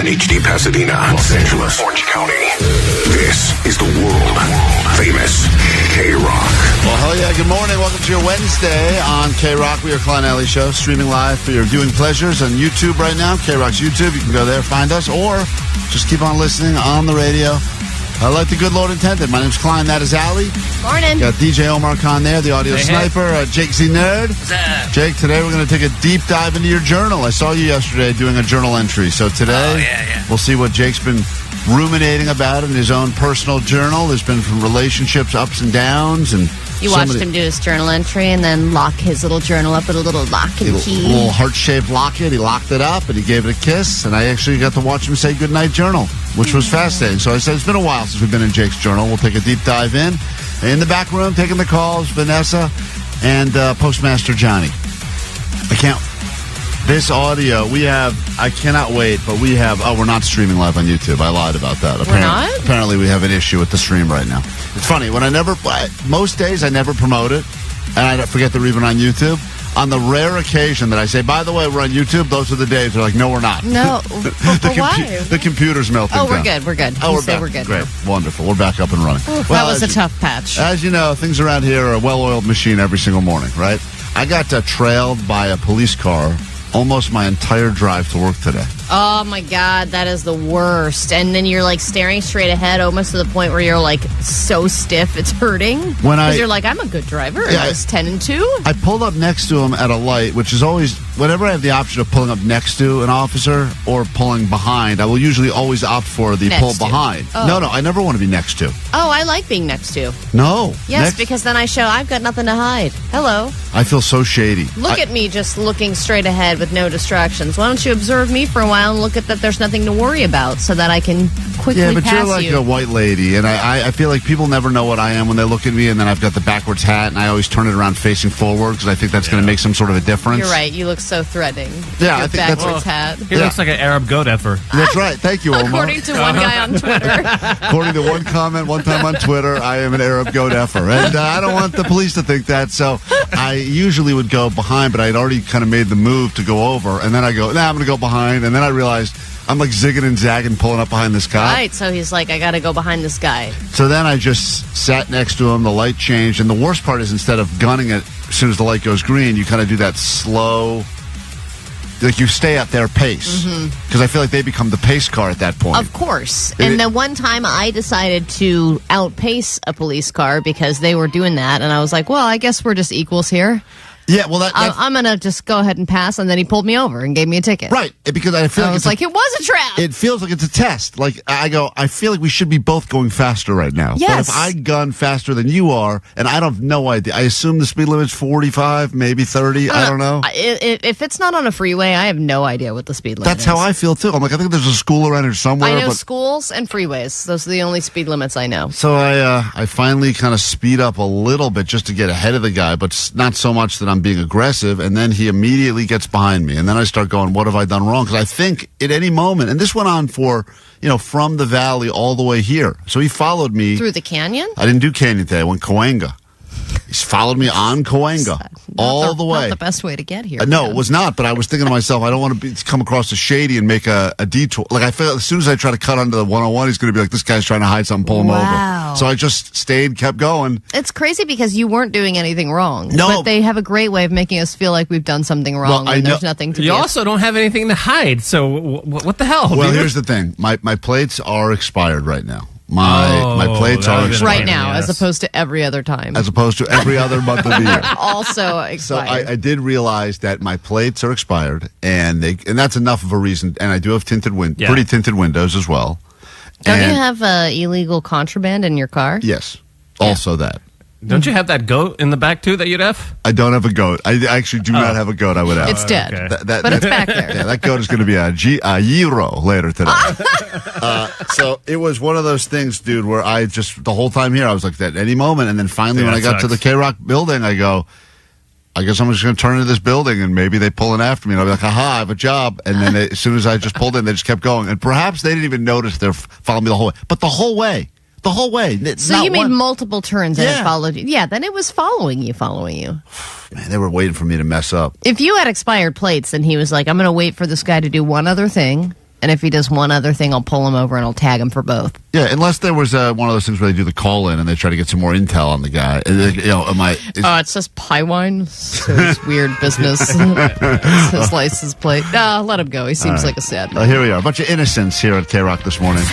in HD Pasadena, Los Angeles, Orange County. This is the world-famous KROQ. Well, hell yeah, good morning. Welcome to your Wednesday on KROQ. We are Klein Alley Show, streaming live for your viewing pleasures on YouTube right now. KROQ's YouTube. You can go there, find us, or just keep on listening on the radio. Like the good Lord intended. My name's Klein. That is Allie. Morning. Got DJ Omar Khan there, the audio sniper. Jake Z Nerd. Jake, today we're going to take a deep dive into your journal. I saw you yesterday doing a journal entry. So today we'll see what Jake's been ruminating about in his own personal journal. There's been from relationships, ups and downs, and you watched him do his journal entry and then lock his little journal up with a little lock and key. A little heart-shaped locket. He locked it up and he gave it a kiss. And I actually got to watch him say goodnight journal, which was fascinating. So I said, it's been a while since we've been in Jake's journal. We'll take a deep dive in. In the back room, taking the calls, Vanessa and Postmaster Johnny. This audio, I cannot wait, but we're not streaming live on YouTube. I lied about that. Apparently we have an issue with the stream right now. It's funny, most days I never promote it, and I forget that we're even on YouTube. On the rare occasion that I say, by the way, we're on YouTube, those are the days they're like, no, we're not. No, why? The computer's melting down. We're good. Oh, we're good. Great, wonderful. We're back up and running. That was a tough patch. As you know, things around here are a well-oiled machine every single morning, right? I got trailed by a police car almost my entire drive to work today. Oh, my God. That is the worst. And then you're, like, staring straight ahead almost to the point where you're, like, so stiff it's hurting. Because you're like, I'm a good driver. Yeah, it's 10 and 2. I pulled up next to him at a light, which is always, whenever I have the option of pulling up next to an officer or pulling behind, I will usually always opt for the pull behind. Oh. No, I never want to be next to. Oh, I like being next to. No. Yes, because then I show I've got nothing to hide. Hello. I feel so shady. Look at me just looking straight ahead with no distractions. Why don't you observe me for a while and look at that there's nothing to worry about so that I can quickly pass you. Yeah, but you're like a white lady, and I feel like people never know what I am when they look at me, and then I've got the backwards hat, and I always turn it around facing forward because I think that's going to make some sort of a difference. You're right. You look so threatening. Yeah, your I think backwards hat. He looks like an Arab goat effer. That's right. Thank you, Omar. According to one guy on Twitter. According to one comment one time on Twitter, I am an Arab goat effer. And I don't want the police to think that, so I usually would go behind, but I'd already kind of made the move to go over, and then I go, I'm going to go behind, and then I realized I'm like zigging and zagging pulling up behind this cop. Right, so he's like, I got to go behind this guy. So then I just sat next to him, the light changed, and the worst part is instead of gunning it as soon as the light goes green, you kind of do that slow, like you stay at their pace. Because I feel like they become the pace car at that point. Of course. And then one time I decided to outpace a police car because they were doing that, and I was like, well, I guess we're just equals here. Yeah, well, I'm going to just go ahead and pass, and then he pulled me over and gave me a ticket. Right, because I feel like it was a trap. It feels like it's a test. Like, I feel like we should be both going faster right now. Yes. But if I gun faster than you are, and I don't have no idea, I assume the speed limit's 45, maybe 30, I don't know. If it's not on a freeway, I have no idea what the speed limit is. That's how I feel, too. I'm like, I think there's a school around here somewhere. I know schools and freeways. Those are the only speed limits I know. So I finally kind of speed up a little bit just to get ahead of the guy, but not so much that I'm being aggressive. And then he immediately gets behind me. And then I start going, what have I done wrong? Because I think at any moment, and this went on for, from the valley all the way here. So he followed me. Through the canyon? I didn't do canyon today. I went Cahuenga. He's followed me on Cahuenga all the way. Not the best way to get here. No, it was not. But I was thinking to myself, I don't want to come across the shady and make a detour. Like I feel as soon as I try to cut onto the 101, he's going to be like, this guy's trying to hide something, pull him over. So I just stayed, kept going. It's crazy because you weren't doing anything wrong. No. But they have a great way of making us feel like we've done something wrong when there's nothing to do. You also don't have anything to hide. So what the hell? Well, here's the thing. My plates are expired right now. My plates are expired. Right now, as opposed to every other time. As opposed to every other month of the year. Also expired. So I did realize that my plates are expired, and that's enough of a reason. And I do have pretty tinted windows as well. Don't you have illegal contraband in your car? Yes. Also that. Don't you have that goat in the back, too, that you'd have? I don't have a goat. I actually do not have a goat I would have. It's dead. Okay. But it's back there. Yeah, that goat is going to be a gyro later today. So it was one of those things, dude, where I just, the whole time here, I was like, at any moment. And then finally, when I got to the KROQ building, I go, I guess I'm just going to turn into this building, and maybe they pull in after me, and I'll be like, aha, I have a job. And then as soon as I just pulled in, they just kept going. And perhaps they didn't even notice they're following me the whole way. But the whole way. The whole way. So you made multiple turns and it followed you. Yeah, then it was following you. Man, they were waiting for me to mess up. If you had expired plates and he was like, I'm going to wait for this guy to do one other thing, And if he does one other thing, I'll pull him over and I'll tag him for both. Yeah, unless there was one of those things where they do the call-in and they try to get some more intel on the guy. It says pie wine. So it's weird business. His license plate. No, let him go. He seems like a sad man. Here we are. A bunch of innocents here at KROQ this morning.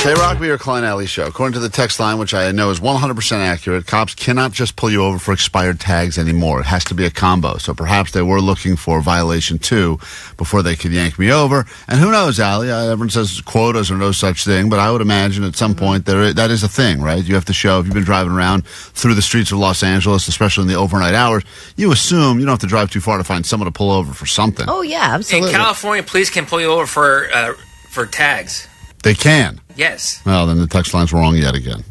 KROQ, your Klein Alley Show. According to the text line, which I know is 100% accurate, cops cannot just pull you over for expired tags anymore. It has to be a combo. So perhaps they were looking for violation 2 before they could yank me over. And who knows, Allie? Everyone says quotas or no such thing, but I would imagine at some point that is a thing, right? You have to show, if you've been driving around through the streets of Los Angeles, especially in the overnight hours, you assume you don't have to drive too far to find someone to pull over for something. Oh, yeah, absolutely. In California, police can pull you over for tags. They can? Yes. Well, then the text line's wrong yet again.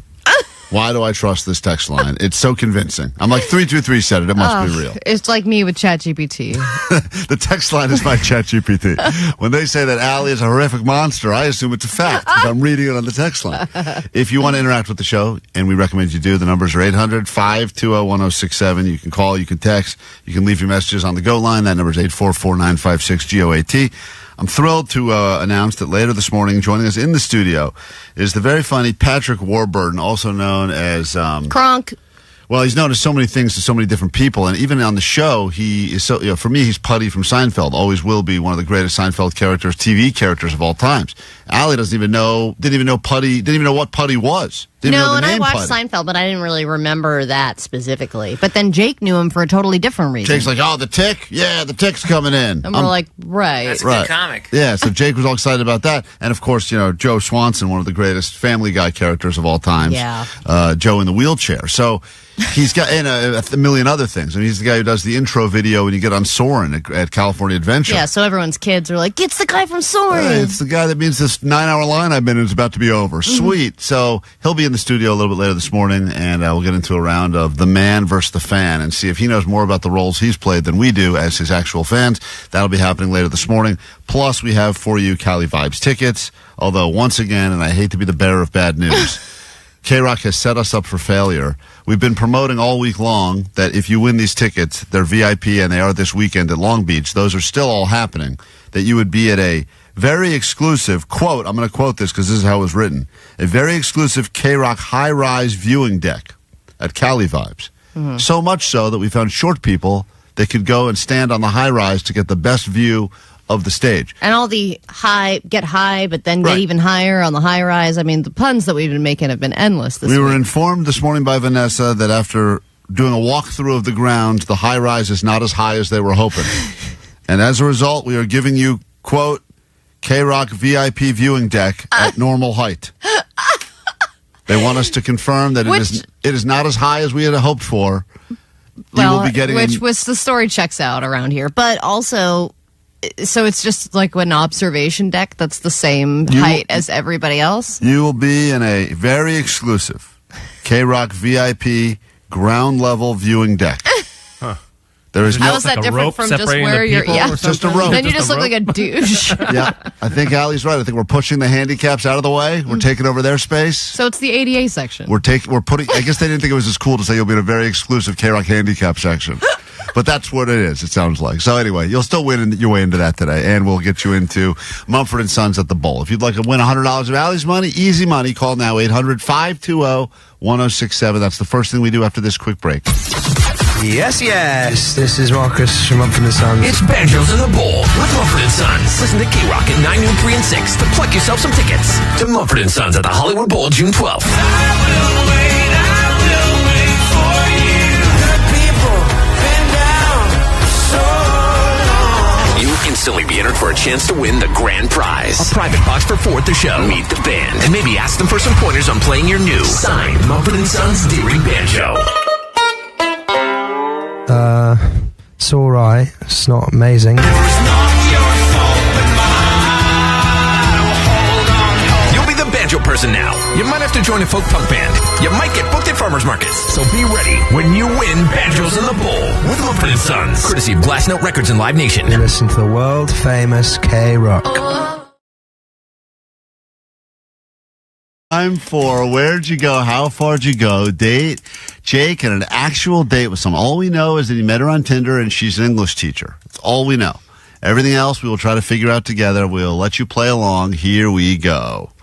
Why do I trust this text line? It's so convincing. I'm like, 323 said it. It must be real. It's like me with ChatGPT. The text line is my ChatGPT. When they say that Allie is a horrific monster, I assume it's a fact because I'm reading it on the text line. If you want to interact with the show, and we recommend you do, the numbers are 800-520-1067. You can call, you can text, you can leave your messages on the GO line. That number is 844-956-GOAT. I'm thrilled to announce that later this morning, joining us in the studio is the very funny Patrick Warburton, also known as Kronk. Well, he's known as so many things to so many different people, and even on the show, he is so. For me, he's Puddy from Seinfeld. Always will be one of the greatest Seinfeld characters, TV characters of all times. Allie didn't even know Puddy, didn't even know what Puddy was. Didn't know the name I watched Puddy. Seinfeld, but I didn't really remember that specifically. But then Jake knew him for a totally different reason. Jake's like, oh, the tick? Yeah, the tick's coming in. And we're like, right. That's a good comic. Yeah, so Jake was all excited about that. And, of course, Joe Swanson, one of the greatest Family Guy characters of all time. Yeah. Joe in the wheelchair. So he's got a million other things. I mean, he's the guy who does the intro video when you get on Soarin' at California Adventure. Yeah, so everyone's kids are like, it's the guy from Soarin'. It's the guy that means this 9-hour line I've been in is about to be over. Sweet. So he'll be in the studio a little bit later this morning, and we'll get into a round of the man versus the fan and see if he knows more about the roles he's played than we do as his actual fans. That'll be happening later this morning. Plus, we have for you Cali Vibes tickets, although once again, and I hate to be the bearer of bad news, KROQ has set us up for failure. We've been promoting all week long that if you win these tickets, they're VIP and they are this weekend at Long Beach. Those are still all happening. That you would be at a very exclusive, quote, I'm going to quote this because this is how it was written, a very exclusive KROQ high-rise viewing deck at Cali Vibes. Mm-hmm. So much so that we found short people that could go and stand on the high-rise to get the best view of the stage. And all the get high, but then get even higher on the high rise. I mean, the puns that we've been making have been endless this week. We were informed this morning by Vanessa that after doing a walkthrough of the ground, the high rise is not as high as they were hoping. And as a result, we are giving you, quote, KROQ VIP viewing deck at normal height. They want us to confirm that it is not as high as we had hoped for. Well, which the story checks out around here. But also, so it's just like an observation deck that's the same height as everybody else? You will be in a very exclusive KROQ VIP ground level viewing deck. There is How is that different from just where you're... Yeah, just a rope. Then you just look like a douche. Yeah, I think Allie's right. I think we're pushing the handicaps out of the way. We're taking over their space. So it's the ADA section. We're putting... I guess they didn't think it was as cool to say you'll be in a very exclusive KROQ handicap section. But that's what it is, it sounds like. So anyway, you'll still win your way into that today, and we'll get you into Mumford & Sons at the Bowl. If you'd like to win $100 of Allie's money, easy money, call now 800-520-1067. That's the first thing we do after this quick break. Yes, yes. This is Marcus from Mumford & Sons. It's Banjos in the Bowl with Mumford & Sons. Listen to KROQ at 9, noon, 3, and 6 to pluck yourself some tickets to Mumford & Sons at the Hollywood Bowl June 12th. I will wait for you. The people been down so long. You will instantly be entered for a chance to win the grand prize. A private box for 4 at the show. Meet the band and maybe ask them for some pointers on playing your new signed Mumford & Sons D-Ring Banjo. It's alright. It's not amazing. You'll be the banjo person now. You might have to join a folk punk band. You might get booked at farmers markets. So be ready when you win Banjos in the Bowl with Mumford & Sons. Courtesy of Glass Note Records and Live Nation. You listen to the world famous KROQ. Time for Where'd You Go? How Far'd You Go? Date Jake and an actual date with someone. All we know is that he met her on Tinder and she's an English teacher. That's all we know. Everything else we will try to figure out together. We'll let you play along. Here we go.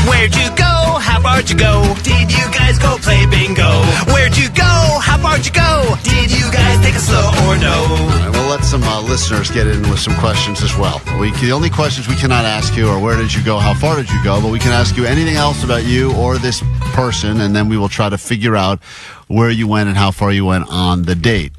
Where'd you go? How far'd you go? Did you guys go play bingo? Where'd you go? How far'd you go? Did you guys take it slow or no? All right, we'll let some listeners get in with some questions as well. The only questions we cannot ask you are where did you go, how far did you go, but we can ask you anything else about you or this person, and then we will try to figure out where you went and how far you went on the date.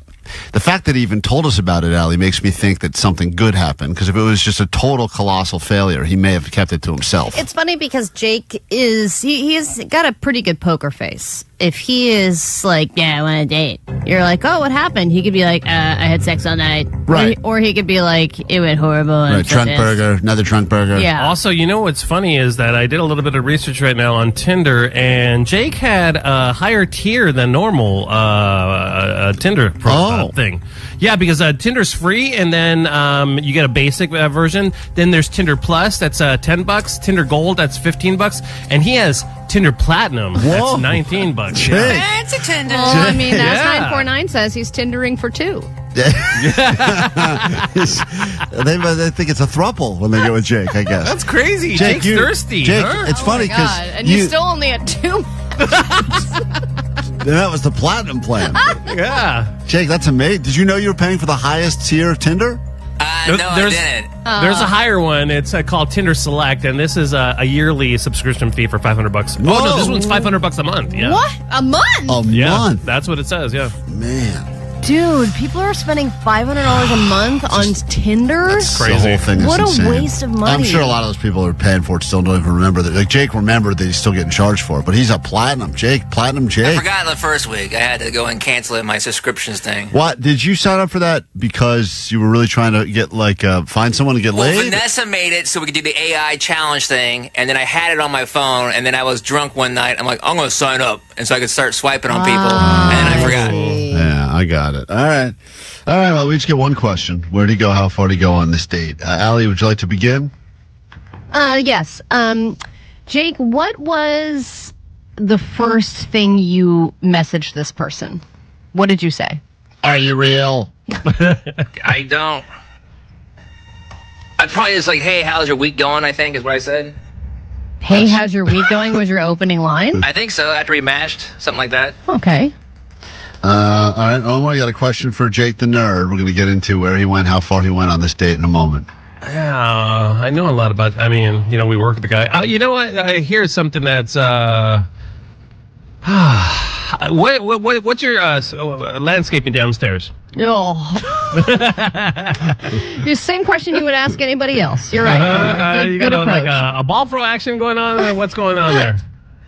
The fact that he even told us about it, Allie, makes me think that something good happened, because if it was just a total colossal failure, he may have kept it to himself. It's funny because Jake he's got a pretty good poker face. If he is like, yeah, I want a date, you're like, oh, what happened? He could be like, I had sex all night. Right. Or he could be like, it went horrible. Right, trunk burger, another trunk burger. Yeah. Also, you know what's funny is that I did a little bit of research right now on Tinder, and Jake had a higher tier than normal Tinder thing. Yeah, because Tinder's free, and then you get a basic version. Then there's Tinder Plus, that's $10. Tinder Gold, that's $15, and he has Tinder Platinum. Whoa. That's $19. Jake. Fancy Tinder. Well, I mean, Yeah. as 949 says, he's Tindering for 2. they think it's a throuple when they go with Jake, I guess. That's crazy. Jake, Jake's thirsty. Jake, huh? it's funny because And you still only had 2. that was the platinum plan. Yeah. Jake, that's amazing. Did you know you were paying for the highest tier of Tinder? No, I didn't. There's a higher one. It's called Tinder Select, and this is a yearly subscription fee for $500. Whoa. Oh no, this one's $500 a month. Yeah. What? A month? A Yeah, month. that's what it says. Yeah. Man. Dude, people are spending $500 a month on Tinder? That's crazy. The whole thing is What insane. a waste of money. I'm sure a lot of those people who are paying for it still don't even remember that. Like Jake remembered that he's still getting charged for it, but he's a platinum Jake. I forgot the first week. I had to go and cancel it, my subscriptions thing. What? Did you sign up for that because you were really trying to get, find someone to get laid? Vanessa made it so we could do the AI challenge thing, and then I had it on my phone, and then I was drunk one night. I'm like, I'm going to sign up, and so I could start swiping on people, and I forgot. Yeah, I got it. All right. Well, we just get one question. Where did he go? How far did he go on this date? Allie, would you like to begin? Yes. Jake, what was the first thing you messaged this person? What did you say? Are you real? I don't. I probably just like, hey, how's your week going, I think is what I said. Hey, how's your week going was your opening line? I think so, after we matched, something like that. Okay. All right, Omar, you got a question for Jake the Nerd. We're going to get into where he went, how far he went on this date in a moment. Yeah, I know a lot about. I mean, we work with the guy. You know what? I hear something that's. What's your landscaping downstairs? Oh. The same question you would ask anybody else. You're right. You got like a ball throw action going on? Or what's going on there?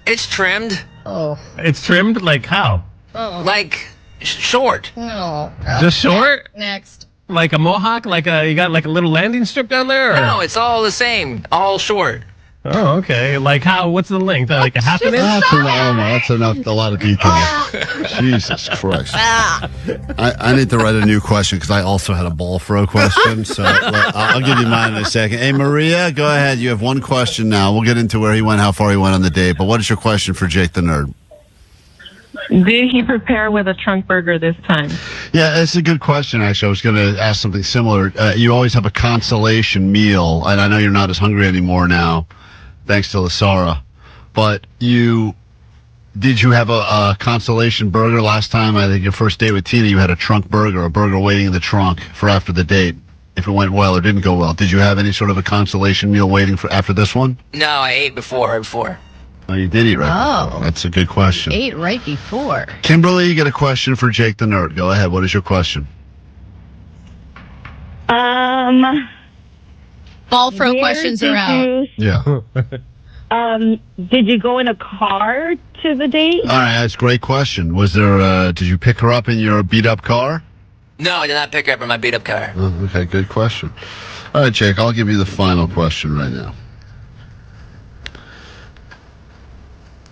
It's trimmed. Oh. It's trimmed? Like how? Oh. Like, short. No. Just short? Next. Like a mohawk? Like you got like a little landing strip down there? Or? No, it's all the same. All short. Oh, okay. Like how? What's the length? Like a half an inch? That's enough. A lot of detail. Jesus Christ. I need to write a new question because I also had a ball throw question. So I'll give you mine in a second. Hey, Maria, go ahead. You have one question now. We'll get into where he went, how far he went on the date. But what is your question for Jake the Nerd? Did he prepare with a trunk burger this time? Yeah, it's a good question, actually. I was going to ask something similar. You always have a consolation meal, and I know you're not as hungry anymore now, thanks to Lasara. But did you have a consolation burger last time? I think your first date with Tina, you had a trunk burger, a burger waiting in the trunk for after the date, if it went well or didn't go well. Did you have any sort of a consolation meal waiting for after this one? No, I ate right before. Oh, you did eat right before. That's a good question. Ate right before. Kimberly, you get a question for Jake the Nerd. Go ahead. What is your question? Ball throw questions are out. Yeah. Did you go in a car to the date? All right, that's a great question. Was there? Did you pick her up in your beat-up car? No, I did not pick her up in my beat-up car. Oh, okay, good question. All right, Jake, I'll give you the final question right now.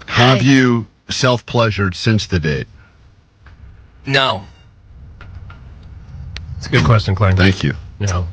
Have you self-pleasured since the date? No. It's a good question, Klein. Thank you. No.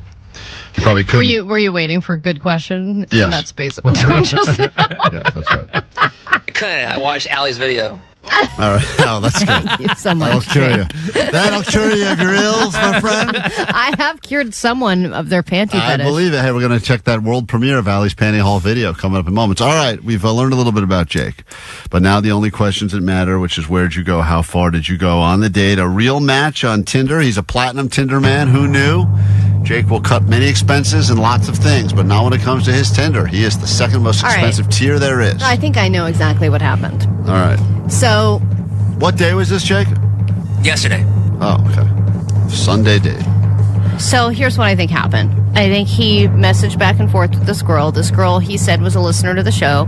You probably couldn't. Were you waiting for a good question? Yes. That's basically what I just said. Yeah, that's right. I couldn't. I watched Allie's video. All right. Oh, that's good. Thank you so much. That'll cure you. That'll cure you of your ills, my friend. I have cured someone of their panty I fetish. believe it. Hey, we're going to check that world premiere of Allie's Panty Hall video coming up in moments. All right, we've learned a little bit about Jake. But now the only questions that matter, which is where'd you go, how far did you go on the date? A real match on Tinder. He's a platinum Tinder man. Who knew? Jake will cut many expenses and lots of things, but not when it comes to his Tinder. He is the second most expensive tier there is. I think I know exactly what happened. All right. So... What day was this, Jake? Yesterday. Oh, okay. Sunday date. So here's what I think happened. I think he messaged back and forth with this girl. This girl, he said, was a listener to the show.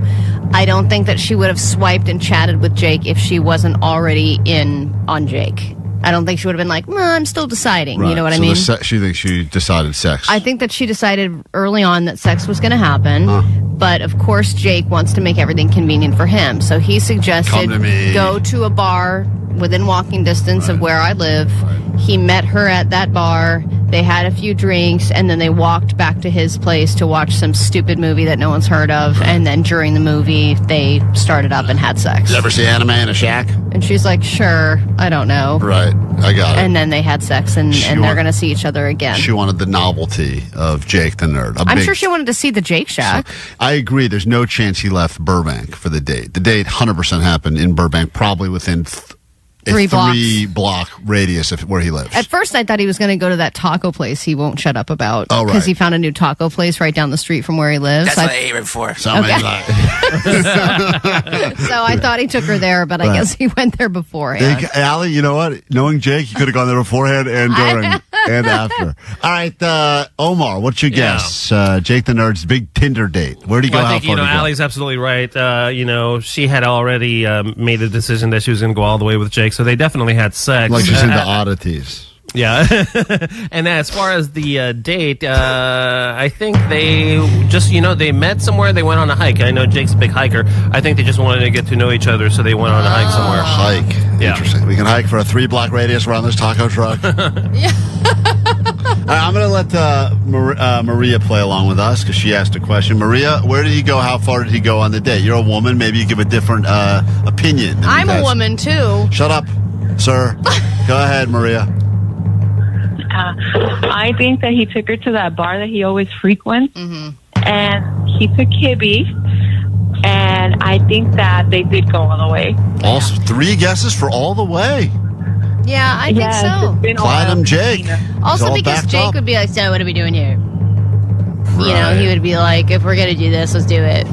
I don't think that she would have swiped and chatted with Jake if she wasn't already in on Jake. I don't think she would have been like, I'm still deciding. Right. You know what I So mean? she thinks she decided sex. I think that she decided early on that sex was going to happen. But, of course, Jake wants to make everything convenient for him. So he suggested Come to me. go to a bar within walking distance of where I live. He met her at that bar. They had a few drinks, and then they walked back to his place to watch some stupid movie that no one's heard of. And then during the movie, they started up and had sex. You ever see Anime in a Shack? And she's like, sure, I don't know. Right, I got it. And then they had sex, and they're going to see each other again. She wanted the novelty of Jake the Nerd. I'm sure she wanted to see the Jake Shack. I agree. There's no chance he left Burbank for the date. The date 100% happened in Burbank, probably within 3 blocks. 3-block radius of where he lives. At first, I thought he was going to go to that taco place he won't shut up about. Oh, right. Because he found a new taco place right down the street from where he lives. That's what I ate right before. So Okay. like, So I thought he took her there, but I guess he went there beforehand. Allie, you know what? Knowing Jake, you could have gone there beforehand and during and after. All right, Omar, what's your guess? Jake the Nerd's big Tinder date. Where'd he go? Well, I How think, far did he go? Allie's absolutely right. She had already made a decision that she was going to go all the way with Jake, so they definitely had sex. Like she's into oddities. Yeah. And as far as the date, I think they just, they met somewhere. They went on a hike. I know Jake's a big hiker. I think they just wanted to get to know each other, so they went on a hike somewhere. Hike. Yeah. Interesting. We can hike for a 3-block radius around this taco truck. Yeah. I'm going to let Maria play along with us because she asked a question. Maria, where did he go? How far did he go on the date? You're a woman. Maybe you give a different opinion. I'm a woman, too. Shut up, sir. Go ahead, Maria. I think that he took her to that bar that he always frequents, Mm-hmm. and he took Kibby, and I think that they did go all the way. Also, 3 guesses for all the way. Yeah, I think so. It's been a Platinum while. Jake. Also He's all because backed Jake up. would be like, so what are we doing here? Right. He would be like, if we're going to do this, let's do it.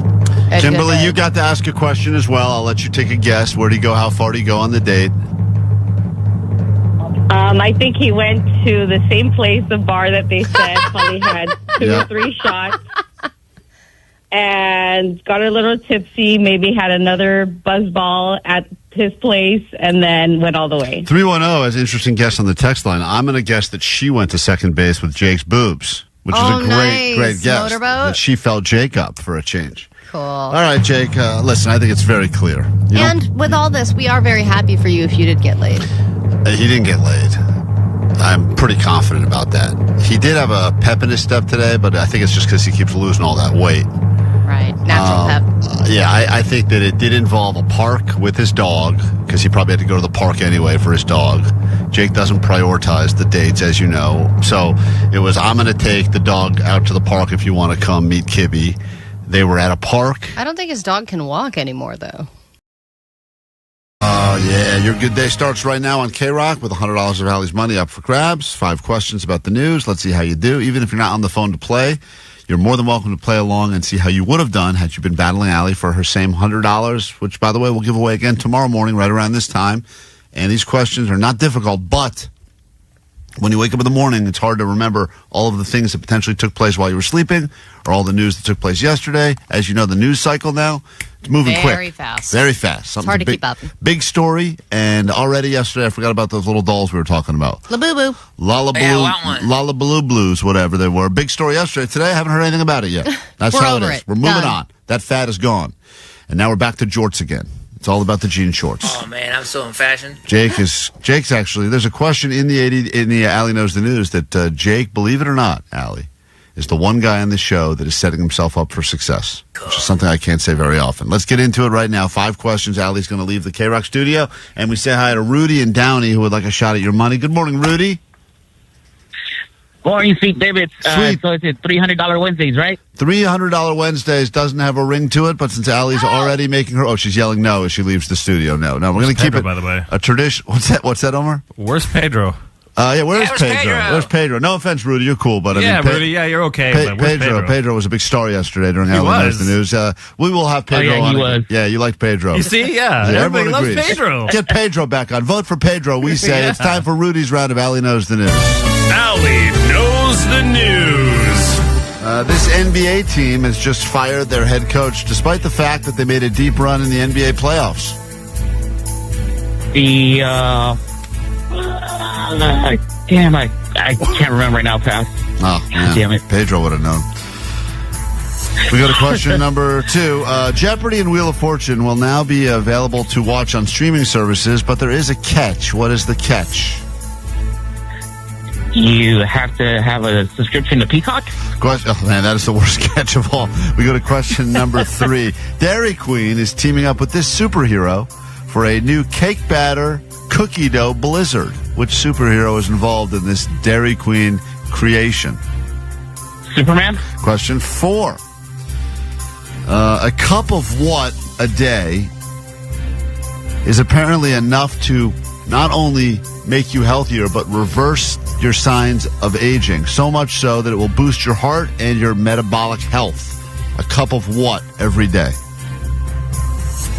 That's Kimberly, good. you got to ask a question as well. I'll let you take a guess. Where'd he go? How far did he go on the date? I think he went to the same place, the bar that they said probably had 2 or 3 shots, and got a little tipsy, maybe had another buzzball at his place, and then went all the way. 310 has an interesting guess on the text line. I'm going to guess that she went to second base with Jake's boobs, which is a great nice. guess. Motorboat? That she felt Jake up for a change. Cool. All right, Jake, listen, I think it's very clear. And with all this, we are very happy for you if you did get laid. He didn't get laid. I'm pretty confident about that. He did have a pep in his step today, but I think it's just because he keeps losing all that weight. Right. Natural pep. Yeah, I think that it did involve a park with his dog, because he probably had to go to the park anyway for his dog. Jake doesn't prioritize the dates, as you know. So it was, I'm going to take the dog out to the park if you want to come meet Kibby. They were at a park. I don't think his dog can walk anymore, though. Oh, yeah. Your good day starts right now on KROQ with $100 of Allie's money up for grabs. 5 questions about the news. Let's see how you do. Even if you're not on the phone to play, you're more than welcome to play along and see how you would have done had you been battling Allie for her same $100, which, by the way, we'll give away again tomorrow morning right around this time. And these questions are not difficult, but when you wake up in the morning, it's hard to remember all of the things that potentially took place while you were sleeping or all the news that took place yesterday. As you know, the news cycle now, it's moving quick. Very fast. Very fast. It's hard to keep up. Big story, and already yesterday I forgot about those little dolls we were talking about. La Boo Boo. Lollabaloo Blues, whatever they were. Big story yesterday. Today I haven't heard anything about it yet. That's We're how over it is. it. We're moving Done. on. That fad is gone. And now we're back to jorts again. It's all about the jean shorts. Oh man, I'm so in fashion. Jake's actually, there's a question in the Allie Knows the News that Jake, believe it or not, Allie, is the one guy on the show that is setting himself up for success, which is something I can't say very often. Let's get into it right now. 5 questions. Allie's going to leave the KROQ studio, and we say hi to Rudy and Downey, who would like a shot at your money. Good morning, Rudy. Morning, Sweet David. Sweet. So it's $300 Wednesdays, right? $300 Wednesdays doesn't have a ring to it, but since Allie's already making her, she's yelling no as she leaves the studio. No, we're going to keep Pedro, it by the way? a tradition. What's that, Omar? Where's Pedro? Yeah, where's Where's Pedro? Pedro? Where's Pedro? No offense, Rudy, you're cool, but I Yeah, mean, Rudy, yeah, you're okay. but where's Pedro was a big star yesterday during Allie Knows the News. We will have Pedro yeah, on. he was. Yeah, you liked Pedro. You see? Yeah. everyone Everybody loves agrees. Pedro. Get Pedro back on. Vote for Pedro. We say Yeah. it's time for Rudy's round of Allie Knows the News. Allie knows the news. This NBA team has just fired their head coach, despite the fact that they made a deep run in the NBA playoffs. Damn, I can't remember right now, Pat. Oh, man. damn it. Pedro would have known. We go to question number 2. Jeopardy and Wheel of Fortune will now be available to watch on streaming services, but there is a catch. What is the catch? You have to have a subscription to Peacock? Oh, man, that is the worst catch of all. We go to question number 3. Dairy Queen is teaming up with this superhero for a new cake batter cookie dough blizzard. Which superhero is involved in this Dairy Queen creation? Superman? Question 4. A cup of what a day is apparently enough to not only make you healthier, but reverse your signs of aging. So much so that it will boost your heart and your metabolic health. A cup of what every day?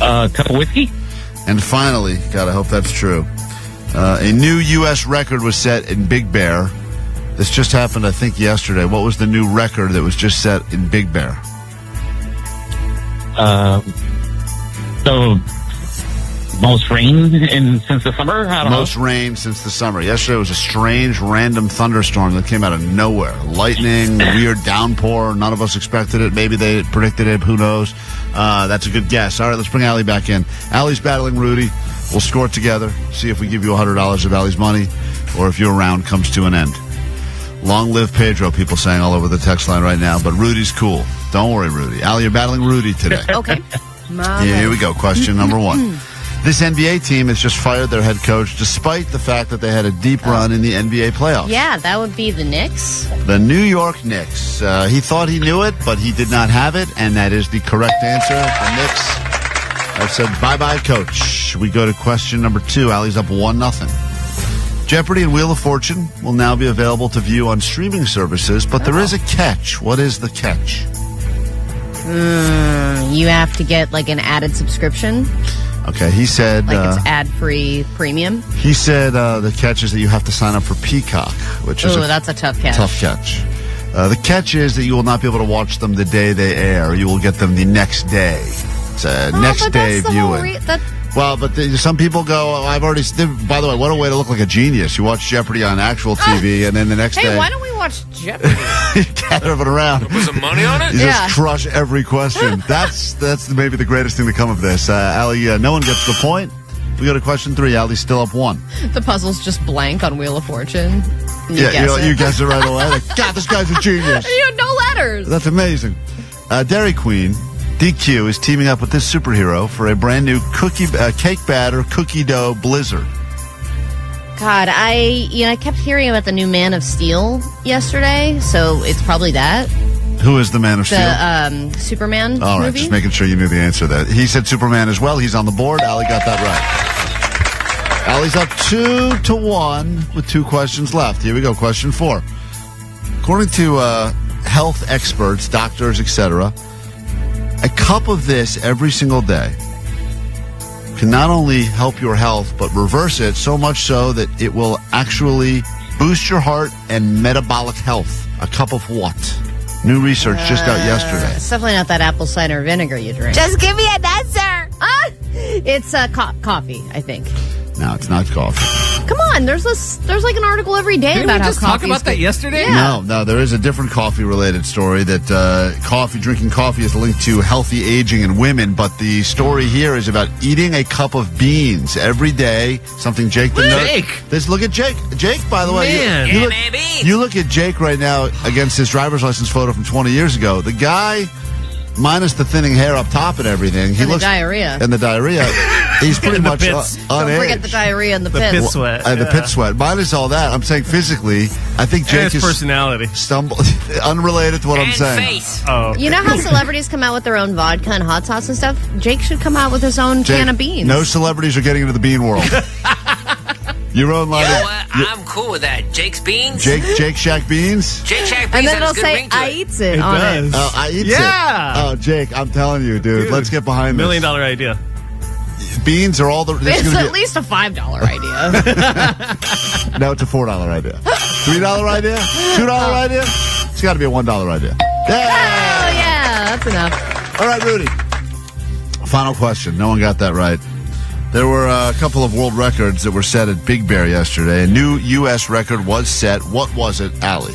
A cup of whiskey? And finally, God, I hope that's true. A new U.S. record was set in Big Bear. This just happened, I think, yesterday. What was the new record that was just set in Big Bear? So, most rain since the summer? I don't know. Most rain since the summer. Yesterday was a strange, random thunderstorm that came out of nowhere. Lightning, weird downpour. None of us expected it. Maybe they predicted it. Who knows? That's a good guess. All right, let's bring Allie back in. Allie's battling Rudy. We'll score it together. See if we give you $100 of Allie's money or if your round comes to an end. Long live Pedro, people saying all over the text line right now. But Rudy's cool. Don't worry, Rudy. Allie, you're battling Rudy today. Okay. Here we go. Question number 1. This NBA team has just fired their head coach despite the fact that they had a deep run in the NBA playoffs. Yeah, that would be the Knicks. The New York Knicks. He thought he knew it, but he did not have it, and that is the correct answer. The Knicks have said bye-bye, coach. We go to question number 2. Allie's up 1-0. Jeopardy and Wheel of Fortune will now be available to view on streaming services, but there is a catch. What is the catch? You have to get like an added subscription. Okay, he said... Like it's ad-free premium. He said the catch is that you have to sign up for Peacock, which is that's a tough catch. Tough catch. The catch is that you will not be able to watch them the day they air. You will get them the next day. It's a next day viewing. Well, but some people go, I've already... By the way, what a way to look like a genius. You watch Jeopardy on actual TV, and then the next day... Hey, why don't we watch Jeopardy? Gather it around. Put some money on it? You just crush every question. That's maybe the greatest thing to come of this. Allie, no one gets the point. We go to question 3. Allie's still up 1. The puzzle's just blank on Wheel of Fortune. You guess it right away. Like, God, this guy's a genius. You had no letters. That's amazing. Dairy Queen... DQ is teaming up with this superhero for a brand new cake batter cookie dough blizzard. God, I kept hearing about the new Man of Steel yesterday, so it's probably that. Who is the Man of Steel? The Superman All right, movie? Just making sure you knew the answer to that. He said Superman as well. He's on the board. Allie got that right. Allie's up 2-1 with 2 questions left. Here we go. Question 4. According to health experts, doctors, etc., a cup of this every single day can not only help your health, but reverse it so much so that it will actually boost your heart and metabolic health. A cup of what? New research just out yesterday. It's definitely not that apple cider vinegar you drink. Just give me an answer. It's coffee, I think. No, it's not coffee. Come on, there's like an article every day Didn't about we how just coffee. talk about that yesterday? Yeah. No, there is a different coffee-related story that drinking coffee is linked to healthy aging in women, but the story here is about eating a cup of beans every day, something Jake didn't know. Jake! Look at Jake. Jake, by the way, Man. you look at Jake right now against his driver's license photo from 20 years ago. The guy, minus the thinning hair up top and everything, he looks... And the diarrhea. He's pretty much unaged. Don't forget the diarrhea and the pit. Pit sweat. The pit sweat. Minus all that, I'm saying physically, I think Jake is... personality. Unrelated to what I'm saying. Face. Oh. You know how celebrities come out with their own vodka and hot sauce and stuff? Jake should come out with his own can of beans. No celebrities are getting into the bean world. Your own line. You know what? I'm cool with that. Jake's beans? Jake Shack Beans? Jake Shack beans. And then it'll has a good say, ring to I it. eats it on it. Oh, I eat it. Yeah. Oh, Jake, I'm telling you, dude. Let's get behind this. $1 million idea. Beans are all the... It's at least a $5 idea. No, it's a $4 idea. $3 idea? $2 idea? It's got to be a $1 idea. Yeah! Oh, yeah, that's enough. All right, Rudy. Final question. No one got that right. There were a couple of world records that were set at Big Bear yesterday. A new U.S. record was set. What was it, Allie?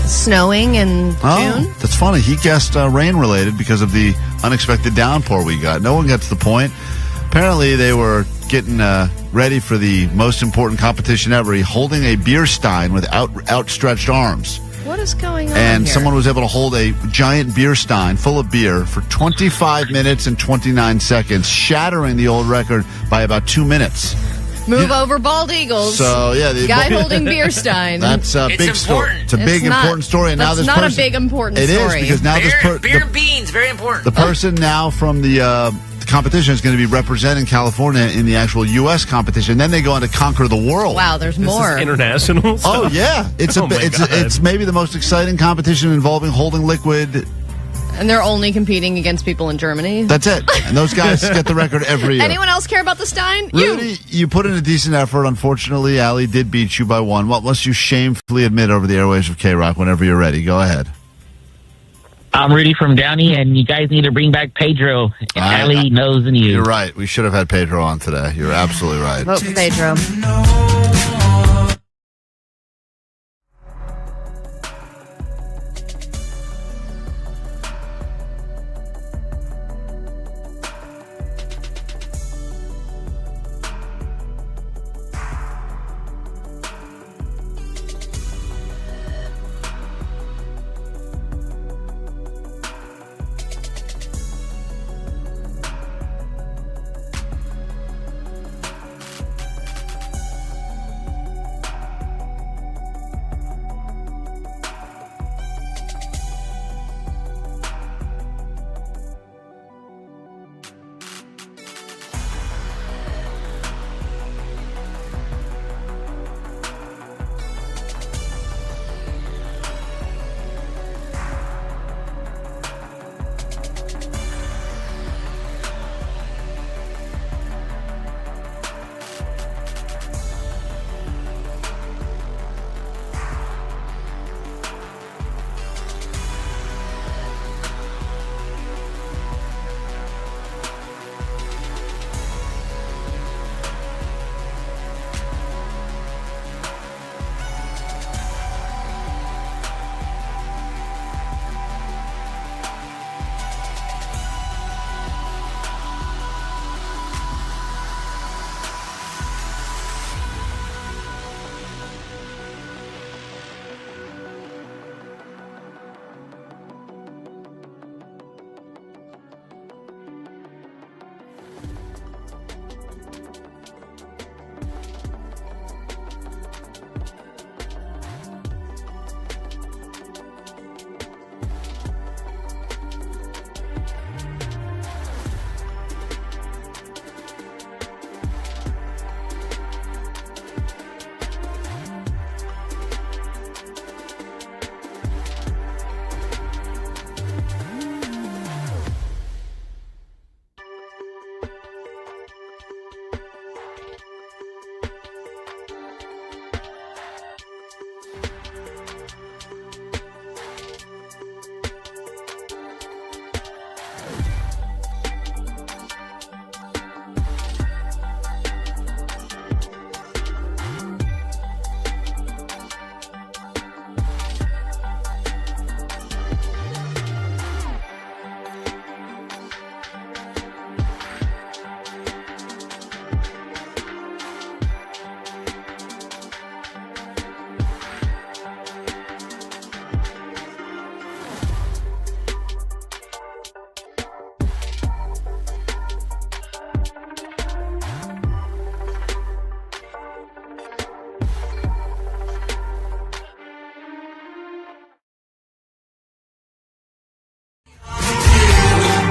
Snowing in June? That's funny. He guessed rain-related because of the unexpected downpour we got. No one gets the point. Apparently, they were getting ready for the most important competition ever, holding a beer stein with outstretched arms. What is going on And here? someone was able to hold a giant beer stein full of beer for 25 minutes and 29 seconds, shattering the old record by about 2 minutes. Move over, bald eagles. So, yeah. The Guy holding beer stein. That's a big story. It's a big, important story. And now this a big, important story. It is, because now Beer and beans, very important. The person now from the competition is going to be representing California in the actual U.S. competition. Then they go on to conquer the world. Wow, there's more. International stuff? Oh, yeah. It's maybe the most exciting competition involving holding liquid. And they're only competing against people in Germany. That's it. And those guys get the record every year. Anyone else care about the Stein? Rudy, you put in a decent effort. Unfortunately, Allie did beat you by 1. What must you shamefully admit over the airwaves of KROQ whenever you're ready? Go ahead. I'm Rudy from Downey, and you guys need to bring back Pedro. Allie knows and you. You're right. We should have had Pedro on today. You're absolutely right. Vote for Pedro.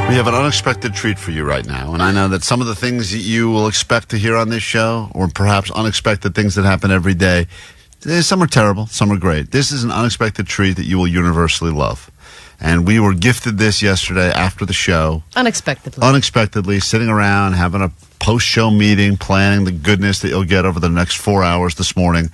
We have an unexpected treat for you right now, and I know that some of the things that you will expect to hear on this show, or perhaps unexpected things that happen every day, some are terrible, some are great. This is an unexpected treat that you will universally love. And we were gifted this yesterday after the show. Unexpectedly, sitting around, having a post-show meeting, planning the goodness that you'll get over the next 4 hours this morning.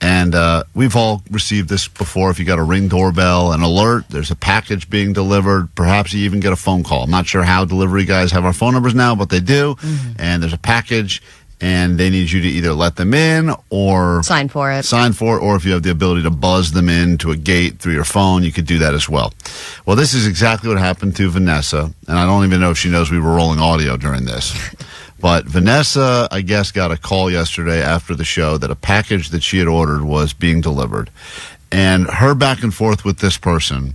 And we've all received this before. If you got a Ring doorbell, an alert, there's a package being delivered. Perhaps you even get a phone call. I'm not sure how delivery guys have our phone numbers now, but they do. Mm-hmm. And there's a package, and they need you to either let them in or sign for it. Or if you have the ability to buzz them in to a gate through your phone, you could do that as well. Well, this is exactly what happened to Vanessa, and I don't even know if she knows we were rolling audio during this. But Vanessa, I guess, got a call yesterday after the show that a package that she had ordered was being delivered. And her back and forth with this person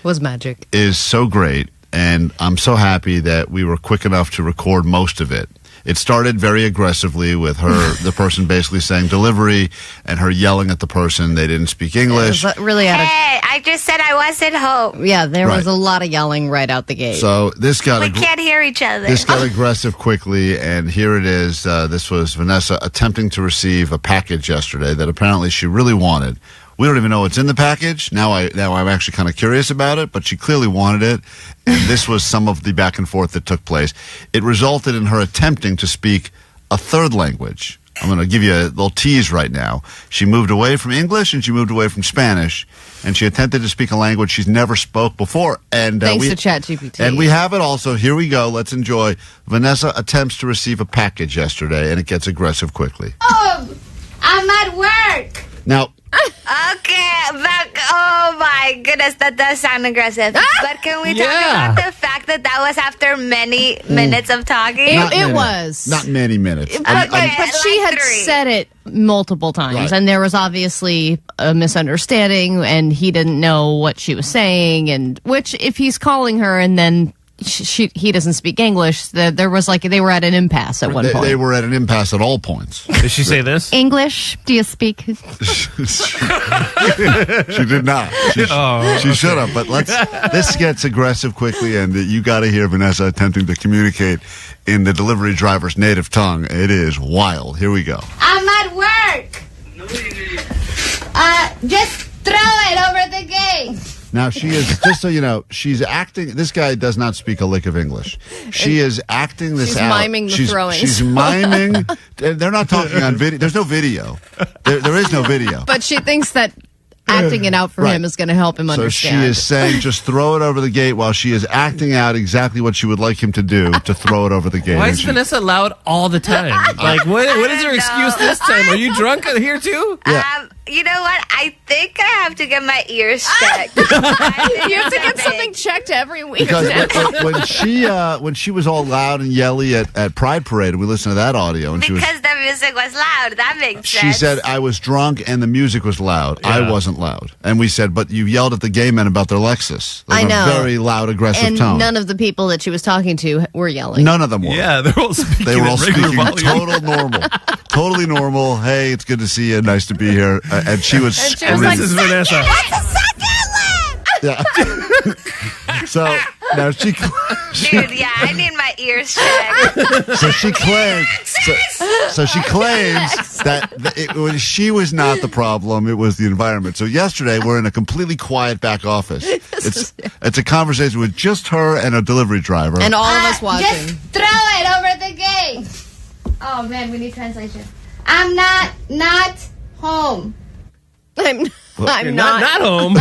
was magic. Is so great. And I'm so happy that we were quick enough to record most of it. It started very aggressively with her, the person basically saying delivery, and her yelling at the person. They didn't speak English. It was really Hey, I just said I wasn't home. Yeah, there was Right. a lot of yelling right out the gate. So this got We can't hear each other. This got aggressive quickly, and here it is. This was Vanessa attempting to receive a package yesterday that apparently she really wanted. We don't even know what's in the package. Now I'm actually kind of curious about it, but she clearly wanted it, and this was some of the back and forth that took place. It resulted in her attempting to speak a third language. I'm going to give you a little tease right now. She moved away from English and she moved away from Spanish, and she attempted to speak a language she's never spoke before. And Thanks to ChatGPT. And we have it also. Here we go. Let's enjoy. Vanessa attempts to receive a package yesterday, and it gets aggressive quickly. Oh, I'm at work. Now, Okay, but oh my goodness, that does sound aggressive. But can we talk about the fact that was after many minutes of talking? It was. Not many minutes. But she had said it multiple times, Right. and there was obviously a misunderstanding, and he didn't know what she was saying, and which, if he's calling her and then he doesn't speak English, there was like they were at an impasse at one point. They were at an impasse at all points. Did she say this? English? Do you speak? She did not. She should have. But this gets aggressive quickly, and you got to hear Vanessa attempting to communicate in the delivery driver's native tongue. It is wild. Here we go. I'm at work. Just throw it over the gate. Now, she is, just so you know, she's acting. This guy does not speak a lick of English. She is acting this She's out. miming the throwing. She's miming. They're not talking on video. There's no video. There is no video. But she thinks that acting it out for Right. him is going to help him So understand. she is saying, just throw it over the gate, while she is acting out exactly what she would like him to do to throw it over the gate. Why And is she- Vanessa loud all the time? Like, what is her excuse this time? Are you drunk here too? Yeah. You know what? I think I have to get my ears checked. you have to get something checked every week. Because when she was all loud and yelly at Pride Parade, we listened to that audio, and Because the music was loud. That makes sense. she said, I was drunk and the music was loud. Yeah. I wasn't loud. And we said, but you yelled at the gay men about their Lexus. Like I know. A very loud, aggressive and tone. none of the people that she was talking to were yelling. None of them were. Yeah, they're all speaking. They were all at regular speaking volume. total normal. Totally normal. Hey, it's good to see you. Nice to be here. And she was And she was screaming. like, This is Vanessa. Yeah. So now Dude, yeah, I need my ears checked. so she claims so she claims that she was not the problem, it was the environment. So yesterday we're in a completely quiet back office. It's a conversation with just her and a delivery driver. and all of us watching. Just throw it over the gate. Oh man, we need translation. I'm not home. I'm You're not. not home.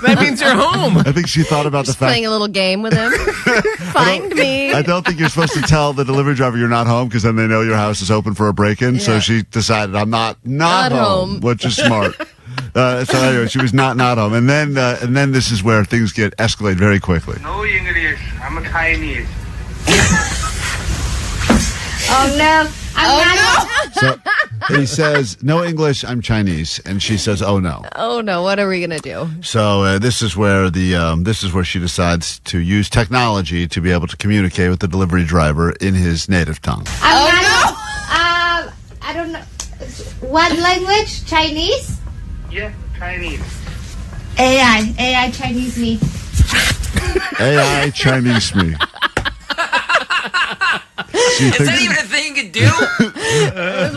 That means you're home. I think she thought about the Just fact playing a little game with him. Find me. I don't think you're supposed to tell the delivery driver you're not home, because then they know your house is open for a break-in. So Yeah. she decided, I'm not Not home, home. which is smart. So anyway, she was not home, and then this is where things get escalate very quickly. No English. I'm Chinese. Oh no. I'm not. So he says, no English, I'm Chinese, and she says, oh no. Oh no! What are we gonna do? So this is where she decides to use technology to be able to communicate with the delivery driver in his native tongue. I don't know. What language? Chinese? Yeah, Chinese. AI Chinese me. AI Chinese me. Is that even a thing you could do?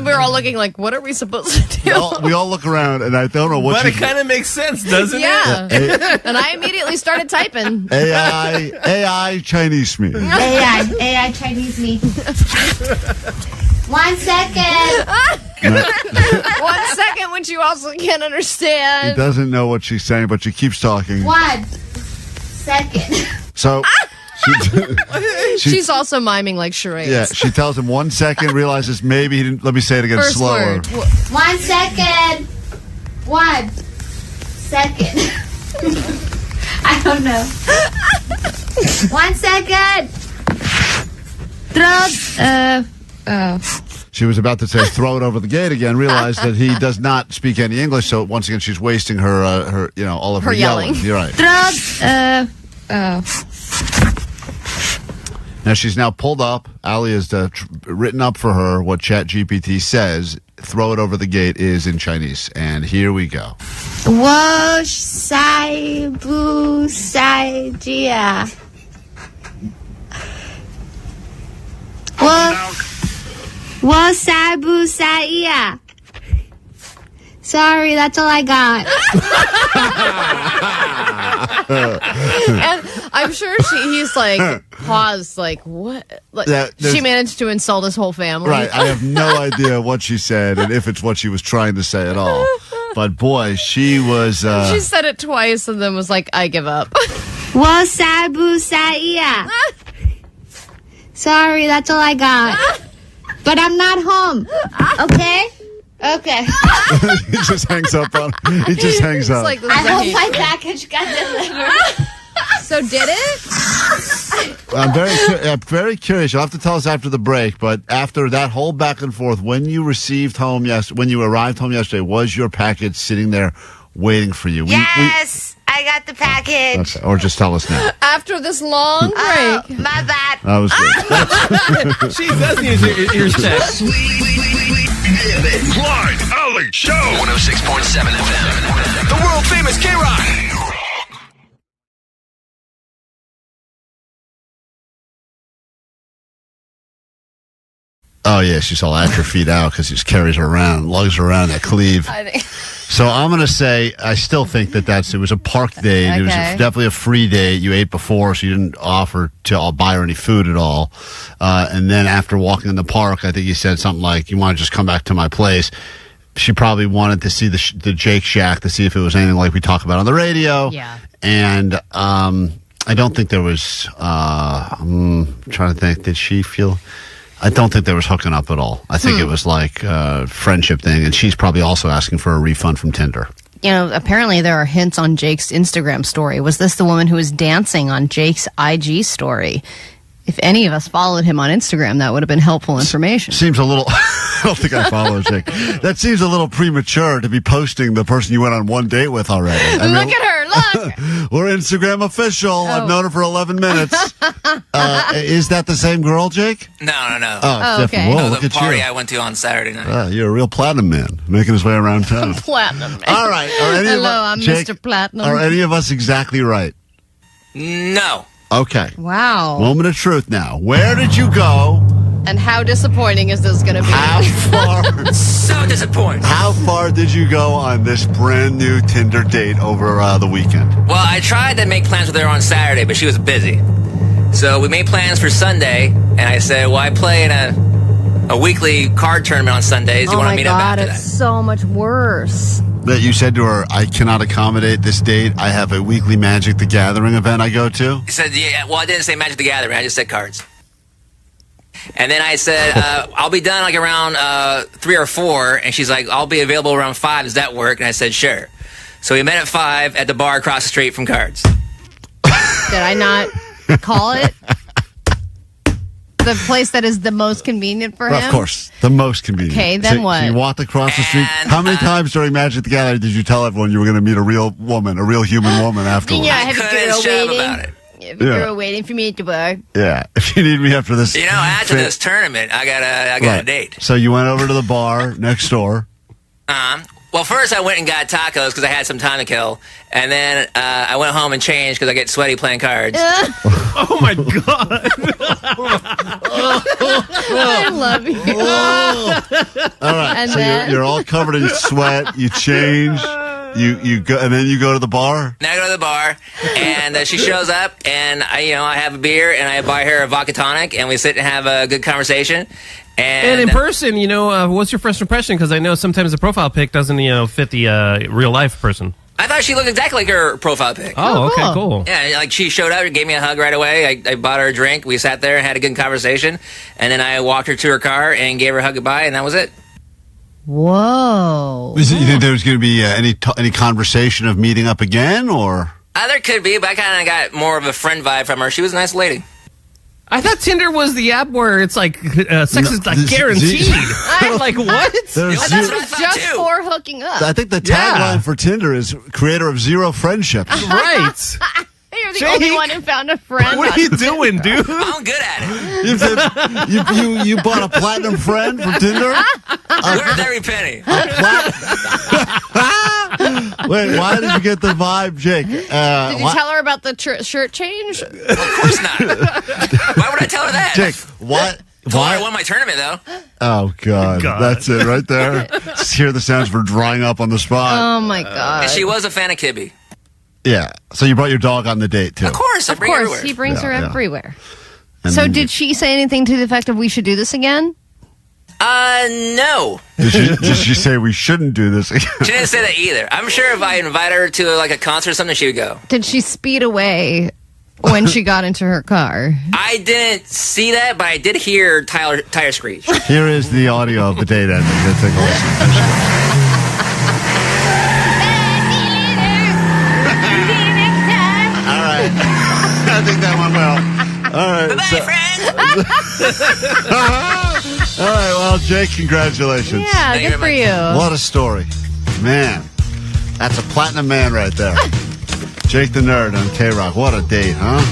We're all looking like, what are we supposed to do? We all look around, and I don't know what. But it kind of makes sense, doesn't Yeah. it? And I immediately started typing. AI Chinese me. AI Chinese me. 1 second. 1 second, which you also can't He understand. doesn't know what she's saying, but she keeps talking. 1 second. So She's also miming like charades. yeah, she tells him 1 second, realizes maybe he didn't. Let me say it again First slower. word. 1 second. 1 second. I don't know. 1 second. She was about to say throw it over the gate again, realized that he does not speak any English, so once again she's wasting her all of her Her yelling. You're right. Now, she's now pulled up. Ali has written up for her what ChatGPT says. Throw it over the gate is in Chinese. And here we go. 我塞不塞家我塞不塞呀 Sorry, that's all I got. And I'm sure he's like, paused, like, what? Like, she managed to insult his whole family. Right. I have no idea what she said and if it's what she was trying to say at all. But boy, she was... she said it twice and then was like, I give up. 我塞不塞呀 Sorry, that's all I got. But I'm not home. Okay? Okay. He just hangs up on her. He just hangs up. Like, I hope my package got delivered. So did it? I'm very curious. You'll have to tell us after the break. But after that whole back and forth, when you arrived home yesterday, was your package sitting there waiting for you? Yes, I got the package. Or just tell us now. After this long break. Oh, my bad. That was good. She does need your ears checked. Klein, Ali Show. 106.7 FM. The world famous KROQ. Oh, yeah, she's all atrophied out because he just carries her around, lugs her around that cleave. So I'm going to say, I still think it was a park date. Okay. It was definitely a free date. You ate before, so you didn't offer to buy her any food at all. And then after walking in the park, I think you said something like, you want to just come back to my place. She probably wanted to see the Jake Shack to see if it was anything like we talk about on the radio. Yeah. And I don't think there was, I'm trying to think, did she feel... I don't think they was hooking up at all. I think it was like a friendship thing, and she's probably also asking for a refund from Tinder. You know, apparently there are hints on Jake's Instagram story. Was this the woman who was dancing on Jake's IG story? If any of us followed him on Instagram, that would have been helpful information. Seems a little... I don't think I follow Jake. That seems a little premature to be posting the person you went on one date with already. Look at her, look! We're Instagram official. I've known her for 11 minutes. Is that the same girl, Jake? No. Oh, okay. Whoa, Look at the party I went to on Saturday night. You're a real platinum man, making his way around town. Platinum man. All right. I'm Jake, Mr. Platinum. Are any of us exactly right? No. Okay. Wow. Moment of truth now. Where did you go? And how disappointing is this going to be? How far? So disappointing. How far did you go on this brand new Tinder date over the weekend? Well, I tried to make plans with her on Saturday, but she was busy. So we made plans for Sunday, and I said, well, I play in a weekly card tournament on Sundays. Do you want to meet up after that? It's so much worse. That you said to her, I cannot accommodate this date. I have a weekly Magic the Gathering event I go to. He said, yeah, well, I didn't say Magic the Gathering. I just said cards. And then I said, I'll be done like around 3 or 4. And she's like, I'll be available around 5. Does that work? And I said, sure. So we met at 5 at the bar across the street from cards. Did I not call it? The place that is the most convenient for him? Of course, the most convenient. Okay, then what? So you walked across the street. How many times during Magic the Gathering did you tell everyone you were going to meet a real woman, a real human woman afterwards? Yeah, I have a girl waiting. About it. I have a girl waiting for me at the bar. Yeah, if you need me after this. You know, after this tournament, I got a date. So you went over to the bar next door. Well, first I went and got tacos because I had some time to kill. And then I went home and changed because I get sweaty playing cards. Oh, my God. I love you. All right. And so then? you're all covered in sweat. You change. You go, and then you go to the bar? Now I go to the bar, and she shows up, and I have a beer, and I buy her a vodka tonic, and we sit and have a good conversation. And in person, what's your first impression? Because I know sometimes the profile pic doesn't, fit the real life person. I thought she looked exactly like her profile pic. Oh, okay, cool. Yeah, like she showed up and gave me a hug right away. I bought her a drink. We sat there and had a good conversation. And then I walked her to her car and gave her a hug goodbye, and that was it. Whoa. You think there was going to be any conversation of meeting up again, or? There could be, but I kind of got more of a friend vibe from her. She was a nice lady. I thought Tinder was the app where it's like sex is like guaranteed. I'm like, what? I thought it was just for hooking up. I think the tagline for Tinder is creator of zero friendships. Right. You're the only one who found a friend. What are you doing, dude? I'm good at it. You bought a platinum friend from Tinder? Worth every penny. Wait, why did you get the vibe, Jake? Did you tell her about the shirt change? Of course not. Why would I tell her that? Jake, what? Told her I won my tournament, though. Oh, God. That's it right there. Just hear the sounds for drying up on the spot. Oh, my God. And she was a fan of Kibby. Yeah. So you brought your dog on the date, too. Of course. Of course. He brings her everywhere. And so then- did she say anything to the effect of we should do this again? No. Did she say we shouldn't do this again? She didn't say that either. I'm sure if I invited her to like a concert or something, she would go. Did she speed away when she got into her car? I didn't see that, but I did hear tire screech. Here is the audio of the date ending. Let's take a listen. All right. I think that went well. All right. Bye-bye, friends. All right. Well, Jake, congratulations. Yeah, good for you. What a story. Man, that's a platinum man right there. Jake the Nerd on KROQ. What a date, huh?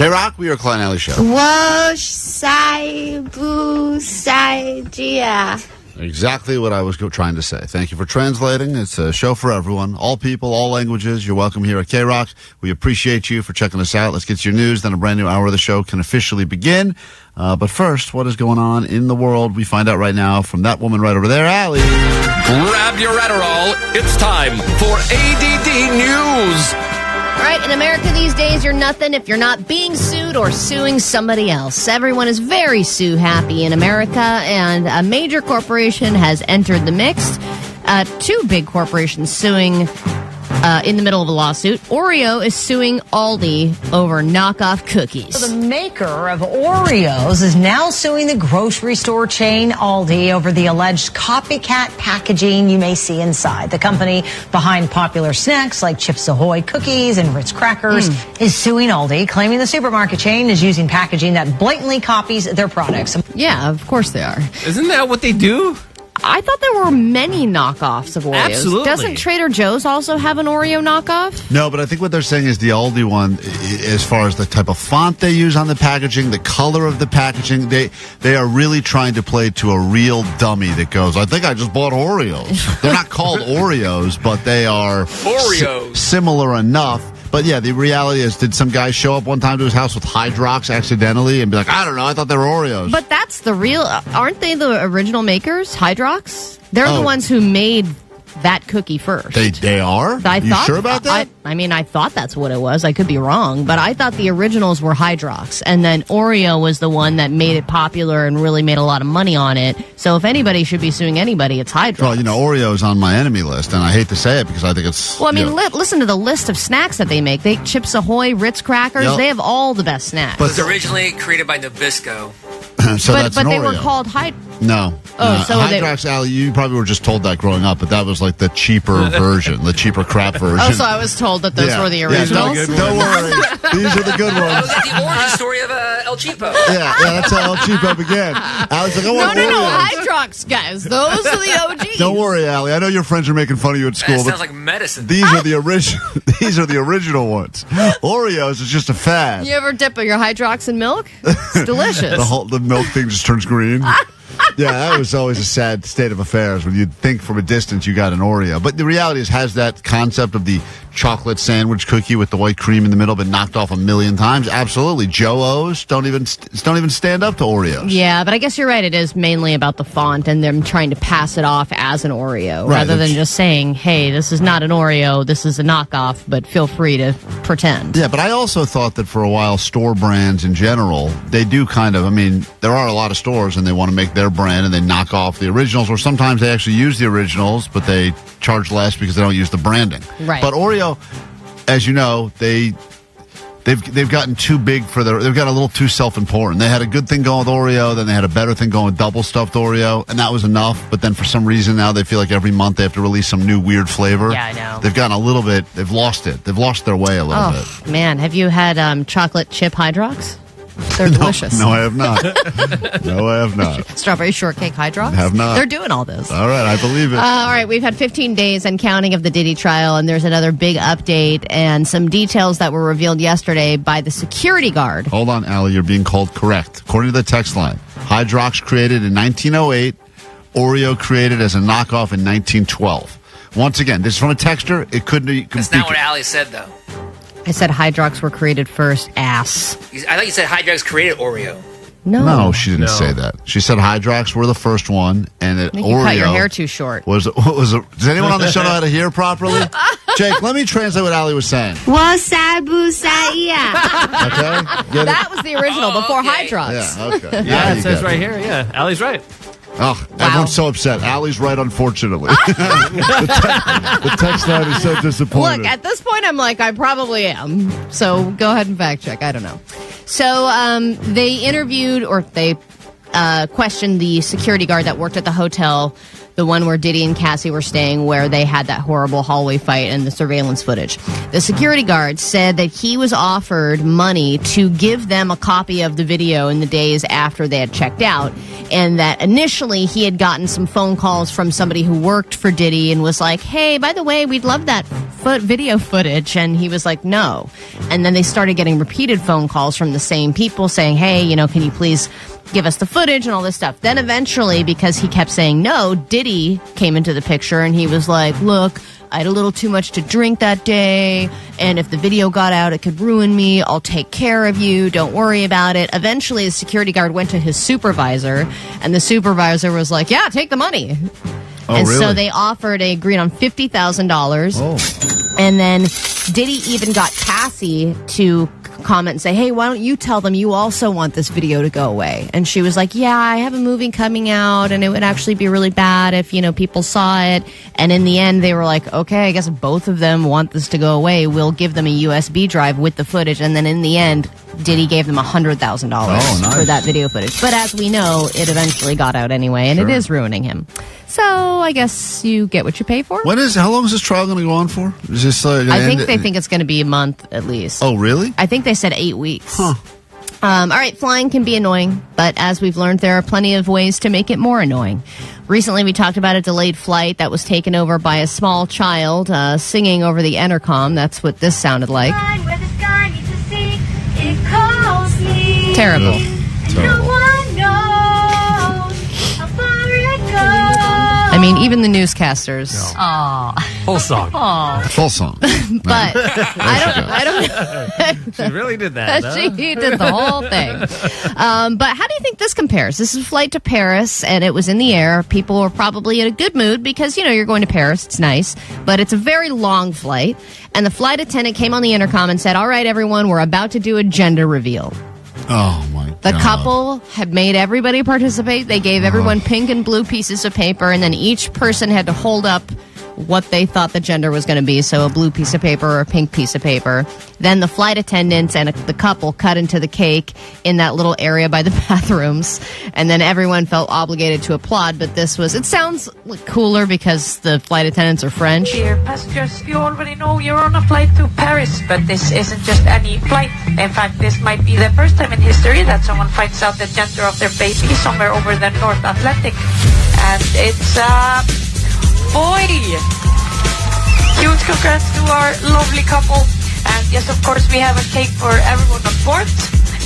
K-Rock, we are Klein Alley Show. Wosh sai bu sai jia. Exactly what I was trying to say. Thank you for translating. It's a show for everyone. All people, all languages. You're welcome here at K-Rock. We appreciate you for checking us out. Let's get to your news. Then a brand new hour of the show can officially begin. But first, what is going on in the world? We find out right now from that woman right over there, Allie. Grab your Adderall. It's time for A.D.D. News. All right, in America these days, you're nothing if you're not being sued or suing somebody else. Everyone is very sue-happy in America, and a major corporation has entered the mix. Two big corporations suing in the middle of a lawsuit. Oreo is suing Aldi over knockoff cookies. The maker of Oreos is now suing the grocery store chain Aldi over the alleged copycat packaging you may see inside. The company behind popular snacks like Chips Ahoy cookies and Ritz crackers is suing Aldi, claiming the supermarket chain is using packaging that blatantly copies their products. Yeah, of course they are. Isn't that what they do? I thought there were many knockoffs of Oreos. Absolutely. Doesn't Trader Joe's also have an Oreo knockoff? No, but I think what they're saying is the Aldi one, as far as the type of font they use on the packaging, the color of the packaging, they are really trying to play to a real dummy that goes, I think I just bought Oreos. They're not called Oreos, but they are Oreos. Similar enough. But yeah, the reality is, did some guy show up one time to his house with Hydrox accidentally and be like, I don't know, I thought they were Oreos. But that's the real, aren't they the original makers, Hydrox? They're the ones who made that cookie first. They are? You sure about that? I mean, I thought that's what it was. I could be wrong, but I thought the originals were Hydrox, and then Oreo was the one that made it popular and really made a lot of money on it. So if anybody should be suing anybody, it's Hydrox. Well, Oreo is on my enemy list, and I hate to say it because I think it's... Well, I mean, listen to the list of snacks that they make. They Chips Ahoy, Ritz crackers, they have all the best snacks. It was originally created by Nabisco. So that's an they Oreo. were called No. So Hydrox, Allie, you probably were just told that growing up, but that was like the cheaper version, the cheaper crap version. Oh, so I was told that those were the originals? Don't worry. These are the good That ones. was like the origin story of El Cheapo. Yeah, that's how El Cheapo began. Allie's like, I want Oreos. Hydrox, guys. Those are the OGs. Don't worry, Allie. I know your friends are making fun of you at school. That but sounds like medicine. These are the original. These are the original ones. Oreos is just a fad. You ever dip your Hydrox in milk? It's delicious. The milk thing just turns green. Yeah, that was always a sad state of affairs when you'd think from a distance you got an Oreo. But the reality is, has that concept of the chocolate sandwich cookie with the white cream in the middle been knocked off a million times? Absolutely. Joe-O's don't even stand up to Oreos. Yeah, but I guess you're right. It is mainly about the font and them trying to pass it off as an Oreo rather than just saying, hey, this is not an Oreo, this is a knockoff, but feel free to pretend. Yeah, but I also thought that for a while, store brands in general, they do kind of, there are a lot of stores and they want to make their brand and they knock off the originals, or sometimes they actually use the originals, but they charge less because they don't use the branding. Right. But Oreo, as you know, they've gotten too big they've got a little too self-important. They had a good thing going with Oreo, then they had a better thing going with double stuffed Oreo, and that was enough. But then for some reason now they feel like every month they have to release some new weird flavor. Yeah, I know. They've gotten a little bit, they've lost it. They've lost their way a little bit. Man, have you had chocolate chip Hydrox? They're delicious. No, I have not. No, I have not. Strawberry shortcake Hydrox? Have not. They're doing all this. All right, I believe it. All right, we've had 15 days and counting of the Diddy trial, and there's another big update and some details that were revealed yesterday by the security guard. Hold on, Allie, you're being called correct. According to the text line, Hydrox created in 1908, Oreo created as a knockoff in 1912. Once again, this is from a texter. It couldn't be... That's not what Allie said, though. I said Hydrox were created first. Ass. I thought you said Hydrox created Oreo. No, she didn't say that. She said Hydrox were the first one, and that I think Oreo... you cut your hair too short. Does anyone on the show know how to hear properly? Jake, let me translate what Allie was saying. Wasabu saya. Okay? Get it? That was the original before Hydrox. Yeah, okay. Yeah, it says right here. Yeah, Allie's right. Oh, everyone's so upset. Allie's right, unfortunately. the text line is so disappointed. Look, at this point, I'm like, I probably am. So go ahead and fact check. I don't know. So they interviewed, or they questioned the security guard that worked at the hotel, the one where Diddy and Cassie were staying, where they had that horrible hallway fight and the surveillance footage. The security guard said that he was offered money to give them a copy of the video in the days after they had checked out, and that initially he had gotten some phone calls from somebody who worked for Diddy and was like, hey, by the way, we'd love that video footage? And he was like, no. And then they started getting repeated phone calls from the same people saying, hey, can you please give us the footage and all this stuff. Then eventually, because he kept saying no, Diddy came into the picture and he was like, look, I had a little too much to drink that day, and if the video got out, it could ruin me. I'll take care of you. Don't worry about it. Eventually, the security guard went to his supervisor, and the supervisor was like, yeah, take the money. Oh, and really? so they agreed on $50,000. Oh. And then Diddy even got Cassie to comment and say, hey, why don't you tell them you also want this video to go away? And she was like, yeah, I have a movie coming out and it would actually be really bad if, people saw it. And in the end, they were like, okay, I guess both of them want this to go away. We'll give them a USB drive with the footage. And then in the end, Diddy gave them $100,000 for that video footage. But as we know, it eventually got out anyway, and it is ruining him. So I guess you get what you pay for. How long is this trial going to go on for? Is this I think they think it's going to be a month at least. Oh, really? I think they said 8 weeks. Huh. All right, flying can be annoying, but as we've learned, there are plenty of ways to make it more annoying. Recently, we talked about a delayed flight that was taken over by a small child singing over the intercom. That's what this sounded like. Terrible. I mean, even the newscasters. Full song. Full song. But I don't. She really did that. She did the whole thing. But how do you think this compares? This is a flight to Paris, and it was in the air. People were probably in a good mood because, you're going to Paris. It's nice. But it's a very long flight. And the flight attendant came on the intercom and said, all right, everyone, we're about to do a gender reveal. Oh, my God. The couple had made everybody participate. They gave everyone pink and blue pieces of paper, and then each person had to hold up what they thought the gender was going to be, so a blue piece of paper or a pink piece of paper. Then the flight attendants and the couple cut into the cake in that little area by the bathrooms, and then everyone felt obligated to applaud, but it sounds cooler because the flight attendants are French. Dear passengers, you already know you're on a flight to Paris, but this isn't just any flight. In fact, this might be the first time in history that someone finds out the gender of their baby somewhere over the North Atlantic. And it's boy! Huge congrats to our lovely couple. And yes, of course, we have a cake for everyone on board,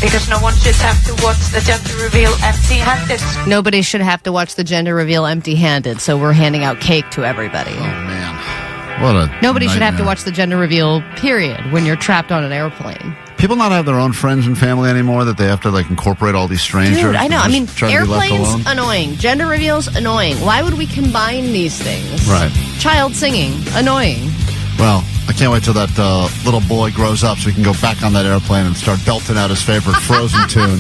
because no one should have to watch the gender reveal empty-handed. Nobody should have to watch the gender reveal empty-handed, so we're handing out cake to everybody. Oh, man. What a Nobody should have to nightmare. watch the gender reveal, period, when you're trapped on an airplane. People not have their own friends and family anymore that they have to incorporate all these strangers. Dude, I know. I mean, try to be left airplanes, alone. annoying. Gender reveals, annoying. Why would we combine these things? Right. Child singing, annoying. Well, I can't wait till that little boy grows up so he can go back on that airplane and start belting out his favorite Frozen tune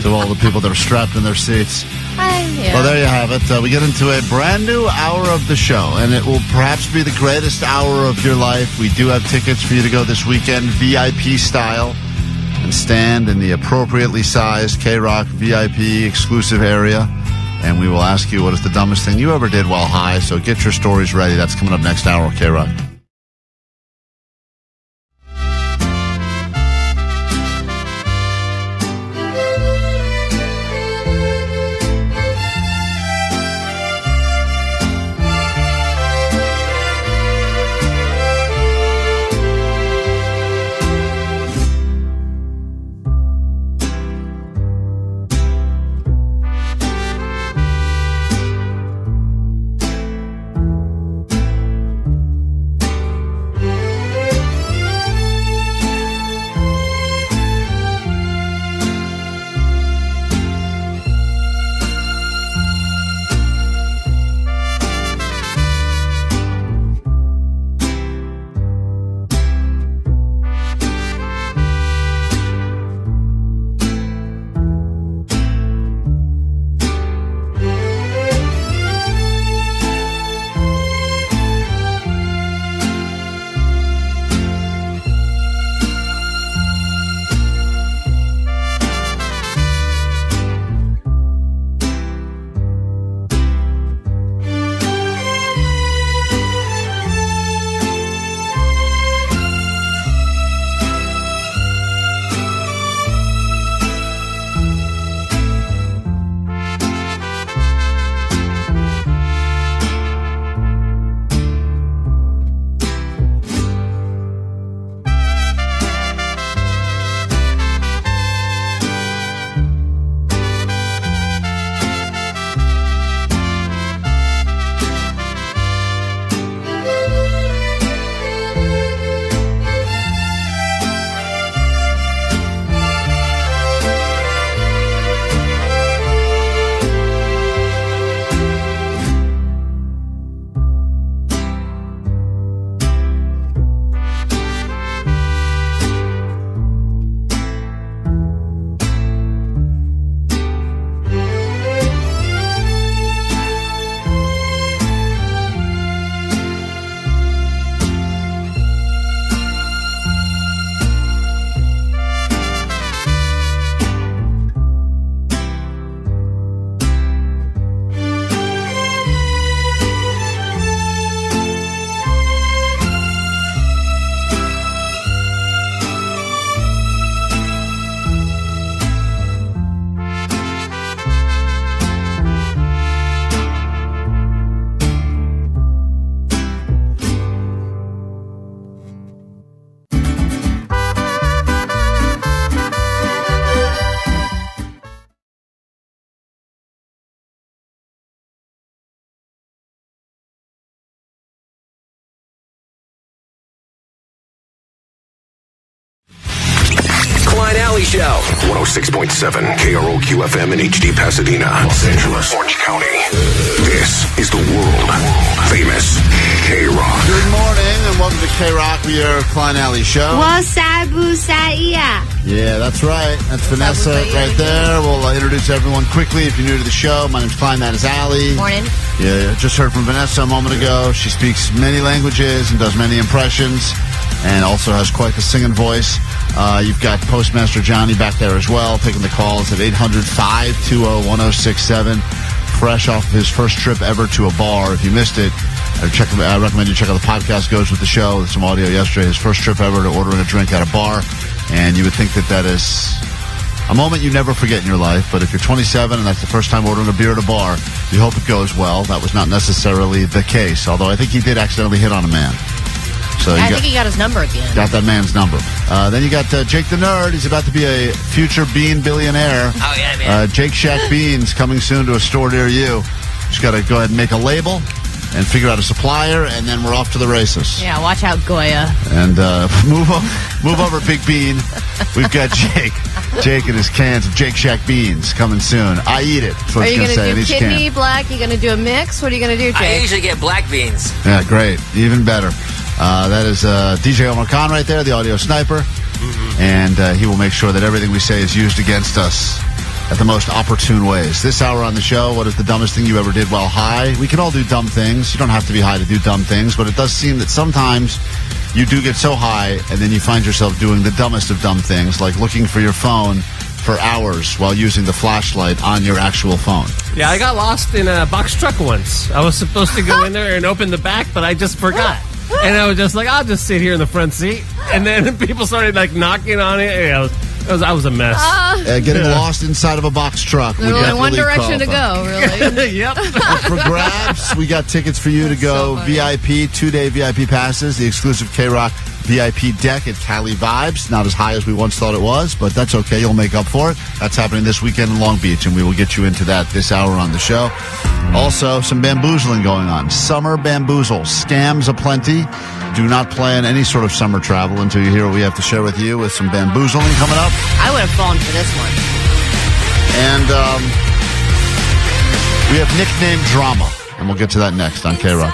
to all the people that are strapped in their seats. Yeah. Well, there you have it. We get into a brand new hour of the show, and it will perhaps be the greatest hour of your life. We do have tickets for you to go this weekend, VIP style, and stand in the appropriately sized KROQ VIP exclusive area. And we will ask you what is the dumbest thing you ever did while high. So get your stories ready. That's coming up next hour, KROQ. Show. 106.7 KROQ FM in HD Pasadena, Los Angeles, Orange County. This is the world famous KROQ. Good morning and welcome to KROQ, your Klein Alley Show. Yeah, that's right. That's Vanessa right there. We'll introduce everyone quickly if you're new to the show. My name's Klein, that is Allie. Morning. Yeah, just heard from Vanessa a moment ago. She speaks many languages and does many impressions and also has quite the singing voice. You've got Postmaster Johnny back there as well, taking the calls at 800-520-1067. Fresh off of his first trip ever to a bar. If you missed it, I recommend you check out the podcast Goes with the Show. There's some audio yesterday. His first trip ever to ordering a drink at a bar. And you would think that is a moment you never forget in your life. But if you're 27 and that's the first time ordering a beer at a bar, you hope it goes well. That was not necessarily the case, although I think he did accidentally hit on a man. So I think he got his number at the end. Got that man's number. Then you got Jake the Nerd. He's about to be a future bean billionaire. Oh, yeah, man. Jake Shack Beans coming soon to a store near you. Just got to go ahead and make a label and figure out a supplier, and then we're off to the races. Yeah, watch out, Goya. And move over, Big Bean. We've got Jake and his cans of Jake Shack Beans coming soon. I eat it. That's what Are you going to do kidney, black? You going to do a mix? What are you going to do, Jake? I usually get black beans. Yeah, great. Even better. That is DJ Omar Khan right there, the audio sniper. Mm-hmm. And he will make sure that everything we say is used against us at the most opportune ways. This hour on the show, what is the dumbest thing you ever did while high? We can all do dumb things. You don't have to be high to do dumb things, but it does seem that sometimes you do get so high and then you find yourself doing the dumbest of dumb things, like looking for your phone for hours while using the flashlight on your actual phone. Yeah, I got lost in a box truck once. I was supposed to go in there and open the back, but I just forgot. And I was just like, I'll just sit here in the front seat. And then people started like knocking on it. Yeah, I was a mess. Getting lost inside of a box truck. There's only one direction to go, really. Yep. For grabs, we got tickets for you to go VIP, 2-day VIP passes, the exclusive KROQ VIP deck at Cali Vibes. Not as high as we once thought it was, but that's okay. You'll make up for it. That's happening this weekend in Long Beach, and we will get you into that this hour on the show. Also, some bamboozling going on. Summer bamboozle. Scams aplenty. Do not plan any sort of summer travel until you hear what we have to share with you with some bamboozling coming up. I would have fallen for this one. And we have nickname drama, and we'll get to that next on KROQ.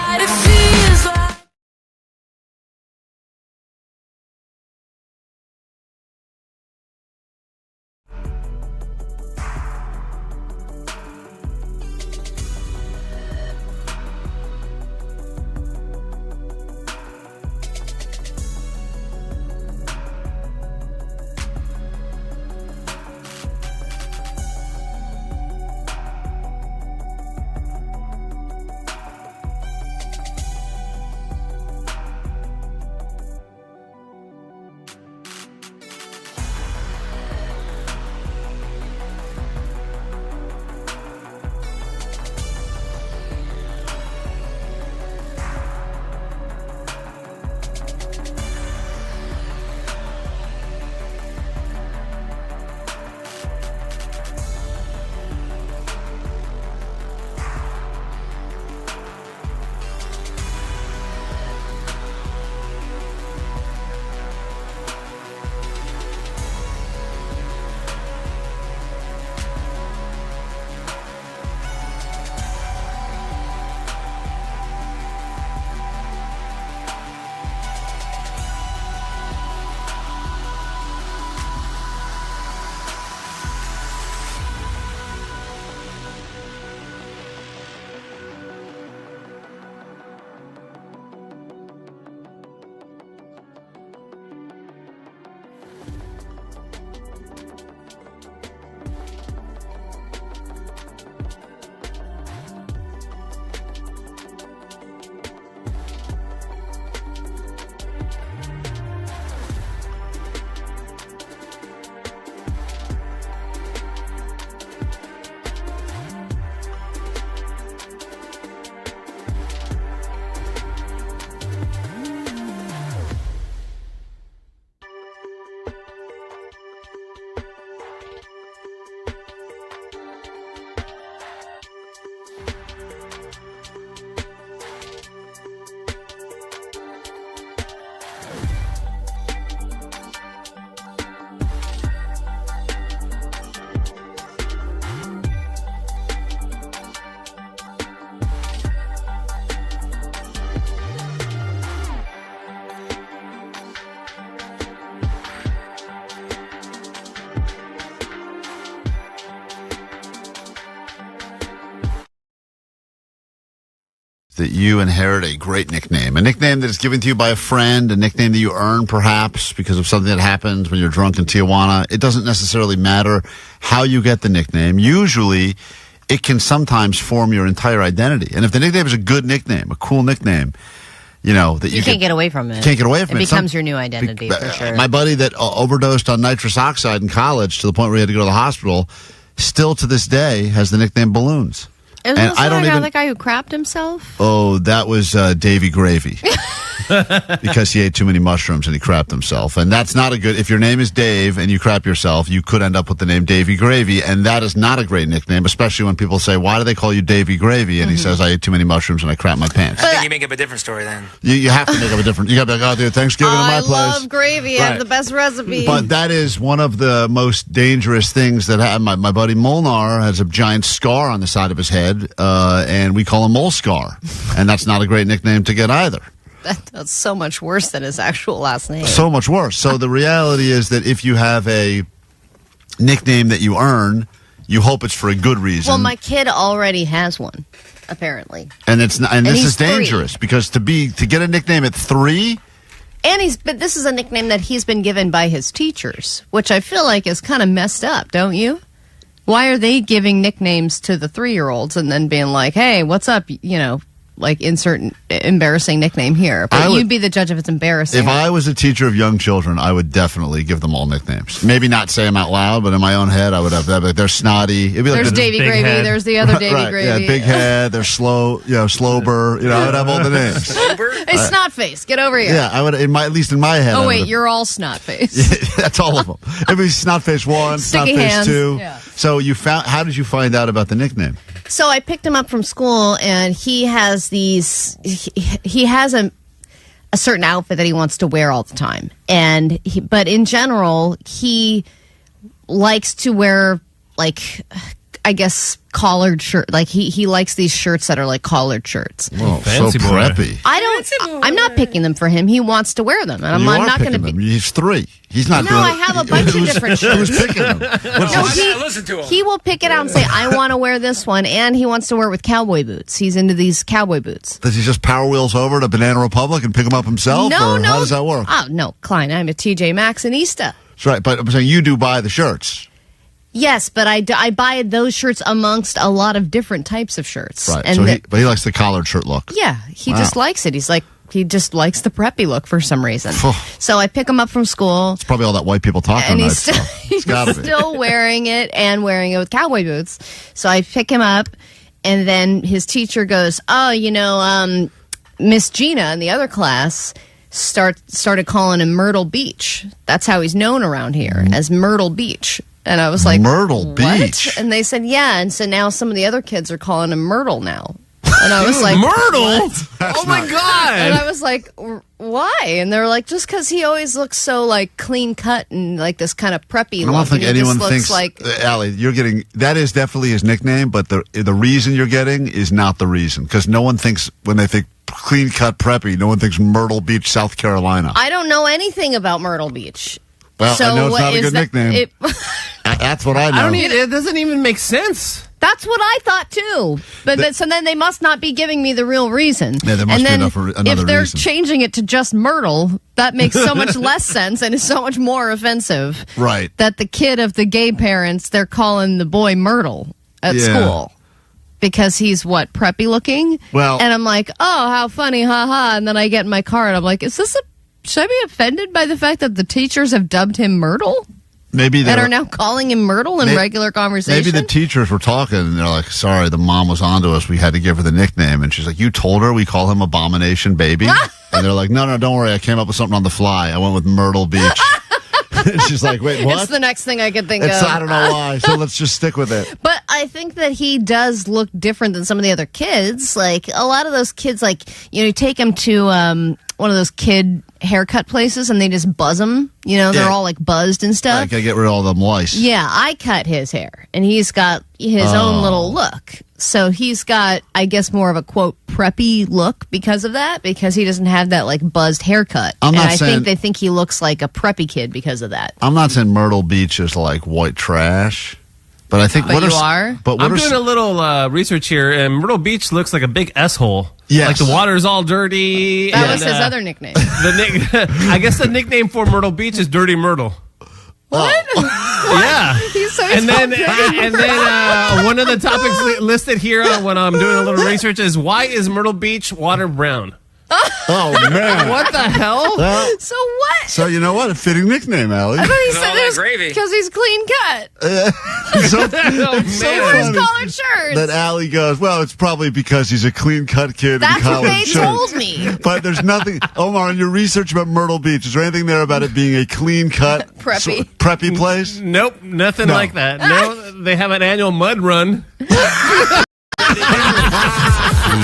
that you inherit a great nickname, a nickname that is given to you by a friend, a nickname that you earn perhaps because of something that happens when you're drunk in Tijuana. It doesn't necessarily matter how you get the nickname. Usually, it can sometimes form your entire identity. And if the nickname is a good nickname, a cool nickname, that you can't get away from it. Can't get away from it. It becomes your new identity, for sure. My buddy that overdosed on nitrous oxide in college to the point where he had to go to the hospital, still to this day has the nickname Balloons. Isn't this the guy who crapped himself? Oh, that was Davy Gravy. Because he ate too many mushrooms and he crapped himself. And that's not a good... If your name is Dave and you crap yourself, you could end up with the name Davy Gravy, and that is not a great nickname, especially when people say, why do they call you Davy Gravy? And he says, I ate too many mushrooms and I crapped my pants. I think you make up a different story then. You have to make up a different... You got to be like, oh, dude, Thanksgiving in my place. I love gravy. I have the best recipe. But that is one of the most dangerous things that happened. My buddy Molnar has a giant scar on the side of his head, and we call him Mole Scar. And that's not a great nickname to get either. That's so much worse than his actual last name. So much worse. So the reality is that if you have a nickname that you earn, you hope it's for a good reason. Well, my kid already has one, apparently. And it's not, and this is dangerous because to get a nickname at 3. But this is a nickname that he's been given by his teachers, which I feel like is kind of messed up, don't you? Why are they giving nicknames to the 3-year-olds and then being like, hey, what's up? Like insert embarrassing nickname here. But you'd be the judge if it's embarrassing. If I was a teacher of young children, I would definitely give them all nicknames. Maybe not say them out loud, but in my own head, I would have that. Like, they're snotty. It'd be there's like Davy Gravy. Head. There's the other Davy Gravy. Yeah, big head. They're slow. Slowber. I would have all the names. Hey, snot face, get over here. Yeah, I would. At least in my head. Oh wait, you're all snot face. Yeah, that's all of them. It'd be snot face 1, snot face 2. Yeah. So how did you find out about the nickname? So I picked him up from school, and he has these. He has a certain outfit that he wants to wear all the time, but in general, he likes to wear I guess collared shirt. Like he likes these shirts that are like collared shirts. Whoa, fancy so preppy. I'm not picking them for him. He wants to wear them, and I'm not going to be. He's 3. He's not. No, I have a bunch of different shirts. Who's picking them? Listen to him. He will pick it out and say, "I want to wear this one," and he wants to wear it with cowboy boots. He's into these cowboy boots. Does he just power wheels over to Banana Republic and pick them up himself? No. How does that work? Oh no, Klein. I'm a TJ Maxx and Easta. That's right, but I'm saying you do buy the shirts. Yes, but I buy those shirts amongst a lot of different types of shirts. Right, and but he likes the collared shirt look. Yeah, he just likes it. He just likes the preppy look for some reason. So I pick him up from school. It's probably all that white people talking and about. He's still wearing it and wearing it with cowboy boots. So I pick him up, and then his teacher goes, "Oh, Miss Gina in the other class started calling him Myrtle Beach. That's how he's known around here, as Myrtle Beach." And I was like, Myrtle Beach? And they said, yeah. And so now some of the other kids are calling him Myrtle now. And I was like, Myrtle? Oh my God. And I was like, why? And they're like, just because he always looks so like clean cut and like this kind of preppy look. I don't think anyone thinks, like Allie, you're getting, that is definitely his nickname, but the reason you're getting is not the reason. Because no one thinks, when they think clean cut preppy, no one thinks Myrtle Beach, South Carolina. I don't know anything about Myrtle Beach. Well, so I know it's not a good nickname. That's what I know. It doesn't even make sense. That's what I thought too. But so then they must not be giving me the real reason. Yeah, there must be another if they're reason. changing it to just Myrtle, that makes so much less sense and is so much more offensive. Right. That the kid of the gay parents, they're calling the boy Myrtle at school. Because he's preppy looking? Well, and I'm like, oh, how funny, haha. And then I get in my car and I'm like, should I be offended by the fact that the teachers have dubbed him Myrtle? Maybe and are now calling him Myrtle in regular conversation? Maybe the teachers were talking and they're like, sorry, the mom was onto us. We had to give her the nickname. And she's like, you told her we call him Abomination Baby? And they're like, no, don't worry. I came up with something on the fly. I went with Myrtle Beach. And she's like, wait, what? It's the next thing I could think of. I don't know why. So let's just stick with it. But I think that he does look different than some of the other kids. Like a lot of those kids, you take them to one of those kid haircut places and they just buzz them. They're all like buzzed and stuff. I gotta get rid of all them lice. Yeah, I cut his hair and he's got his own little look. So he's got, I guess, more of a quote preppy look because of that, because he doesn't have that like buzzed haircut. I think they think he looks like a preppy kid because of that. I'm not saying Myrtle Beach is like white trash, But I think But you are? But what I'm are doing a little research here, and Myrtle Beach looks like a big S-hole. Yes. Like the water's all dirty. That and, was his other nickname. I guess the nickname for Myrtle Beach is Dirty Myrtle. What? Yeah. He's so And then one of the topics listed here when I'm doing a little research is, why is Myrtle Beach water brown? Oh, man. What the hell? Well, So what? so you know what? A fitting nickname, Allie. I thought he all said that it was gravy. because he's clean cut. So, Oh, He wears collared shirts. that Allie goes, well, it's probably because he's a clean-cut kid That's in what collared they shirts. told me. But there's nothing, Omar, in your research about Myrtle Beach, is there anything there about it being a clean-cut, Preppy. preppy place? Nope, nothing No. like that. No, they have an annual mud run.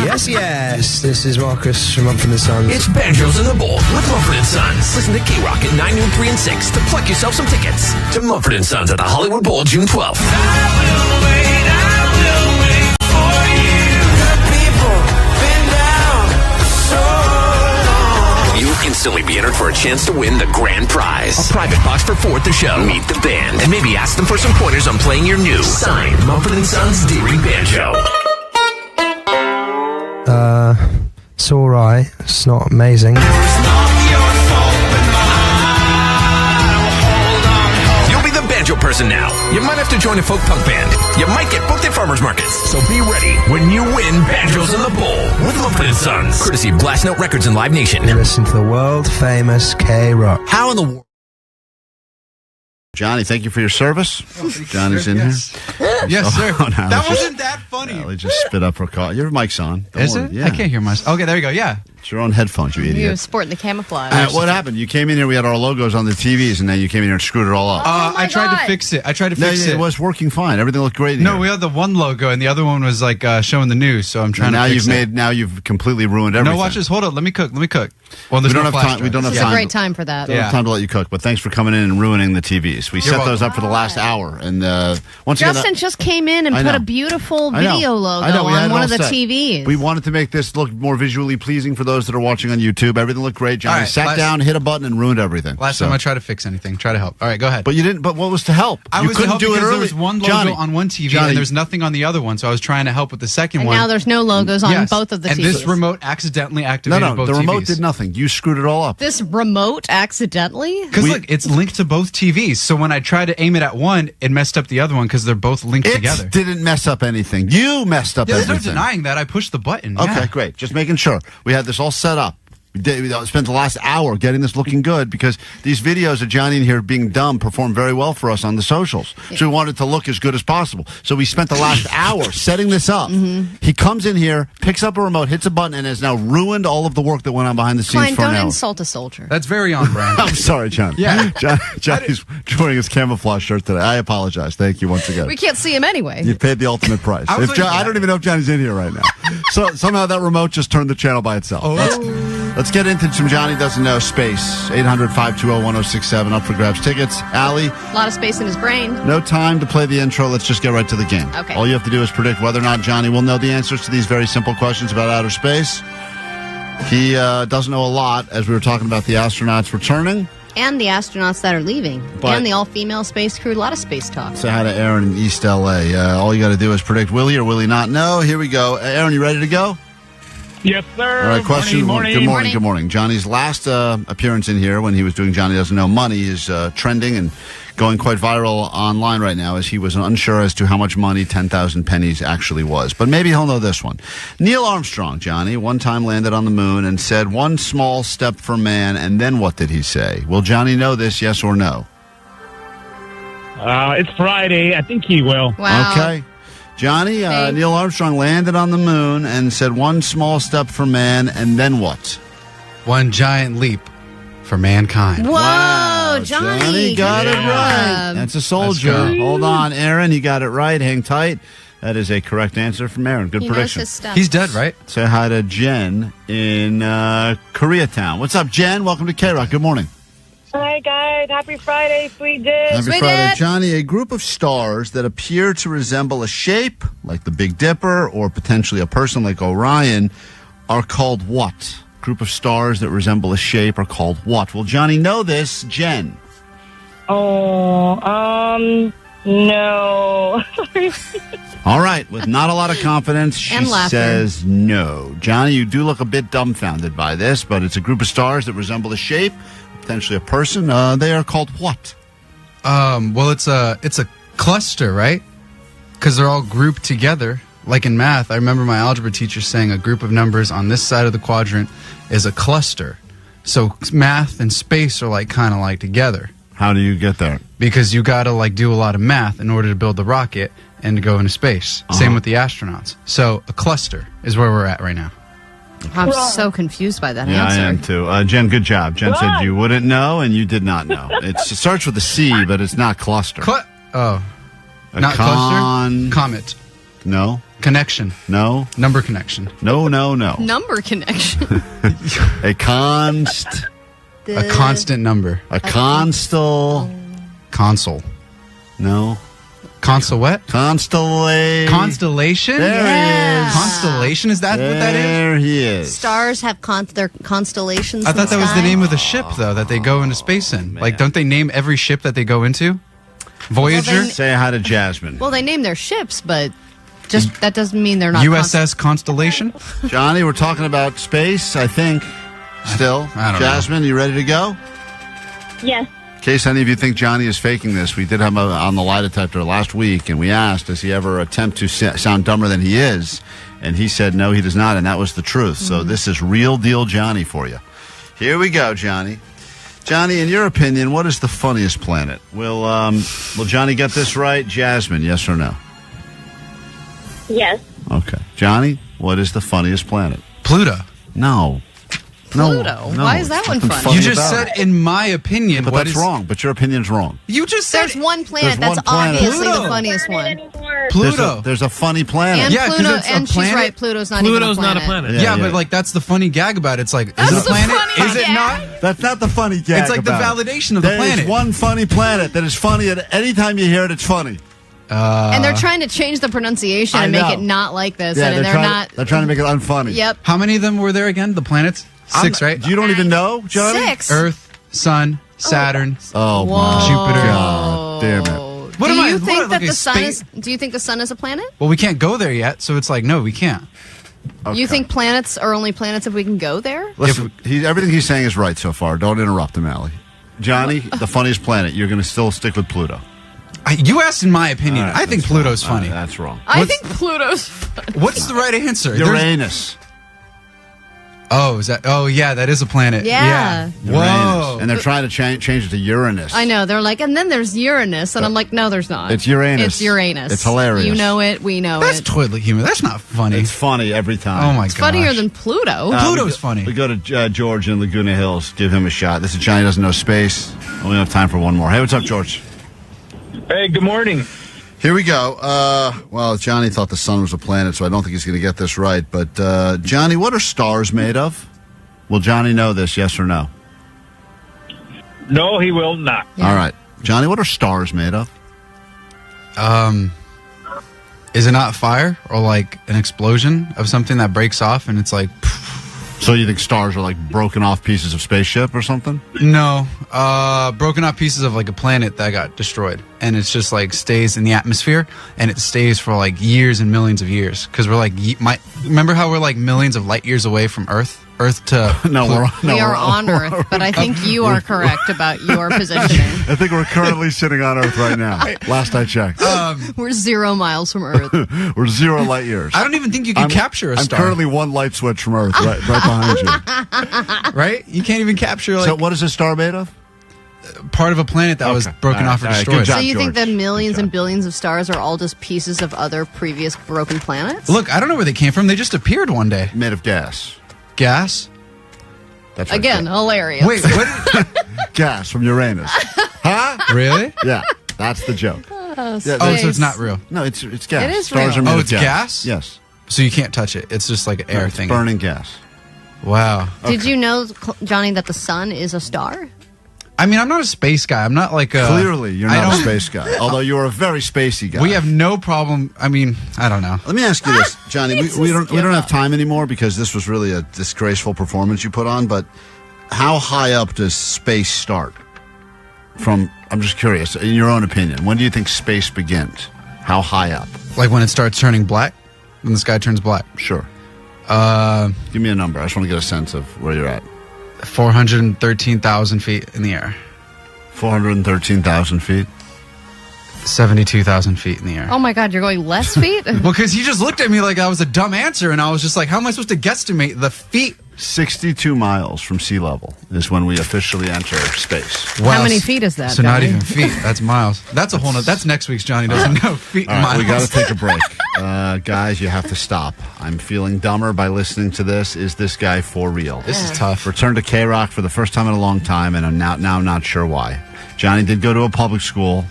Yes. This is Marcus from Mumford & Sons. It's Banjos in the Bowl with Mumford & Sons. Listen to KROQ at 9 noon, 3 and 6 to pluck yourself some tickets to Mumford & Sons at the Hollywood Bowl June 12th. You'll instantly be entered for a chance to win the grand prize. A private box for 4 at the show. Meet the band and maybe ask them for some pointers on playing your new signed Mumford & Sons D-Ring Banjo. It's alright. It's not amazing. You'll be the banjo person now. You might have to join a folk punk band. You might get booked at farmers markets. So be ready when you win Banjos in the Bowl with Mumford & Sons. Courtesy of Blast Note Records and Live Nation. Listen to the world famous KROQ. How in the world? Johnny, thank you for your service. Johnny's in here. Yes, sir. Oh, no, That it's wasn't that funny. Allie just spit up her call. Your mic's on. Don't Is worry. it? Yeah. I can't hear myself. Okay, there you go. Yeah. It's your own headphones, you You idiot. were sporting the camouflage. What happened? You came in here, we had our logos on the TVs, and then you came in here and screwed it all up. I tried to fix it. No, it was working fine. Everything looked great. No, we had the one logo, and the other one was like showing the news. So I'm trying now to fix it. Now you've completely ruined everything. No, watch this. Hold on. Let me cook. Well, We there's don't no have flash time. We drive. don't have It's time. a great time for that. Don't have time to let you cook, but thanks for coming in and ruining the TVs. We set those up for the last hour, and once again, Justin just came in and I put know. a beautiful I know. video logo I know, we had on it one all of the set. TVs. We wanted to make this look more visually pleasing for those that are watching on YouTube. Everything looked great. Johnny All right, sat down, hit a button, and ruined everything. Last time I tried to fix anything, try to help. All right, go ahead. But you didn't. But what was to help? I You was to couldn't help do it because early. there was one logo Johnny, on one TV Johnny, and there's nothing on the other one, so I was trying to help with the second And one. now there's no logos on Yes. both of the and TVs. this remote accidentally activated no, both the remote TVs. did nothing. You screwed it all up. This remote accidentally? Because look, it's linked to both TVs. So when I tried to aim it at one, it messed up the other one because they're both linked together. It didn't mess up anything. You messed up Yeah, there's no everything. denying that. I pushed the button. Okay, yeah. great. Just making sure. We had this all set up. We spent the last hour getting this looking good because these videos of Johnny in here being dumb performed very well for us on the socials. So we wanted it to look as good as possible. So we spent the last hour setting this up. He comes in here, picks up a remote, hits a button, and has now ruined all of the work that went on behind the scenes Klein, for an don't hour. insult a soldier. That's very on brand. I'm sorry, John. Yeah. Johnny's wearing his camouflage shirt today. I apologize. Thank you once again. We can't see him anyway. You paid the ultimate price. I was like, I don't even know if Johnny's in here right now. So somehow that remote just turned the channel by itself. Let's get into some Johnny Doesn't Know space. 800-520-1067 up for grabs tickets. Allie, A lot of space in his brain. no time to play the intro. Let's just get right to the game. Okay. All you have to do is predict whether or not Johnny will know the answers to these very simple questions about outer space. He doesn't know a lot, as we were talking about the astronauts returning. And the astronauts that are leaving. But- and the all-female space crew. A lot of space talk. Say hi to Aaron in East LA. All you got to do is predict will he or will he not know. Here we go. Aaron, you ready to go? Yes, sir. All right, question. Morning. Good morning. Johnny's last appearance in here when he was doing Johnny Doesn't Know Money is trending and going quite viral online right now as he was unsure as to how much money 10,000 pennies actually was. But maybe he'll know this one. Neil Armstrong, Johnny, one time landed on the moon and said, "One small step for man," and then what did he say? Will Johnny know this, yes or no? It's Friday. I think he will. Wow. Okay. Johnny, Neil Armstrong landed on the moon and said, "One small step for man," and then what? One giant leap for mankind. Whoa, Johnny. Johnny got it good right. job. That's a soldier. Let's go. Hold on, Aaron. You got it right. Hang tight. That is a correct answer from Aaron. Good He knows prediction. his stuff. He's dead, right? Say hi to Jen in Koreatown. What's up, Jen? Welcome to KROQ. Good morning. Hi, guys. Happy Friday, sweet dish. Happy Friday, Johnny. A group of stars that appear to resemble a shape, like the Big Dipper, or potentially a person like Orion, are called what? Group of stars that resemble a shape are called what? Will Johnny know this, Jen? Oh, No. All right, with not a lot of confidence, she And laughter. says no. Johnny, you do look a bit dumbfounded by this, but it's a group of stars that resemble a shape, potentially a person. They are called what? Well, it's a cluster, right? Because they're all grouped together. Like in math, I remember my algebra teacher saying a group of numbers on this side of the quadrant is a cluster. So math and space are like kind of like together. How do you get there? Because you got to like do a lot of math in order to build the rocket and to go into space. Same with the astronauts. So a cluster is where we're at right now. I'm so confused by that Yeah, answer. I am too. Jen, good job. Jen said you wouldn't know, and you did not know. It starts with a C, but it's not cluster. Not cluster? Comet. No. Connection. No. Number connection. No. Number connection. A const. A constant number. A constel. Console. No. Console what? Constellation. Constellation? There he is. Constellation? Is that what that is? There he is. Stars have their constellations. I in thought that was the sky. name of the ship, though, that they go into space in. Like, don't they name every ship that they go into? Voyager? Say hi to Jasmine. Well, they name their ships, but just that doesn't mean they're not. USS Constellation? Johnny, we're talking about space, I think. Still. I don't know. Jasmine, you ready to go? Yes. In case any of you think Johnny is faking this, we did have him on the lie detector last week, and we asked, does he ever attempt to sound dumber than he is? And he said, no, he does not, and that was the truth. So this is real deal Johnny for you. Here we go, Johnny. Johnny, in your opinion, what is the funniest planet? Will Johnny get this right? Jasmine, yes or no? Yes. Okay. Johnny, what is the funniest planet? Pluto. No. Pluto? No, Why is that one nothing funny? You just about said, in my opinion, But what that's is wrong. But your opinion's wrong. You just said There's one planet There's that's one planet. obviously Pluto. the funniest one. Pluto. There's a funny planet. And Yeah, 'cause Pluto, it's a and she's planet. right. Pluto's not Pluto's even not a planet. Yeah, Yeah, but like that's the funny gag about it. It's like, is it a That's the planet? funny Is it gag. not? That's not the funny gag. It's like the about it. validation of the There planet. is one funny planet that is funny at any time you hear it. It's funny. And they're trying to change the pronunciation I and make know. it not like this, Yeah, and they're not. They're trying to make it unfunny. Yep. How many of them were there again? The planets? 6, right? You don't even know, Johnny? 6. Earth, Sun, Saturn, Oh Whoa. my Jupiter. God damn it! What do am I- you what, think like that a the sun space- is? Do you think the sun is a planet? Well, we can't go there yet, so it's like, no, we can't. You think planets are only planets if we can go there? Listen, everything he's saying is right so far. Don't interrupt him, Allie. Johnny, the funniest planet. You're going to still stick with Pluto. You asked in my opinion. All right, I think that's Pluto's wrong. funny. That's wrong. I think Pluto's funny. What's the right answer? There's- Uranus. Oh, is that? Oh, yeah, that is a planet. Yeah. Whoa. Uranus. And they're trying to change it to Uranus. I know. They're like, and then there's Uranus, and I'm like, no, there's not. It's Uranus. It's Uranus. It's hilarious. You know it. We know That's it. toilet humor. That's not funny. It's funny every time. Oh my It's god. funnier than Pluto. Pluto's funny. We go to George in Laguna Hills. Give him a shot. This is Johnny Doesn't Know Space. Only have time for one more. Hey, what's up, George? Hey, good morning. Here we go. Well, Johnny thought the sun was a planet, so I don't think he's going to get this right. But, Johnny, what are stars made of? Will Johnny know this, yes or no? No, he will not. All right. Johnny, what are stars made of? Is it not fire or like an explosion of something that breaks off and it's like? So you think stars are like broken off pieces of spaceship or something? No, broken off pieces of like a planet that got destroyed, and it's just like stays in the atmosphere, and it stays for like years and millions of years. Because we're like, remember how we're like millions of light years away from Earth to No, we are on Earth, but I think you are correct about your positioning. I think we're currently sitting on Earth right now. Last I checked. We're 0 miles from Earth. We're 0 light years. I don't even think you can capture a star. I'm currently 1 light switch from Earth, right behind you. Right? You can't even capture like So what is a star made of? part of a planet that was broken off or destroyed. Good job, So you think George. the millions and billions of stars are all just pieces of other previous broken planets? Look, I don't know where they came from. They just appeared one day. Made of gas. Gas? That's right. Again, hilarious. Wait, what? Gas from Uranus. Huh? Really? Yeah, that's the joke. Oh, Yeah, Oh, so it's not real. No, it's gas. It is Stars real. are made Oh, of it's gas? Yes. So you can't touch it. It's just like an air It's thing. burning gas. Wow. Did you know, Johnny, that the sun is a star? I mean, I'm not a space guy. I'm not like a... Clearly, you're I not a don't- space guy. Although you're a very spacey guy. We have no problem. I mean, I don't know. Let me ask you this, Johnny. We don't have time anymore because this was really a disgraceful performance you put on. But how high up does space start? I'm just curious, in your own opinion, when do you think space begins? How high up? Like when it starts turning black? When the sky turns black? Sure. Give me a number. I just want to get a sense of where you're at. 413,000 feet in the air. 413,000 feet? 72,000 feet in the air. Oh my God, you're going less feet? Well, because he just looked at me like I was a dumb answer, and I was just like, how am I supposed to guesstimate the feet? 62 miles from sea level is when we officially enter space. Wow. How many feet is that, So Johnny? not even feet. That's miles. That's a whole nother. That's next week's Johnny Doesn't Know. Feet All and right, miles. we got to take a break. Guys, you have to stop. I'm feeling dumber by listening to this. Is this guy for real? This is tough. Return to KROQ for the first time in a long time, and I'm now not sure why. Johnny did go to a public school.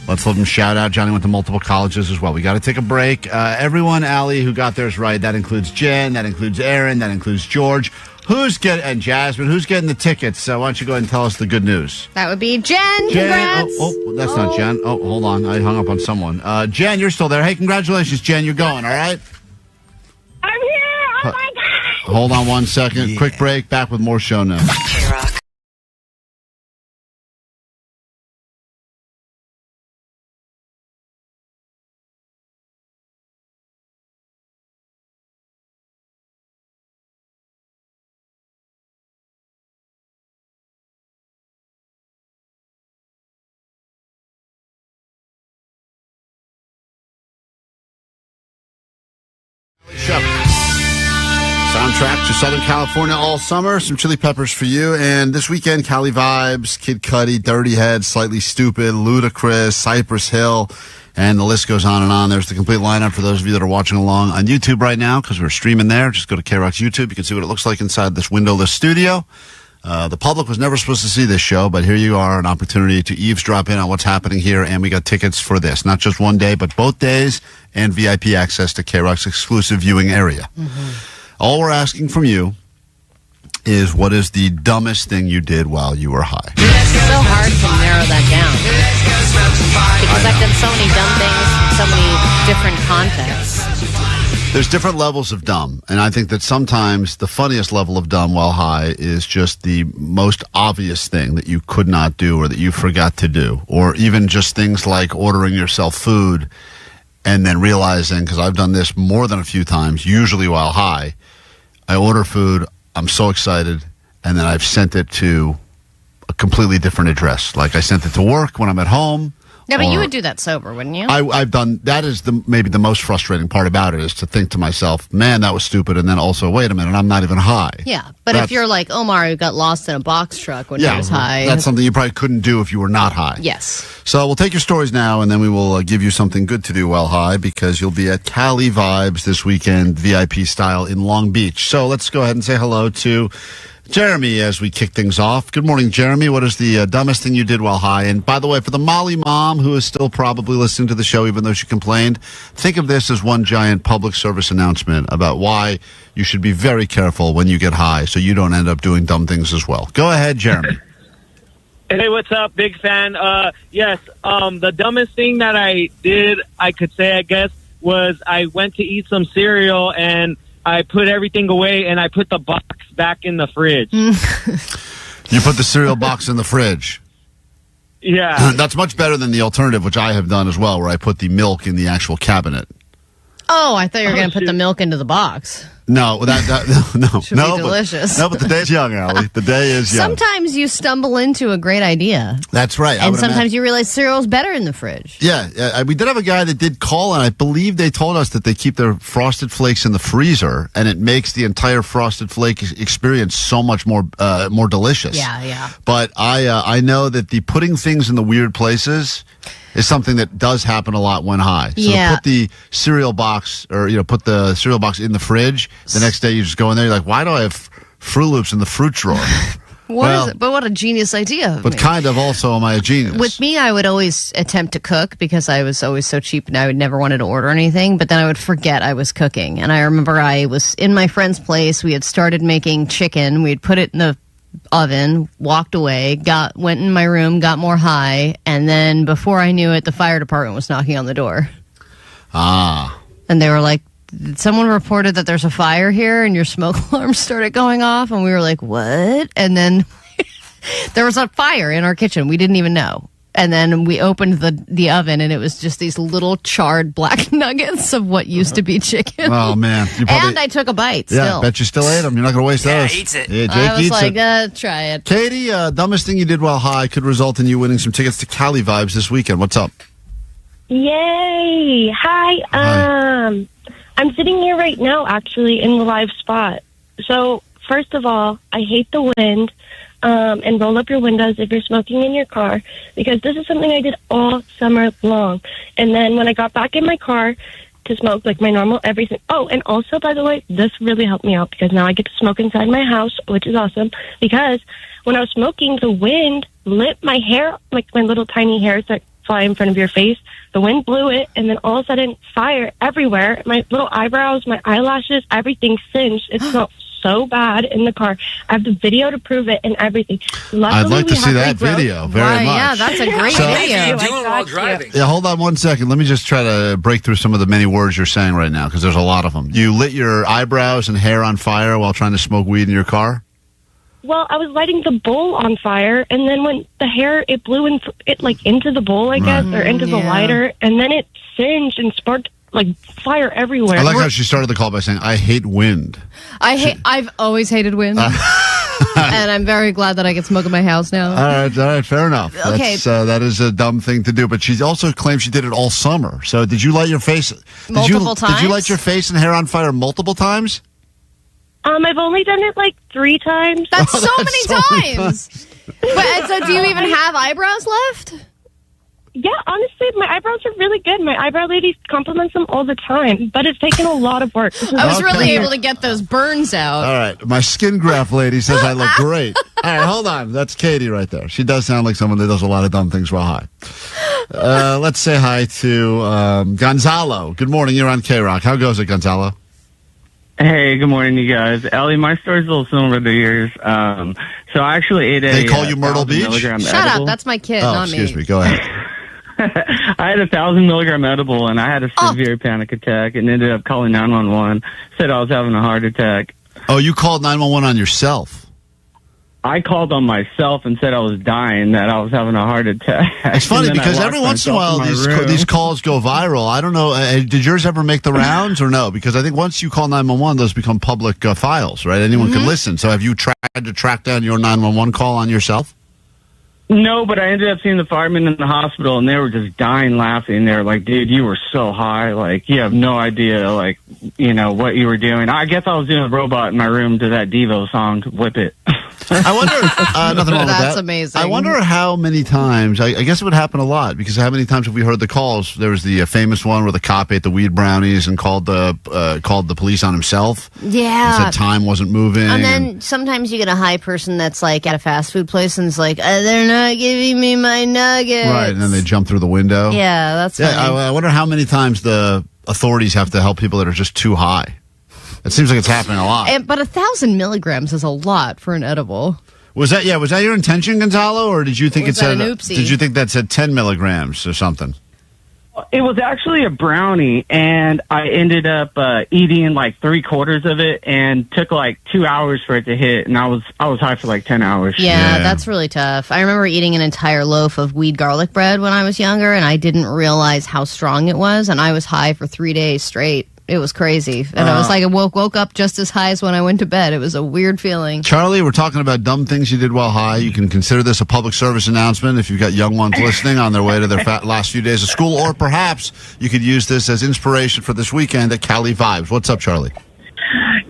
Let's let him shout out. Johnny went to multiple colleges as well. We got to take a break. Everyone, Allie, who got theirs right, that includes Jen, that includes Aaron, that includes George. And Jasmine, who's getting the tickets? Why don't you go ahead and tell us the good news? That would be Jen. Congrats. Oh, that's not Jen. Oh, hold on. I hung up on someone. Jen, you're still there. Hey, congratulations, Jen. You're going, all right? I'm here. Oh my God. Hold on one second. Quick break. Back with more show now. Soundtrack to Southern California all summer. Some Chili Peppers for you. And this weekend, Cali Vibes, Kid Cudi, Dirty Head, Slightly Stupid, Ludacris, Cypress Hill, and the list goes on and on. There's the complete lineup for those of you that are watching along on YouTube right now because we're streaming there. Just go to KROQ's YouTube. You can see what it looks like inside this windowless studio. The public was never supposed to see this show, but here you are, an opportunity to eavesdrop in on what's happening here, and we got tickets for this. Not just one day, but both days, and VIP access to KROQ's exclusive viewing area. All we're asking from you is what is the dumbest thing you did while you were high? It's so hard to narrow that down. Because I've done so many dumb things in so many different contexts. There's different levels of dumb, and I think that sometimes the funniest level of dumb while high is just the most obvious thing that you could not do or that you forgot to do, or even just things like ordering yourself food and then realizing, because I've done this more than a few times, usually while high, I order food, I'm so excited, and then I've sent it to a completely different address. Like I sent it to work when I'm at home. No, but you would do that sober, wouldn't you? I've done that. Is maybe the most frustrating part about it is to think to myself, man, that was stupid, and then also, wait a minute, I'm not even high. Yeah, but if you're like Omar, who got lost in a box truck when he was high. That's something you probably couldn't do if you were not high. Yes. So we'll take your stories now, and then we will give you something good to do while high, because you'll be at Cali Vibes this weekend, VIP style, in Long Beach. So let's go ahead and say hello to Jeremy as we kick things off. Good morning, Jeremy. What is the dumbest thing you did while high? And by the way, for the Molly mom who is still probably listening to the show even though she complained, think of this as one giant public service announcement about why you should be very careful when you get high so you don't end up doing dumb things as well. Go ahead, Jeremy. Hey, what's up? Big fan. Yes, the dumbest thing that I did, I could say, I guess, was I went to eat some cereal and I put everything away and I put the box back in the fridge. You put the cereal box in the fridge. Yeah. That's much better than the alternative, which I have done as well, where I put the milk in the actual cabinet. Oh, I thought you were going to put the milk into the box. No, no. Should be delicious. But the day is young, Allie. The day is young. Sometimes you stumble into a great idea. That's right. And sometimes you realize cereal's better in the fridge. Yeah, we did have a guy that did call, and I believe they told us that they keep their Frosted Flakes in the freezer, and it makes the entire Frosted Flake experience so much more delicious. Yeah. But I know that the putting things in the weird places is something that does happen a lot when high. So to put the cereal box, or put the cereal box in the fridge, the next day you just go in there, you're like, why do I have Fruit Loops in the fruit drawer? But what a genius idea. But kind of also am I a genius? With me, I would always attempt to cook because I was always so cheap and I would never wanted to order anything, but then I would forget I was cooking. And I remember I was in my friend's place. We had started making chicken. We'd put it in the oven, walked away, went in my room, got more high, and then before I knew it, the fire department was knocking on the door. And they were like, someone reported that there's a fire here and your smoke alarm started going off, and we were like, what? And then There was a fire in our kitchen. We didn't even know. And then we opened the oven, and it was just these little charred black nuggets of what used to be chicken. Oh, man. And I took a bite still. Yeah, I bet you still ate them. You're not going to waste those. Eats it. Yeah, Jake I was eats like, it. try it. Katie, dumbest thing you did while high could result in you winning some tickets to Cali Vibes this weekend. What's up? Yay! Hi. I'm sitting here right now, actually, in the live spot. So, first of all, I hate the wind. And roll up your windows if you're smoking in your car, because this is something I did all summer long. And then when I got back in my car to smoke, like my normal everything. Oh, and also, by the way, this really helped me out because now I get to smoke inside my house, which is awesome. Because when I was smoking, the wind lit my hair, like my little tiny hairs that fly in front of your face. The wind blew it, and then all of a sudden, fire everywhere. My little eyebrows, my eyelashes, everything singed. It smelled so bad in the car. I have the video to prove it and everything. Luckily, I'd like to we see have that regrowth. video very much. Yeah, that's a great video. Doing while driving. Yeah, hold on one second. Let me just try to break through some of the many words you're saying right now, because there's a lot of them. You lit your eyebrows and hair on fire while trying to smoke weed in your car? Well, I was lighting the bowl on fire, and then when the hair, it blew into the bowl, I guess, or into the lighter, and then it singed and sparked like fire everywhere. I like how she started the call by saying, I hate wind. I've always hated wind. And I'm very glad that I can smoke in my house now. All right, fair enough. Okay. That is a dumb thing to do, but she also claims she did it all summer. So did you light your face? Multiple times? Did you light your face and hair on fire multiple times? I've only done it like 3 times. That's so many times. But so do you even have eyebrows left? Yeah, honestly, my eyebrows are really good. My eyebrow lady compliments them all the time, but it's taken a lot of work. I was really able to get those burns out. All right. My skin graft lady says I look great. All right, hold on. That's Katie right there. She does sound like someone that does a lot of dumb things while high. Let's say hi to Gonzalo. Good morning. You're on KROQ. How goes it, Gonzalo? Hey, good morning, you guys. Ellie, my story's a little similar to yours. So I actually ate They call you Myrtle Beach? Shut up. That's my kid, not me. Excuse me. Go ahead. I had a 1,000 milligram edible, and I had a severe panic attack and ended up calling 911. Said I was having a heart attack. Oh, you called 911 on yourself? I called on myself and said I was dying, that I was having a heart attack. It's funny because every once in a while these calls go viral. I don't know. Did yours ever make the rounds or no? Because I think once you call 911, those become public files, right? Anyone can listen. So have you tried to track down your 911 call on yourself? No, but I ended up seeing the firemen in the hospital, and they were just dying laughing. They were like, dude, you were so high. Like, you have no idea, like, you know, what you were doing. I guess I was doing a robot in my room to that Devo song, Whip It. I wonder, nothing wrong with that. That's amazing. I wonder how many times, I guess it would happen a lot, because how many times have we heard the calls? There was the famous one where the cop ate the weed brownies and called the police on himself. Yeah. And said time wasn't moving. And then sometimes you get a high person that's like at a fast food place and is like, they're not giving me my nuggets. Right, and then they jump through the window. Yeah, that's Yeah, funny. I wonder how many times the authorities have to help people that are just too high. It seems like it's happening a lot. But 1,000 milligrams is a lot for an edible. Was that your intention, Gonzalo, or did you think Was it said? that an oopsie? Did you think that said 10 milligrams or something? It was actually a brownie, and I ended up eating like 3/4 of it, and took like 2 hours for it to hit, and I was high for like 10 hours. Yeah, that's really tough. I remember eating an entire loaf of weed garlic bread when I was younger, and I didn't realize how strong it was, and I was high for 3 days straight. It was crazy. And I was like, I woke up just as high as when I went to bed. It was a weird feeling. Charlie, we're talking about dumb things you did while high. You can consider this a public service announcement if you've got young ones listening on their way to their last few days of school, or perhaps you could use this as inspiration for this weekend at Cali Vibes. What's up, Charlie?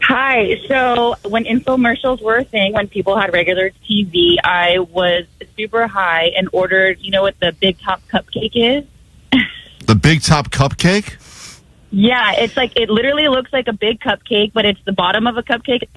Hi. So when infomercials were a thing, when people had regular TV, I was super high and ordered, you know what the Big Top Cupcake is? The Big Top Cupcake? Yeah, it's like, it literally looks like a big cupcake, but it's the bottom of a cupcake,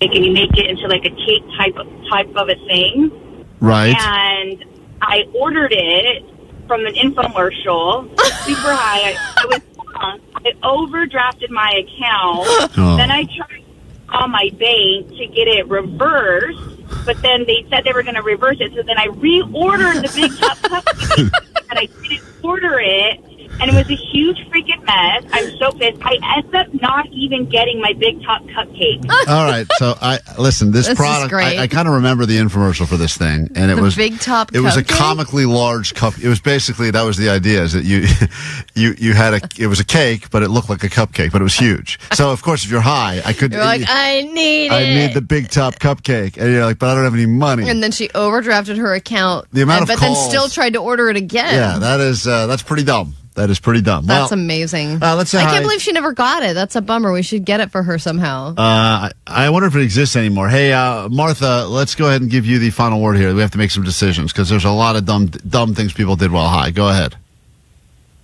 and you make it into like a cake type of a thing. Right. And I ordered it from an infomercial, super high. I was drunk. I overdrafted my account. Oh. Then I tried to call my bank to get it reversed, but then they said they were going to reverse it. So then I reordered the Big Top Cupcake, and I didn't order it. and it was a huge freaking mess. I'm so pissed. I ended up not even getting my Big Top cupcake. All right, so listen. This This is product, great. I kind of remember the infomercial for this thing, and it The was Big Top It was a cupcake? comically large cup. It was basically that was the idea is that you had it was a cake, but it looked like a cupcake, but it was huge. So of course, if you're high, I could. You're like, I need it. I need the Big Top cupcake, and you're like, but I don't have any money. And then she overdrafted her account. The amount of but then calls- still tried to order it again. Yeah, that's pretty dumb. That is pretty dumb. That's well, amazing. let's say I hi. can't believe she never got it. That's a bummer. We should get it for her somehow. I wonder if it exists anymore. Hey, Martha, let's go ahead and give you the final word here. We have to make some decisions because there's a lot of dumb things people did while high. Go ahead.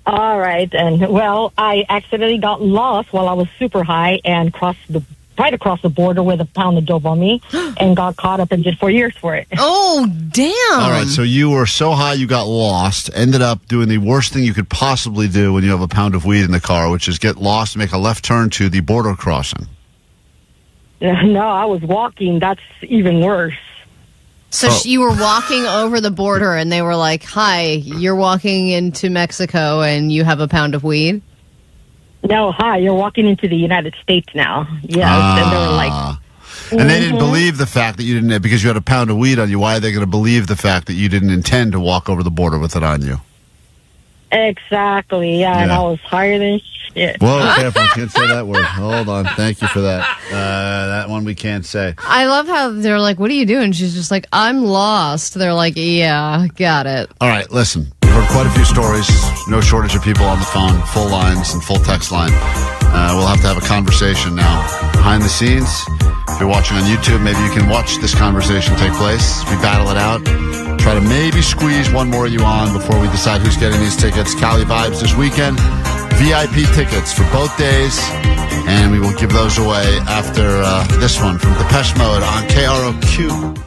All right, and well, I accidentally got lost while I was super high and right across the border with a pound of dope on me and got caught up and did 4 years for it. Oh, damn. All right, so you were so high you got lost, ended up doing the worst thing you could possibly do when you have a pound of weed in the car, which is get lost and make a left turn to the border crossing. No, I was walking. That's even worse. So you were walking over the border and they were like, hi, you're walking into Mexico and you have a pound of weed? No, hi, you're walking into the United States now. Yes, and they were like... And they didn't believe the fact that you didn't, because you had a pound of weed on you. Why are they going to believe the fact that you didn't intend to walk over the border with it on you? Exactly, yeah, and I was higher than shit. Whoa, careful. Can't say that word. Hold on. Thank you for that. That one we can't say. I love how they're like, what are you doing? She's just like, I'm lost. They're like, yeah, got it. All right, listen. We've heard quite a few stories. No shortage of people on the phone, full lines and full text line. We'll have to have a conversation now. Behind the scenes, if you're watching on YouTube, maybe you can watch this conversation take place. We battle it out. Try to maybe squeeze one more of you on before we decide who's getting these tickets. Cali Vibes this weekend. VIP tickets for both days. And we will give those away after this one from Depeche Mode on KROQ.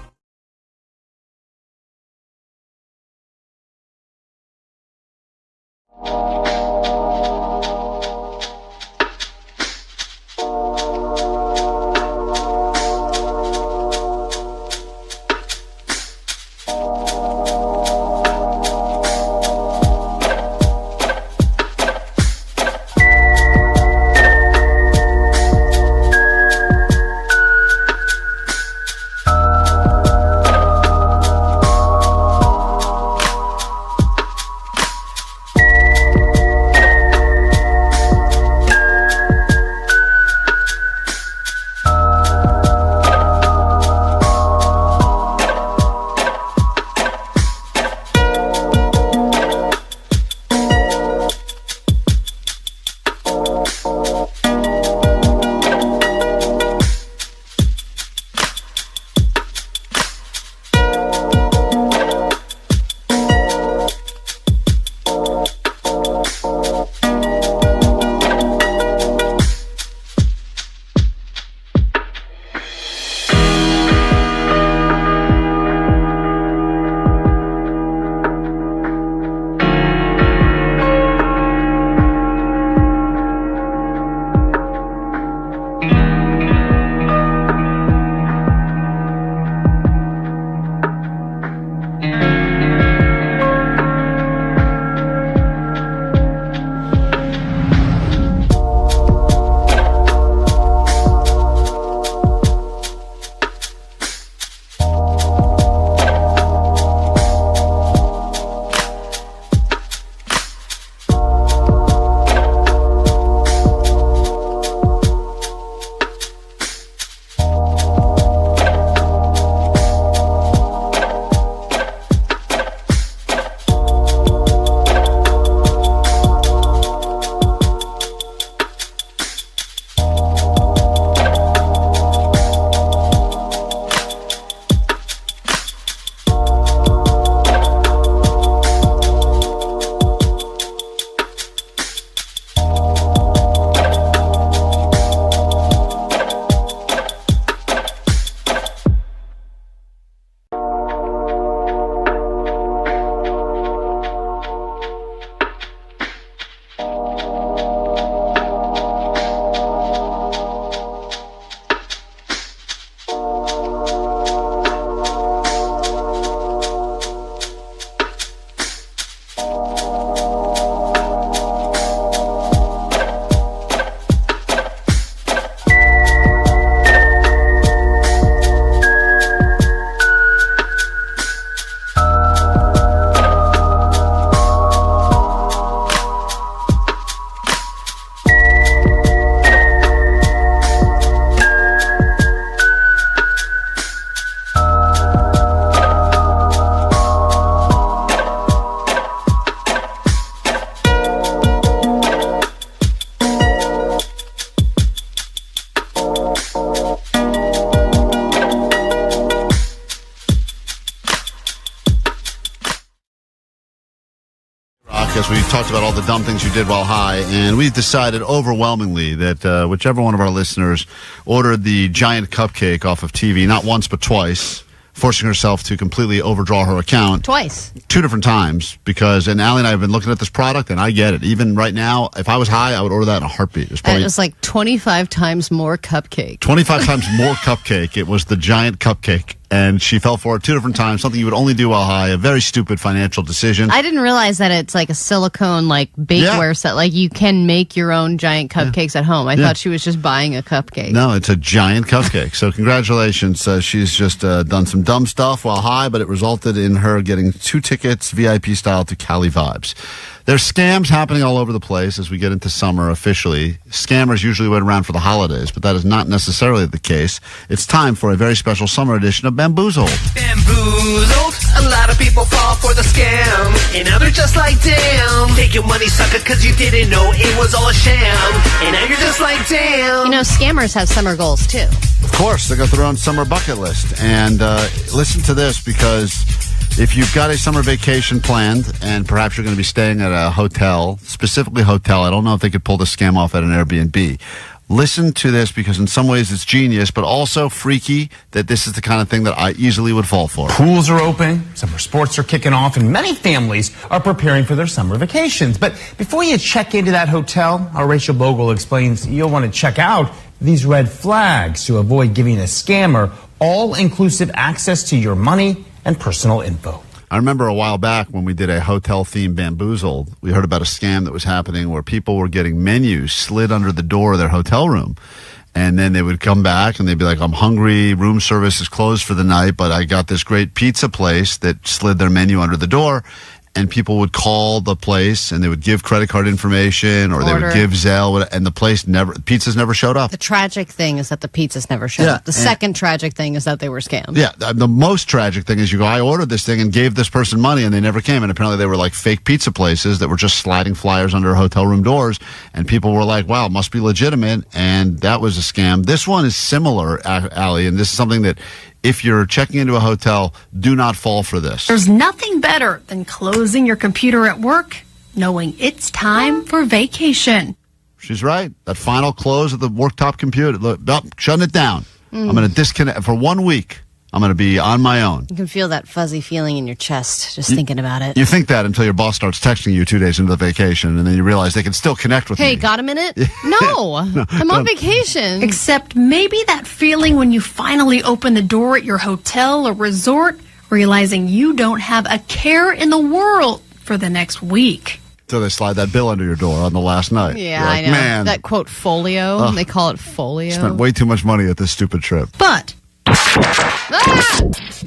KROQ as we talked about all the dumb things you did while high, and we've decided overwhelmingly that whichever one of our listeners ordered the giant cupcake off of TV, not once but twice, forcing herself to completely overdraw her account. Twice. 2 different times, and Allie and I have been looking at this product, and I get it. Even right now, if I was high, I would order that in a heartbeat. And it was like 25 times more cupcake. 25 times more cupcake. It was the giant cupcake. And she fell for it 2 different times, something you would only do while high, a very stupid financial decision. I didn't realize that it's like a silicone bakeware set. Like you can make your own giant cupcakes at home. I thought she was just buying a cupcake. No, it's a giant cupcake. So congratulations. She's just done some dumb stuff while high, but it resulted in her getting 2 tickets, VIP style, to Cali Vibes. There's scams happening all over the place as we get into summer officially. Scammers usually wait around for the holidays, but that is not necessarily the case. It's time for a very special summer edition of Bamboozled. Bamboozled, a lot of people fall for the scam, and now they're just like, damn. Take your money, sucker, because you didn't know it was all a sham, and now you're just like, damn. You know, scammers have summer goals, too. Of course, they got their own summer bucket list. And listen to this, because if you've got a summer vacation planned and perhaps you're going to be staying at a hotel, specifically hotel, I don't know if they could pull the scam off at an Airbnb. Listen to this, because in some ways it's genius, but also freaky that this is the kind of thing that I easily would fall for. Pools are open, summer sports are kicking off, and many families are preparing for their summer vacations. But before you check into that hotel, our Rachel Bogle explains you'll want to check out these red flags to avoid giving a scammer all-inclusive access to your money and personal info. I remember a while back when we did a hotel-themed Bamboozled, we heard about a scam that was happening where people were getting menus slid under the door of their hotel room. And then they would come back and they'd be like, I'm hungry, room service is closed for the night, but I got this great pizza place that slid their menu under the door. And people would call the place and they would give credit card information or they would give Zelle, and the pizzas never showed up. The tragic thing is that the pizzas never showed up. The second tragic thing is that they were scammed. Yeah, the most tragic thing is I ordered this thing and gave this person money and they never came. And apparently they were like fake pizza places that were just sliding flyers under hotel room doors. And people were like, wow, it must be legitimate. And that was a scam. This one is similar, Allie, and this is something that if you're checking into a hotel, do not fall for this. There's nothing better than closing your computer at work, knowing it's time for vacation. She's right. That final close of the worktop computer. Look, shutting it down. I'm going to disconnect for 1 week. I'm going to be on my own. You can feel that fuzzy feeling in your chest just thinking about it. You think that until your boss starts texting you 2 days into the vacation, and then you realize they can still connect with me. Hey, got a minute? No, I'm on vacation. Except maybe that feeling when you finally open the door at your hotel or resort, realizing you don't have a care in the world for the next week. So they slide that bill under your door on the last night. Yeah, like, I know. Man, that quote, folio. They call it folio. Spent way too much money at this stupid trip. But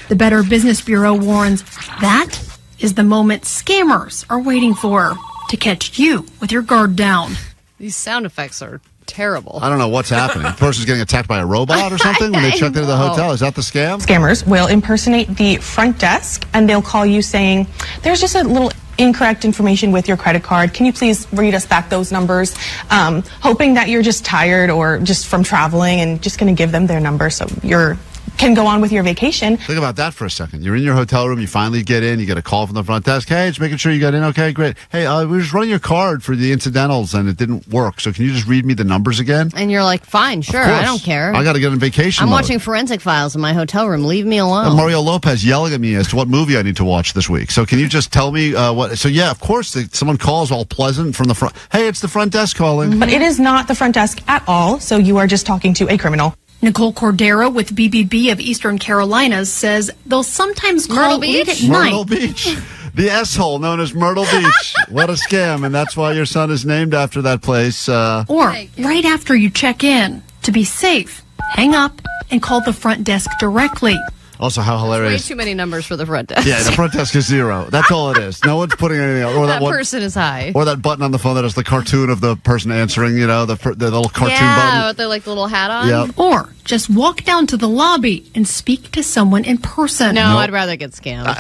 the Better Business Bureau warns that is the moment scammers are waiting for to catch you with your guard down. These sound effects are terrible. I don't know what's happening. The person's getting attacked by a robot or something when they check into the hotel. Is that the scam? Scammers will impersonate the front desk and they'll call you saying, there's just a little incorrect information with your credit card. Can you please read us back those numbers? Hoping that you're just tired or just from traveling and just going to give them their number so you can go on with your vacation. Think about that for a second. You're in your hotel room. You finally get in. You get a call from the front desk. Hey, just making sure you got in. Okay, great. Hey, we were just running your card for the incidentals and it didn't work. So can you just read me the numbers again? And you're like, fine, sure. I don't care. I got to get on vacation I'm mode. watching Forensic Files in my hotel room. Leave me alone. And Mario Lopez yelling at me as to what movie I need to watch this week. So can you just tell me what? So yeah, of course, someone calls all pleasant from the front. Hey, it's the front desk calling. But it is not the front desk at all. So you are just talking to a criminal. Nicole Cordero with BBB of Eastern Carolinas says they'll sometimes call late at night. Myrtle Beach. The S-hole known as Myrtle Beach. What a scam. And that's why your son is named after that place. Or right after you check in. To be safe, hang up and call the front desk directly. Also, how hilarious. Way too many numbers for the front desk. Yeah, the front desk is 0. That's all it is. No one's putting anything else. Or that person is high. Or that button on the phone that has the cartoon of the person answering, the little cartoon button. With the little hat on. Yep. Or just walk down to the lobby and speak to someone in person. No, I'd rather get scammed.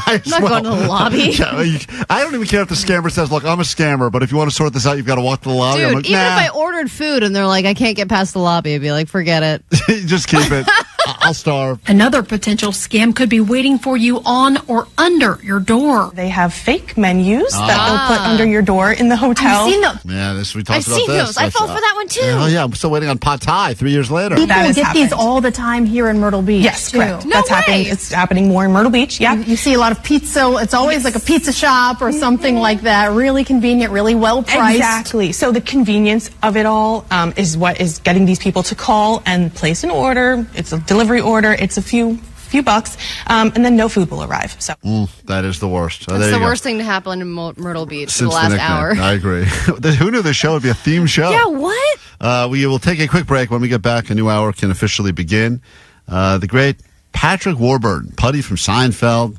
I'm not going to the lobby. I don't even care if the scammer says, look, I'm a scammer, but if you want to sort this out, you've got to walk to the lobby. Dude, I'm like, even if I ordered food and they're like, I can't get past the lobby, I'd be like, forget it. Just keep it. I'll starve. Another potential scam could be waiting for you on or under your door. They have fake menus that they'll put under your door in the hotel. I've seen those. Yeah, we talked I've about seen this. those. I fell for that one too. Oh yeah, I'm still waiting on pad thai 3 years later. People That has get these happened. all the time here in Myrtle Beach. Yes, too. correct. No That's way. happening. It's happening more in Myrtle Beach. Yeah. You see a lot of pizza. It's always like a pizza shop or something like that. Really convenient, really well priced. Exactly. So the convenience of it all is what is getting these people to call and place an order. It's a delivery order. It's a few bucks, and then no food will arrive. So that is the worst. That's the worst thing to happen in Myrtle Beach for the Since last nickname. hour. I agree. Who knew this show would be a theme show? Yeah, what? We will take a quick break. When we get back, a new hour can officially begin. The great Patrick Warburton, Puddy from Seinfeld,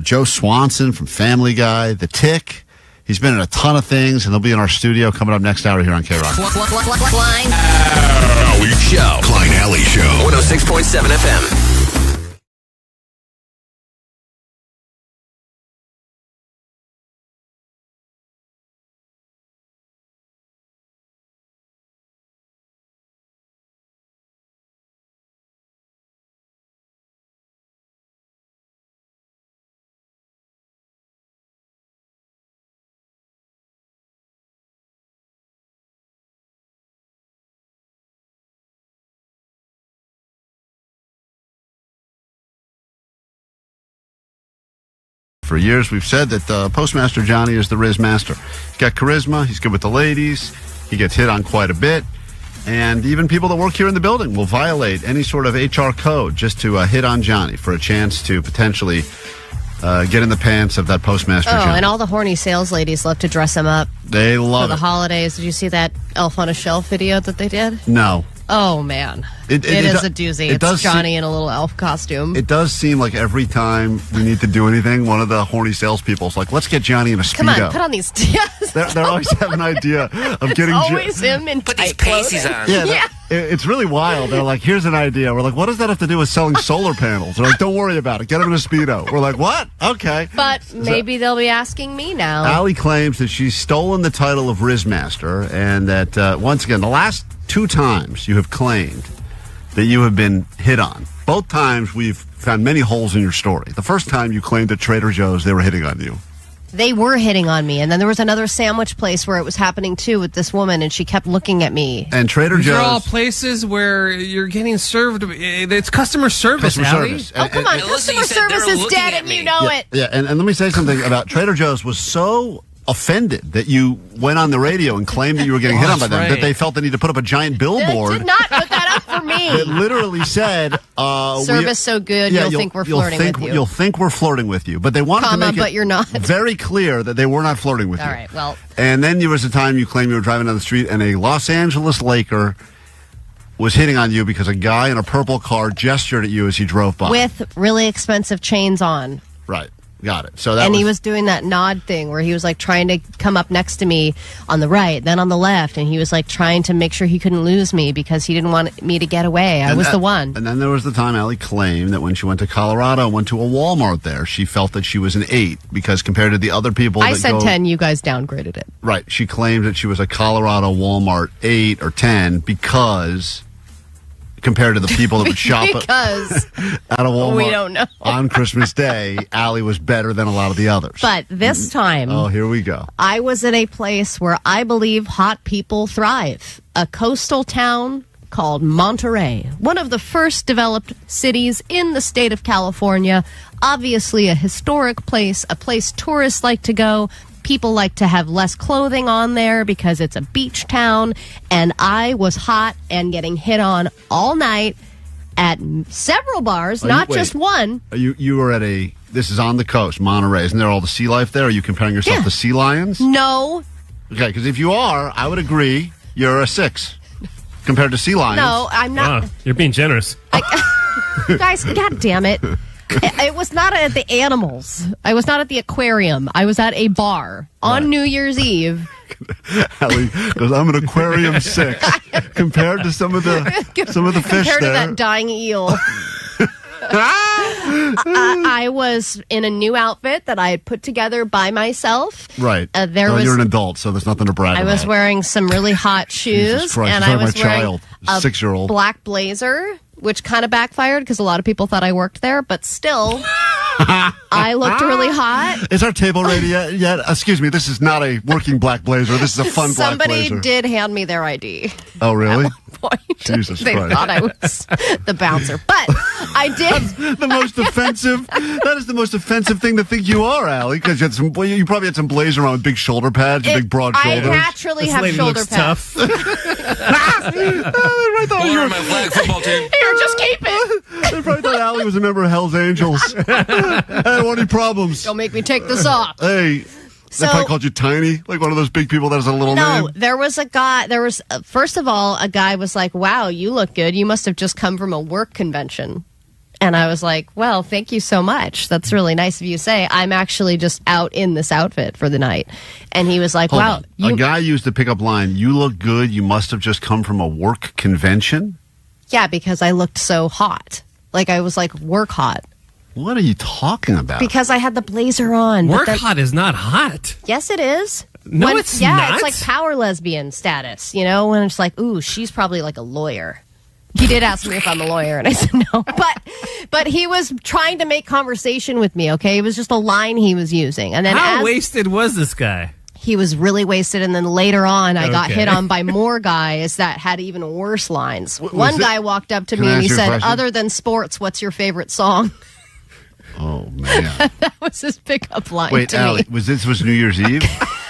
Joe Swanson from Family Guy, The Tick. He's been in a ton of things, and he'll be in our studio coming up next hour here on KROQ. Klein Alley Show. Klein Alley Show. 106.7 FM. For years, we've said that Postmaster Johnny is the Riz Master. He's got charisma. He's good with the ladies. He gets hit on quite a bit. And even people that work here in the building will violate any sort of HR code just to hit on Johnny for a chance to potentially get in the pants of that Postmaster Johnny. And all the horny sales ladies love to dress him up. They love for it. the holidays. Did you see that Elf on a Shelf video that they did? No. Oh, man. It is a doozy. It's Johnny in a little elf costume. It does seem like every time we need to do anything, one of the horny salespeople is like, let's get Johnny in a Speedo. Come on, put on these... They're always have an idea of getting... always him in Put these pasties on. Yeah. It's really wild. They're like, here's an idea. We're like, what does that have to do with selling solar panels? They're like, don't worry about it. Get him in a Speedo. We're like, what? Okay. But maybe they'll be asking me now. Allie claims that she's stolen the title of Rizmaster and that, once again, the last 2 times you have claimed that you have been hit on. Both times we've found many holes in your story. The first time you claimed at Trader Joe's they were hitting on you. They were hitting on me. And then there was another sandwich place where it was happening too with this woman, and she kept looking at me. And Trader Joe's... These are all places where you're getting served. It's customer service, Allie. Oh, come on. Customer service is dead, and you know it. Yeah, and let me say something about Trader Joe's was so offended that you went on the radio and claimed that you were getting hit on by them, that they felt the need to put up a giant billboard. They did not put that up for me. It literally said... service so good, you'll think we're flirting with you. You'll think we're flirting with you. But they wanted to make but you're not. very clear that they were not flirting with you. All right, well... And then there was a time you claimed you were driving down the street and a Los Angeles Laker was hitting on you because a guy in a purple car gestured at you as he drove by. With really expensive chains on. Right. Got it. So that and he was doing that nod thing where he was like trying to come up next to me on the right, then on the left, and he was like trying to make sure he couldn't lose me because he didn't want me to get away. I was the one. And then there was the time Allie claimed that when she went to Colorado and went to a Walmart there, she felt that she was an 8 because compared to the other people I that said go, 10, you guys downgraded it. Right. She claimed that she was a Colorado Walmart 8 or 10 because compared to the people that would shop because at a Walmart we don't know. on Christmas Day, Allie was better than a lot of the others. But this time, oh, here we go. I was in a place where I believe hot people thrive. A coastal town called Monterey, one of the first developed cities in the state of California. Obviously a historic place, a place tourists like to go. People like to have less clothing on there because it's a beach town. And I was hot and getting hit on all night at several bars, just one. You were at this is on the coast, Monterey. Isn't there all the sea life there? Are you comparing yourself to sea lions? No. Okay, because if you are, I would agree you're a 6 compared to sea lions. No, I'm not. Wow, you're being generous. Guys, God damn it. It was not at the animals. I was not at the aquarium. I was at a bar on New Year's Eve. Allie goes, I'm an aquarium 6 compared to some of the fish compared to there. that dying eel. I was in a new outfit that I had put together by myself. Right. You're an adult, so there's nothing to brag about. I was wearing some really hot shoes, Jesus Christ, and you're I was my wearing child, a 6-year-old black blazer which kind of backfired because a lot of people thought I worked there, but still, I looked really hot. Is our table ready yet? Excuse me, this is not a working black blazer. This is a fun black blazer. Somebody did hand me their ID. Oh, really? Point. Jesus They Christ. thought I was the bouncer, but I did. That's the most offensive. That is the most offensive thing to think you are, Allie, because you probably had some blazer on with big shoulder pads, big broad shoulders. I naturally have shoulder pads. I thought you were my flag football team. Here, just keep it. I probably thought Allie was a member of Hell's Angels. I don't want any problems. Don't make me take this off. Hey. They probably called you Tiny, like one of those big people that has a little name. No, there was a guy. First of all, a guy was like, "Wow, you look good. You must have just come from a work convention." And I was like, "Well, thank you so much. That's really nice of you to say. I'm actually just out in this outfit for the night." And he was like, Hold "Wow, on. A guy used the pickup line, "You look good. You must have just come from a work convention." Yeah, because I looked so hot. Like I was like work hot. What are you talking about? Because I had the blazer on. Work hot is not hot. Yes, it is. No, it's not. It's like power lesbian status, when it's like, ooh, she's probably like a lawyer. He did ask me if I'm a lawyer, and I said no. But he was trying to make conversation with me, okay? It was just a line he was using. And then How wasted was this guy? He was really wasted, and then later on, I got hit on by more guys that had even worse lines. One guy walked up to me and he said, "Other than sports, what's your favorite song?" Oh, man. That was his pickup line Wait, to Allie, me. this was New Year's Eve?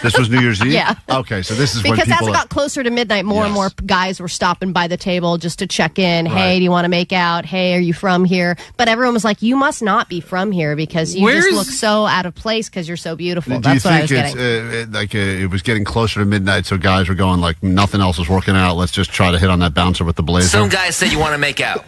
This was New Year's Eve? Yeah. Okay, so this is when because people... as it got closer to midnight, more and more guys were stopping by the table just to check in. Hey, do you want to make out? Hey, are you from here? But everyone was like, you must not be from here because you just look so out of place because you're so beautiful. That's what I was getting. It was getting closer to midnight, so guys were going like, nothing else is working out. Let's just try to hit on that bouncer with the blazer. Some guys said you want to make out.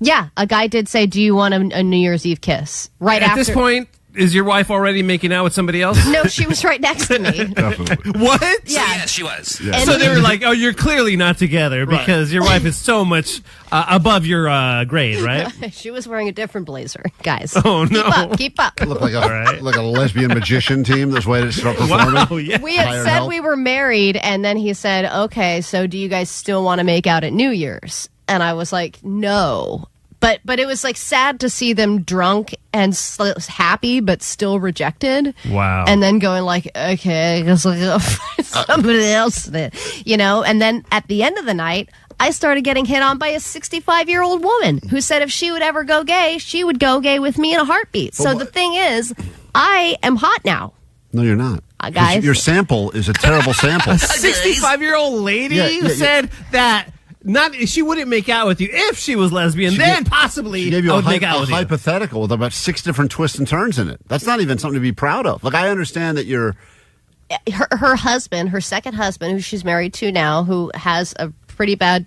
Yeah, a guy did say, "Do you want a New Year's Eve kiss?" Right At after. this point, is your wife already making out with somebody else? No, she was right next to me. Definitely. What? Yeah. Yes, she was. Yeah. So they were like, "Oh, you're clearly not together because your wife is so much above your grade, right?" She was wearing a different blazer, guys. Oh no! Keep up. Look like a lesbian magician team that's waiting to start performing. Wow, yeah. We had said we were married, and then he said, "Okay, so do you guys still want to make out at New Year's?" And I was like, "No." But it was like sad to see them drunk and happy, but still rejected. Wow. And then going like, okay, I guess I'll find somebody else then, And then at the end of the night, I started getting hit on by a 65-year-old woman who said if she would ever go gay, she would go gay with me in a heartbeat. So the thing is, I am hot now. No, you're not. Guys. Your sample is a terrible sample. A 65-year-old lady said that. She wouldn't make out with you if she was lesbian. Possibly she gave you I would make out with you. hypothetical with about 6 different twists and turns in it. That's not even something to be proud of. Like, I understand that you're... Her husband, her second husband, who she's married to now, who has a pretty bad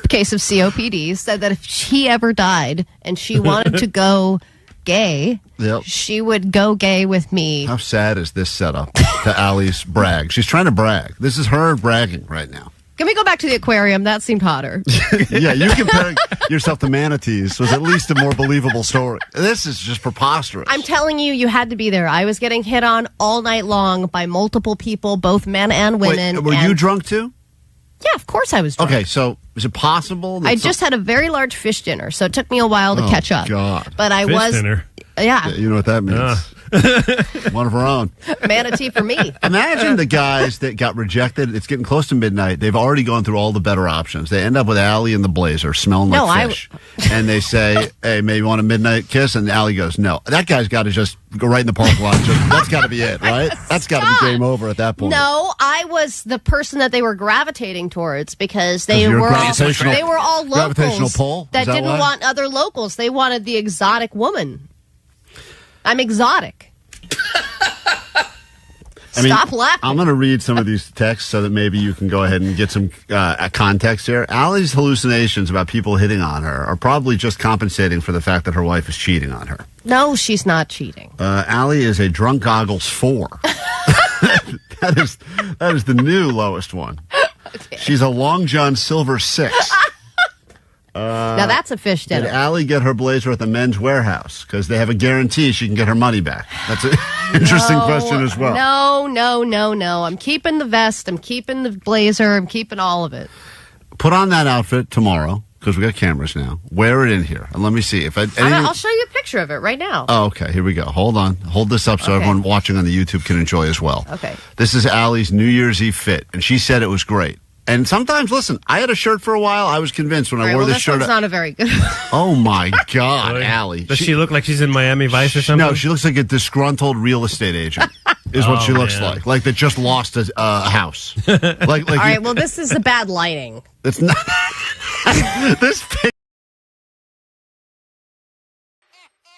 case of COPD, said that if she ever died and she wanted to go gay, she would go gay with me. How sad is this setup to Allie's brag? She's trying to brag. This is her bragging right now. Can we go back to the aquarium? That seemed hotter. Yeah, you comparing yourself to manatees was at least a more believable story. This is just preposterous. I'm telling you, you had to be there. I was getting hit on all night long by multiple people, both men and women. Wait, were you drunk too? Yeah, of course I was drunk. Okay, so is it possible that I just had a very large fish dinner, so it took me a while to catch up. God. But I Fish was dinner. Yeah. You know what that means. One of her own. Manatee for me. Imagine the guys that got rejected. It's getting close to midnight. They've already gone through all the better options. They end up with Allie in the blazer, smelling like fish. And they say, hey, maybe you want a midnight kiss? And Allie goes, no. That guy's got to just go right in the parking lot. That's got to be it, right? That's got to be game over at that point. No, I was the person that they were gravitating towards because they were all locals gravitational pull? that didn't want other locals. They wanted the exotic woman. I'm exotic. Stop laughing. I'm going to read some of these texts so that maybe you can go ahead and get some context here. Allie's hallucinations about people hitting on her are probably just compensating for the fact that her wife is cheating on her. No, she's not cheating. Allie is a drunk goggles 4. That is the new lowest one. Okay. She's a Long John Silver 6. Now that's a fish dinner. Did Allie get her blazer at the Men's Warehouse? Because they have a guarantee she can get her money back. That's an interesting question as well. No. I'm keeping the vest. I'm keeping the blazer. I'm keeping all of it. Put on that outfit tomorrow because we got cameras now. Wear it in here. And let me see. I'll show you a picture of it right now. Oh, okay. Here we go. Hold on. Hold this up so everyone watching on the YouTube can enjoy as well. Okay. This is Allie's New Year's Eve fit, and she said it was great. And sometimes, listen, I had a shirt for a while. I was convinced when I wore this shirt. This not a very good. Oh my God, Allie! Does she look like she's in Miami Vice or something? No, she looks like a disgruntled real estate agent. Is what she looks like that just lost a house. All right, well, this is the bad lighting. It's not. This.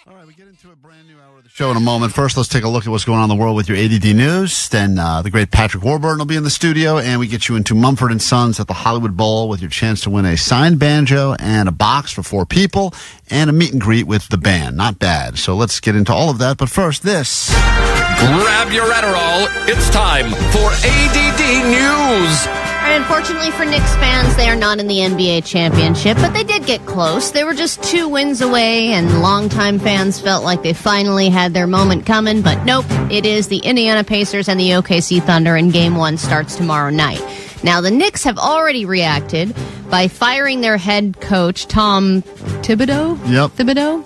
All right, we get into a brand new hour of the show in a moment. First, let's take a look at what's going on in the world with your A.D.D news. Then the great Patrick Warburton will be in the studio, and we get you into Mumford & Sons at the Hollywood Bowl with your chance to win a signed banjo and a box for 4 people and a meet and greet with the band. Not bad. So let's get into all of that. But first, this. Grab your Adderall. It's time for A.D.D News. And unfortunately for Knicks fans, they are not in the NBA championship, but they did get close. They were just 2 wins away, and longtime fans felt like they finally had their moment coming, but nope. It is the Indiana Pacers and the OKC Thunder, and Game 1 starts tomorrow night. Now, the Knicks have already reacted by firing their head coach, Tom Thibodeau? Yep. Thibodeau?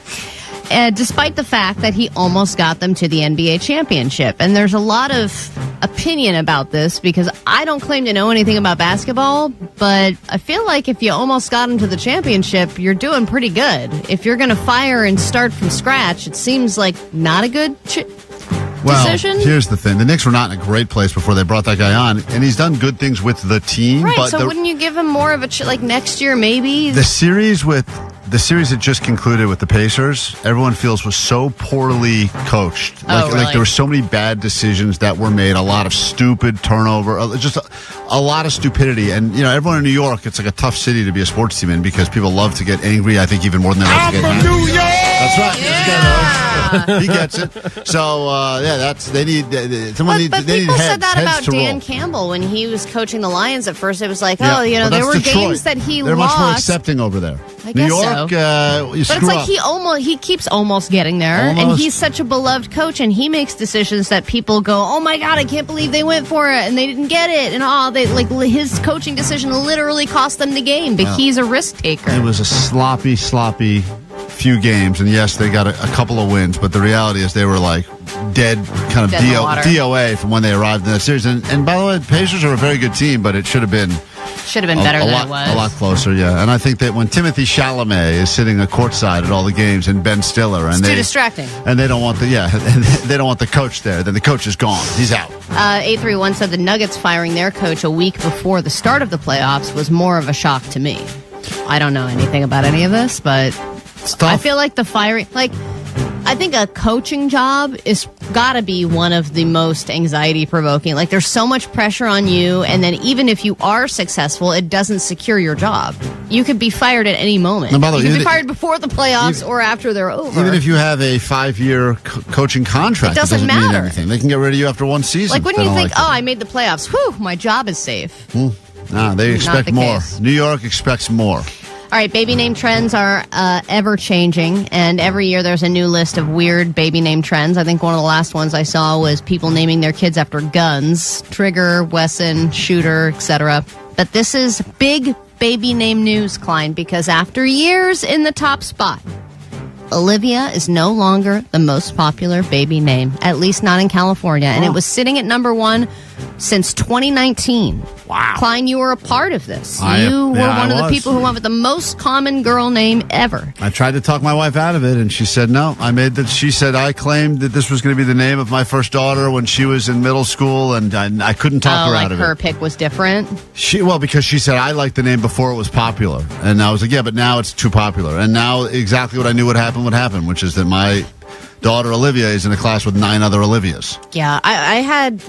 Despite the fact that he almost got them to the NBA championship. And there's a lot of opinion about this because I don't claim to know anything about basketball, but I feel like if you almost got them to the championship, you're doing pretty good. If you're going to fire and start from scratch, it seems like not a good decision. Here's the thing. The Knicks were not in a great place before they brought that guy on, and he's done good things with the team. Right, but so wouldn't you give him more of a like next year maybe? The series that just concluded with the Pacers, everyone feels was so poorly coached. Like there were so many bad decisions that were made, a lot of stupid turnover, just a lot of stupidity. And, everyone in New York, it's like a tough city to be a sports team in because people love to get angry, I think, even more than they love to get mad. New York! That's right. Yeah. He gets it. So, they need someone. But they people need said that about Dan roll. Campbell when he was coaching the Lions at first. It was like, Well, there were Detroit. games that he They're lost. much more accepting over there. I New guess York, so. you But screw it's like up. he keeps almost getting there, and Almost. he's such a beloved coach, and he makes decisions that people go, "Oh my God, I can't believe they went for it and they didn't get it," and his coaching decision literally cost them the game, but he's a risk taker. It was a sloppy few games, and yes, they got a couple of wins, but the reality is they were like dead kind of DOA from when they arrived in that series. And by the way, the Pacers are a very good team, but it should have been better than it was. A lot closer, yeah. And I think that when Timothy Chalamet is sitting courtside at all the games and Ben Stiller, and it's too distracting. And they don't want they don't want the coach there, then the coach is gone. He's out. 831 said the Nuggets firing their coach a week before the start of the playoffs was more of a shock to me. I don't know anything about any of this, but I feel like the firing, I think a coaching job is got to be one of the most anxiety provoking. Like, there's so much pressure on you, and then even if you are successful, it doesn't secure your job. You could be fired at any moment. No, by the way, you could be fired before the playoffs or after they're over. Even if you have a 5-year coaching contract, it doesn't mean matter. anything. They can get rid of you after one season. Like, wouldn't you think, I made the playoffs. Whew, my job is safe. No, they expect the more. case. New York expects more. All right, baby name trends are ever changing, and every year there's a new list of weird baby name trends. I think one of the last ones I saw was people naming their kids after guns: Trigger, Wesson, Shooter, etc. But this is big baby name news, Klein, because after years in the top spot, Olivia is no longer the most popular baby name, at least not in California, and it was sitting at number 1 since 2019. Wow. Klein, you were a part of this. I You were one of the was. people who went with the most common girl name ever. I tried to talk my wife out of it, and she said no. She said I claimed that this was going to be the name of my first daughter when she was in middle school, and I couldn't talk her out of her it. pick was different. Because she said I liked the name before it was popular, and I was like, yeah, but now it's too popular. And now exactly what I knew would happen, which is that my daughter Olivia is in a class with 9 other Olivias. Yeah, I had,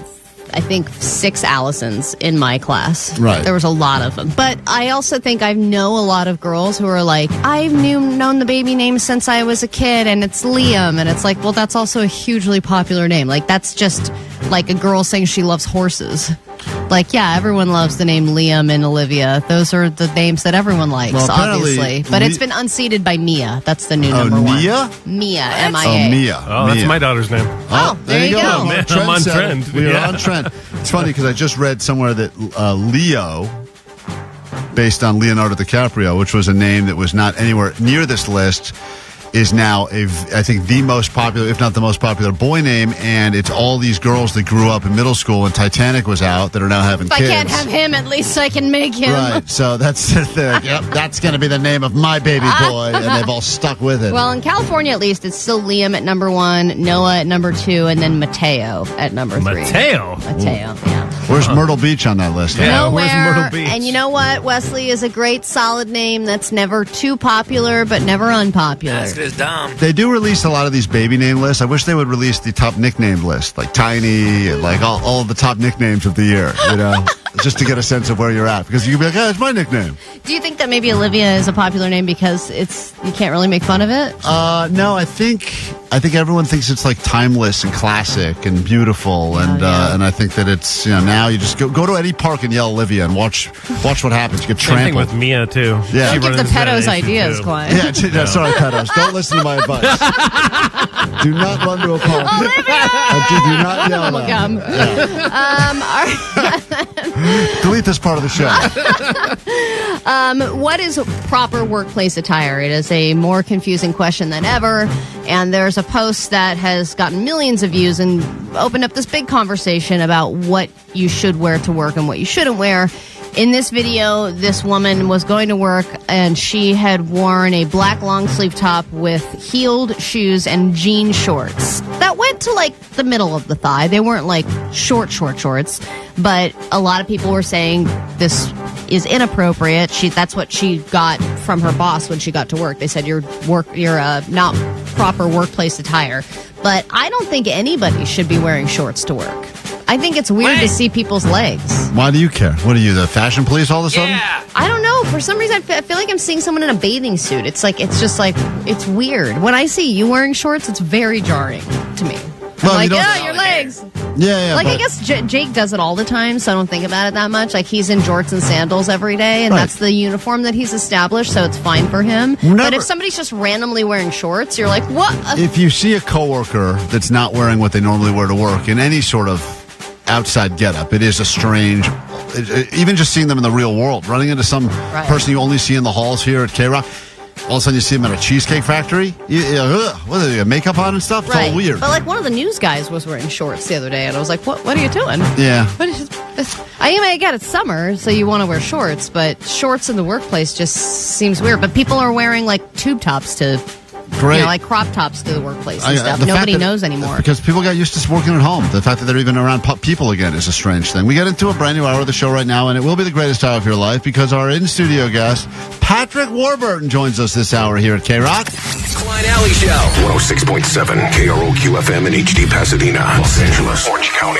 I think, 6 Allisons in my class. Right. There was a lot of them. But I also think I know a lot of girls who are like, I've known the baby name since I was a kid, and it's Liam. And it's like, well, that's also a hugely popular name. Like, that's just like a girl saying she loves horses. Like, yeah, everyone loves the name Liam and Olivia. Those are the names that everyone likes, Well, apparently, obviously. But it's been unseated by Mia. That's the new number 1. Mia? Mia, M-I-A. Oh, Mia. Oh, that's my daughter's name. Oh, there you go. I'm on trend. We are Yeah. on trend. It's funny because I just read somewhere that Leo based on Leonardo DiCaprio, which was a name that was not anywhere near this list, is now, I think, the most popular, if not the most popular boy name, and it's all these girls that grew up in middle school when Titanic was out that are now having kids. If I can't have him, at least I can make him. Right, so that's that's going to be the name of my baby boy, and they've all stuck with it. Well, in California, at least, it's still Liam at number 1, Noah at number 2, and then Mateo at number 3. Mateo, yeah. Where's Myrtle Beach on that list? Yeah, Nowhere. where's Myrtle Beach? And you know what? Wesley is a great, solid name that's never too popular, but never unpopular. That's good as dumb. They do release a lot of these baby name lists. I wish they would release the top nickname list, like Tiny, and like all of the top nicknames of the year, you know, just to get a sense of where you're at. Because you can be like, it's my nickname. Do you think that maybe Olivia is a popular name because you can't really make fun of it? No, I think everyone thinks it's like timeless and classic and beautiful, and I think that it's, you know, now you just go to any park and yell Olivia and watch what happens. You get Same thing trampled. with Mia too. Yeah, Don't give the pedos ideas, too. Klein. Yeah, sorry, pedos. Don't listen to my advice. Do not run to a park. Olivia! Do not yell at Come. Delete this part of the show. What is proper workplace attire? It is a more confusing question than ever, and there's a post that has gotten millions of views and opened up this big conversation about what you should wear to work and what you shouldn't wear. In this video, this woman was going to work, and she had worn a black long sleeve top with heeled shoes and jean shorts that went to like the middle of the thigh. They weren't like short shorts, but a lot of people were saying this is inappropriate. That's what she got from her boss when she got to work. They said you're not proper workplace attire. But I don't think anybody should be wearing shorts to work. I think it's weird to see people's legs. Why do you care? What are you, the fashion police all of a sudden? Yeah. I don't know. For some reason, I feel like I'm seeing someone in a bathing suit. It's weird. When I see you wearing shorts, it's very jarring to me. Well, I'm like, your legs. Yeah. Like, I guess Jake does it all the time, so I don't think about it that much. Like, he's in jorts and sandals every day, and that's the uniform that he's established, so it's fine for him. But if somebody's just randomly wearing shorts, you're like, what? If you see a coworker that's not wearing what they normally wear to work in any sort of outside getup, it is a strange, even just seeing them in the real world, running into some person you only see in the halls here at KROQ. All of a sudden you see them at a Cheesecake Factory. What are they, makeup on and stuff? It's all weird. But like one of the news guys was wearing shorts the other day, and I was like, what are you doing? Yeah. I get it's summer, so you want to wear shorts, but shorts in the workplace just seems weird. But people are wearing like tube tops to, like crop tops to the workplace and stuff. Nobody knows anymore. Because people got used to working at home. The fact that they're even around people again is a strange thing. We get into a brand new hour of the show right now, and it will be the greatest hour of your life because our in-studio guest, Patrick Warburton, joins us this hour here at KROQ. Klein Alley Show. 106.7 KROQ FM in HD Pasadena, Los Angeles, Orange County.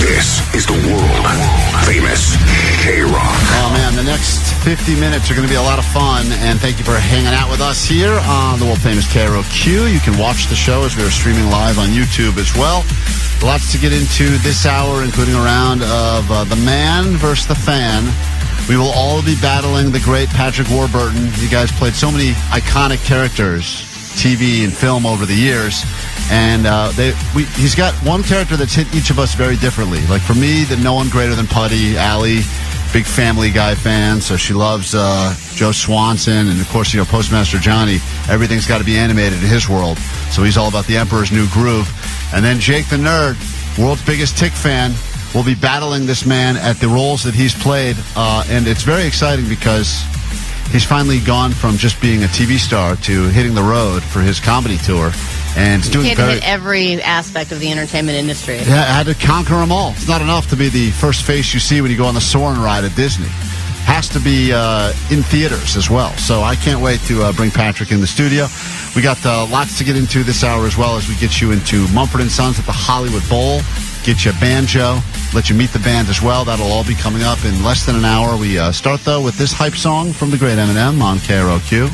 This is the world famous KROQ. Oh man, the next 50 minutes are going to be a lot of fun, and thank you for hanging out with us here on the world famous KROQ. You can watch the show as we are streaming live on YouTube as well. Lots to get into this hour, including a round of the man versus the fan. We will all be battling the great Patrick Warburton. You guys played so many iconic characters, TV and film over the years. And he's got one character that's hit each of us very differently. Like for me, no one greater than Puddy. Allie, big Family Guy fan, so she loves Joe Swanson. And of course, Postmaster Johnny. Everything's got to be animated in his world. So he's all about the Emperor's New Groove. And then Jake the Nerd, world's biggest Tick fan, will be battling this man at the roles that he's played. And it's very exciting because he's finally gone from just being a TV star to hitting the road for his comedy tour. And it's doing hit every aspect of the entertainment industry. Yeah, had to conquer them all. It's not enough to be the first face you see when you go on the Soarin' ride at Disney. Has to be in theaters as well. So I can't wait to bring Patrick in the studio. We got lots to get into this hour as well as we get you into Mumford & Sons at the Hollywood Bowl. Get you a banjo. Let you meet the band as well. That'll all be coming up in less than an hour. We start, though, with this hype song from the great Eminem on KROQ.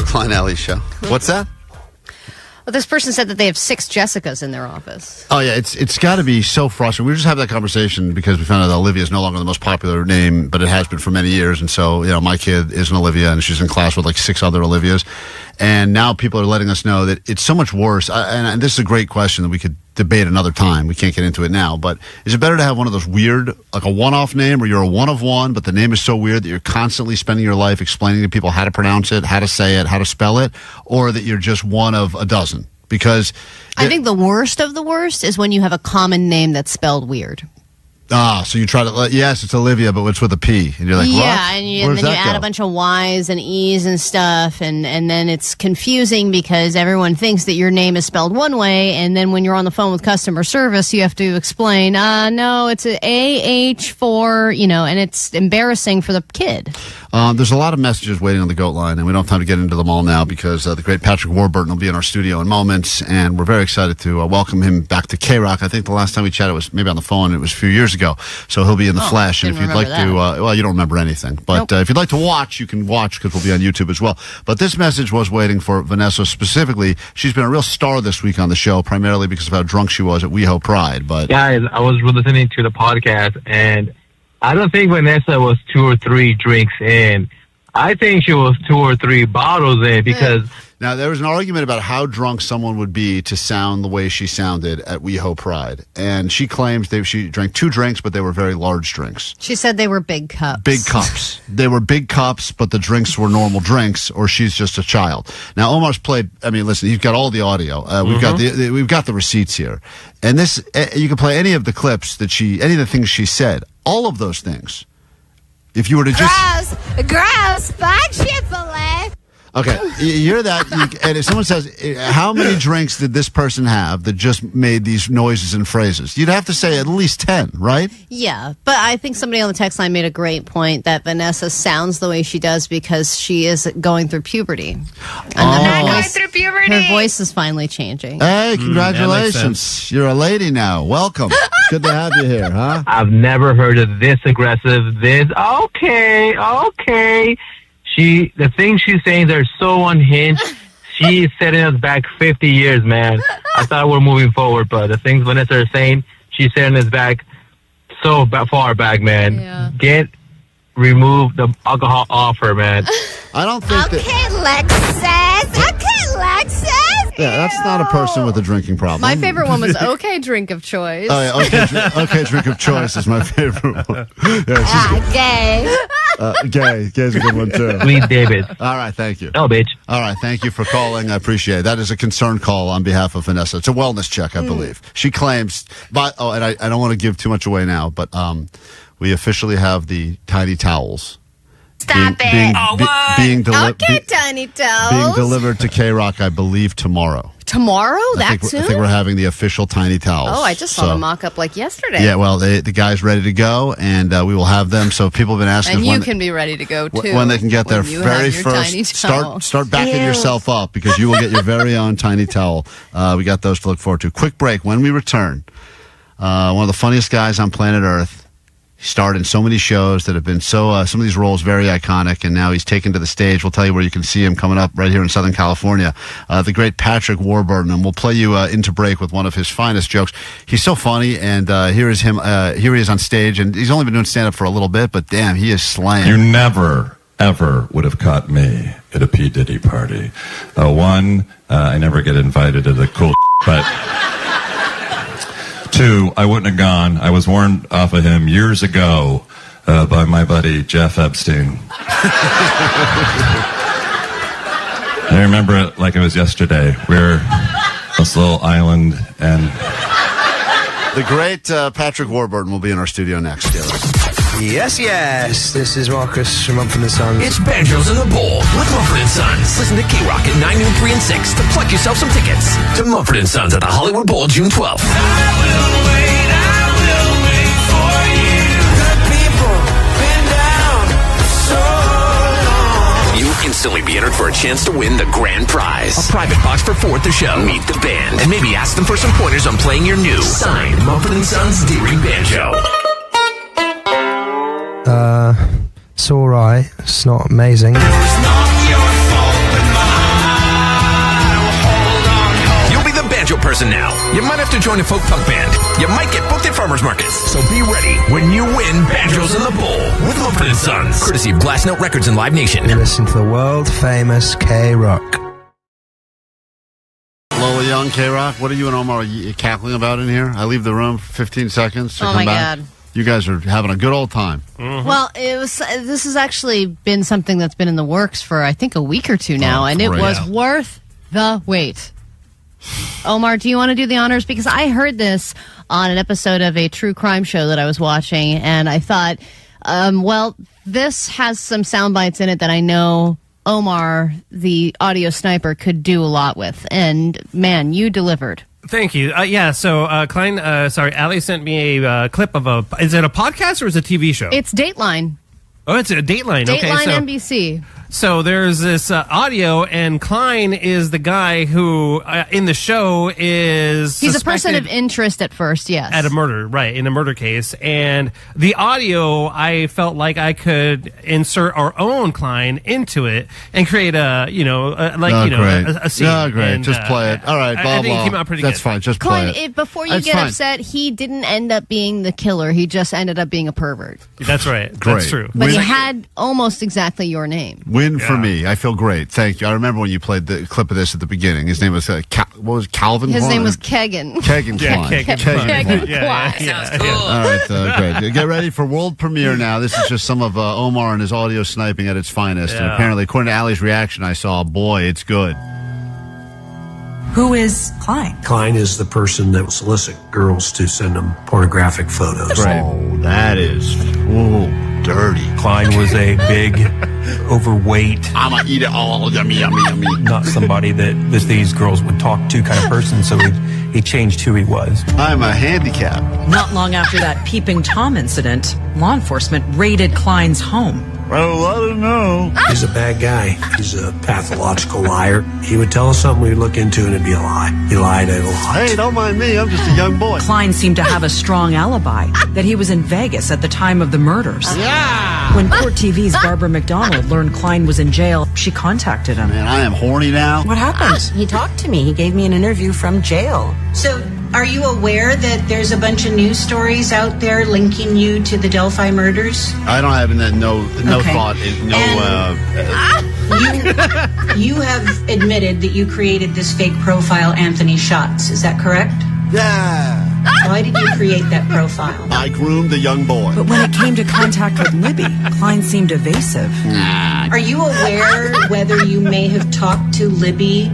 Klein Alley Show. What's that? Well, this person said that they have 6 Jessicas in their office. Oh, yeah, it's got to be so frustrating. We were just having that conversation because we found out that Olivia is no longer the most popular name, but it has been for many years. And so, my kid is an Olivia, and she's in class with like 6 other Olivias. And now people are letting us know that it's so much worse. And this is a great question that we could debate another time. We can't get into it now. But is it better to have one of those weird, like a one-off name, where you're a one of one, but the name is so weird that you're constantly spending your life explaining to people how to pronounce it, how to say it, how to spell it, or that you're just one of a dozen? Because I think the worst of the worst is when you have a common name that's spelled weird. So you try to, yes, it's Olivia, but it's with a P. And you're like, what? Yeah, and then you add a bunch of Y's and E's and stuff, and then it's confusing because everyone thinks that your name is spelled one way, and then when you're on the phone with customer service, you have to explain, no, it's an AH for, and it's embarrassing for the kid. There's a lot of messages waiting on the GOAT line, and we don't have time to get into them all now because the great Patrick Warburton will be in our studio in moments, and we're very excited to welcome him back to KROQ. I think the last time we chatted was maybe on the phone. It was a few years ago, so he'll be in the flesh. And if you'd like to, well, you don't remember anything, but if you'd like to watch, you can watch because we'll be on YouTube as well. But this message was waiting for Vanessa specifically. She's been a real star this week on the show, primarily because of how drunk she was at WeHo Pride. But guys, I was listening to the podcast, and I don't think Vanessa was 2 or 3 drinks in. I think she was 2 or 3 bottles in because... Now, there was an argument about how drunk someone would be to sound the way she sounded at WeHo Pride. And she claims she drank 2 drinks, but they were very large drinks. She said they were big cups. Big cups. They were big cups, but the drinks were normal drinks, or she's just a child. Now, Omar's played... I mean, listen, you've got all the audio. We've got the receipts here. And this, you can play any of the clips that any of the things she said. All of those things. If you were to just... Gross, fuck Chick-fil-A. Okay, you're that, and if someone says, how many drinks did this person have that just made these noises and phrases? You'd have to say at least 10, right? Yeah, but I think somebody on the text line made a great point that Vanessa sounds the way she does because she is going through puberty. And going through puberty. Her voice is finally changing. Hey, congratulations. You're a lady now. Welcome. It's good to have you here, huh? I've never heard of this aggressive, okay. The things she's saying, they're so unhinged. She's setting us back 50 years, man. I thought we're moving forward, but the things Vanessa is saying, she's setting us back so far back, man. Yeah. Remove the alcohol offer, man. I don't think Lexus. Lexus. Yeah, that's not a person with a drinking problem. My favorite one was okay drink of choice. Oh, yeah, okay drink of choice is my favorite one. Gay. Gay's a good one, too. Sweet David. All right, thank you. Oh, bitch. All right, thank you for calling. I appreciate it. That is a concern call on behalf of Vanessa. It's a wellness check, I believe. She claims, and I don't want to give too much away now, but we officially have the tiny towels. Stop it. Being tiny towels. Being delivered to KROQ, I believe, tomorrow. Tomorrow? That soon? I think we're having the official tiny towels. Oh, I just saw the mock-up like yesterday. Yeah, well, the guy's ready to go, and we will have them. So people have been asking and you can be ready to go, too. When they can get their very first. Start backing yourself up, because you will get your very own tiny towel. We got those to look forward to. Quick break. When we return, one of the funniest guys on planet Earth. He starred in so many shows that have been some of these roles very iconic, and now he's taken to the stage. We'll tell you where you can see him coming up right here in Southern California. The great Patrick Warburton, and we'll play you into break with one of his finest jokes. He's so funny, and here is him. Here he is on stage, and he's only been doing stand-up for a little bit, but damn, he is slaying. You never, ever would have caught me at a P. Diddy party. One, I never get invited to the cool but... 2, I wouldn't have gone. I was warned off of him years ago by my buddy Jeff Epstein. I remember it like it was yesterday. We're this little island, and the great Patrick Warburton will be in our studio next. Yes. This is Marcus from Mumford & Sons. It's Banjos in the Bowl with Mumford & Sons. Listen to KROQ at 9, noon, 3, and 6 to pluck yourself some tickets to Mumford & Sons at the Hollywood Bowl June 12th. I will wait for you. Good people, been down so long. You instantly be entered for a chance to win the grand prize. A private box for 4 at the show. Meet the band and maybe ask them for some pointers on playing your new signed Mumford & Sons D-Ring banjo. It's alright. It's not amazing. It's not your fault when my person now. You might have to join a folk punk band. You might get booked at farmers markets. So be ready when you win Banjos in the Bowl with Mumford & Sons. Courtesy of Glass Note Records and Live Nation. Listen to the world-famous KROQ. Lola Young, KROQ, what are you and Omar cackling about in here? I leave the room for 15 seconds to come back. God. You guys are having a good old time. Mm-hmm. Well, this has actually been something that's been in the works for, I think, a week or two now, and it was worth the wait. Omar, do you want to do the honors? Because I heard this on an episode of a true crime show that I was watching, and I thought, well, this has some sound bites in it that I know Omar, the audio sniper, could do a lot with. And, man, you delivered. Thank you. So Klein, Allie sent me a clip of is it a podcast or is it a TV show? It's Dateline. Oh, it's a Dateline. Dateline NBC. So there's this audio, and Klein is the guy who, in the show, is He's a person of interest at first, yes. At a murder, right, in a murder case. And the audio, I felt like I could insert our own Klein into it and create a scene. No, great. And, just play it. All right, blah, I think it came out pretty good. That's fine. Just Klein, play it. Before you get upset, he didn't end up being the killer. He just ended up being a pervert. That's right. Great. That's true. But he had almost exactly your name. Win for me. I feel great. Thank you. I remember when you played the clip of this at the beginning. His name was, what was it, Calvin His Klein? name was Kegan. Kegan Klein. Kegan Klein. Sounds cool. All right, great. Get ready for world premiere now. This is just some of Omar and his audio sniping at its finest. Yeah. And apparently, according to Allie's reaction, I saw, boy, it's good. Who is Klein? Klein is the person that will solicit girls to send them pornographic photos. Right. Oh, that is dirty. Klein was a big, overweight, I'm going to eat it all. Yummy, yummy, yummy. not somebody that these girls would talk to kind of person, so he changed who he was. I'm a handicap. Not long after that Peeping Tom incident, law enforcement raided Klein's home. Well, I don't know. He's a bad guy. He's a pathological liar. He would tell us something we'd look into and it'd be a lie. He lied a lot. Hey, don't mind me. I'm just a young boy. Klein seemed to have a strong alibi that he was in Vegas at the time of the murders. Yeah. When Court TV's Barbara McDonald learned Klein was in jail, she contacted him. Man, I am horny now. What happened? He talked to me. He gave me an interview from jail. So, are you aware that there's a bunch of news stories out there linking you to the Delphi murders? I don't have no Okay. thought. You have admitted that you created this fake profile, Anthony Schatz. Is that correct? Yeah. Why did you create that profile? I groomed a young boy. But when it came to contact with Libby, Klein seemed evasive. Are you aware whether you may have talked to Libby?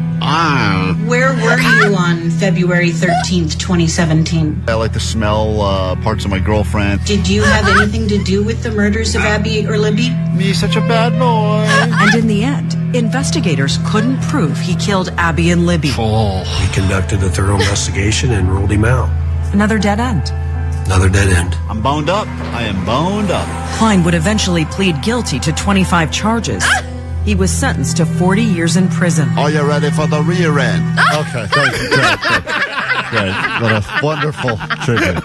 Where were you on February 13th, 2017? I like to smell parts of my girlfriend. Did you have anything to do with the murders of Abby or Libby? Me, such a bad boy. And in the end, investigators couldn't prove he killed Abby and Libby. He conducted a thorough investigation and ruled him out. Another dead end. Another dead end. I'm boned up. I am boned up. Klein would eventually plead guilty to 25 charges. He was sentenced to 40 years in prison. Are you ready for the rear end? Okay, thank you. Great. What a wonderful tribute.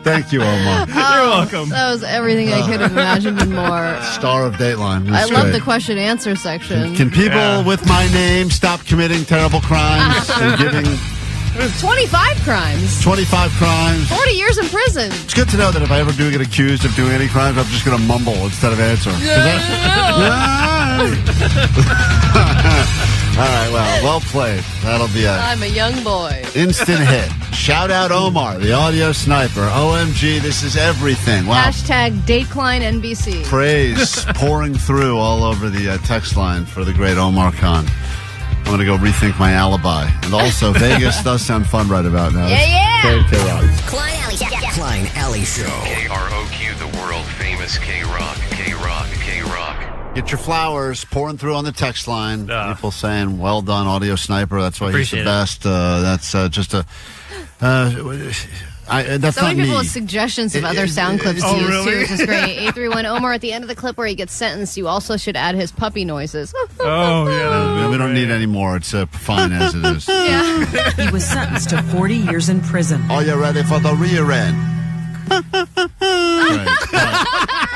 Thank you, Omar. You're welcome. That was everything I could have imagined and more. Star of Dateline. I love the question answer section. Can people with my name stop committing terrible crimes and giving 25 crimes. 25 crimes? 40 years in prison. It's good to know that if I ever do get accused of doing any crimes, I'm just going to mumble instead of answer. All right, well played. That'll be I'm a young boy. instant hit. Shout out Omar, the audio sniper. OMG, this is everything. Wow. Hashtag Dateline NBC. Praise pouring through all over the text line for the great Omar Khan. I'm going to go rethink my alibi. And also, Vegas does sound fun right about now. Yeah. KROQ. Klein Alley Show. KROQ, the world famous KROQ. Get your flowers pouring through on the text line. People saying, well done, audio sniper. That's why he's the best. That's just a... that's so not many people me. with suggestions of other sound clips to use, really? too, which is great. 831 Omar, at the end of the clip where he gets sentenced, you also should add his puppy noises. We don't need any more. It's fine as it is. Yeah. He was sentenced to 40 years in prison. Are you ready for the rear end? Right.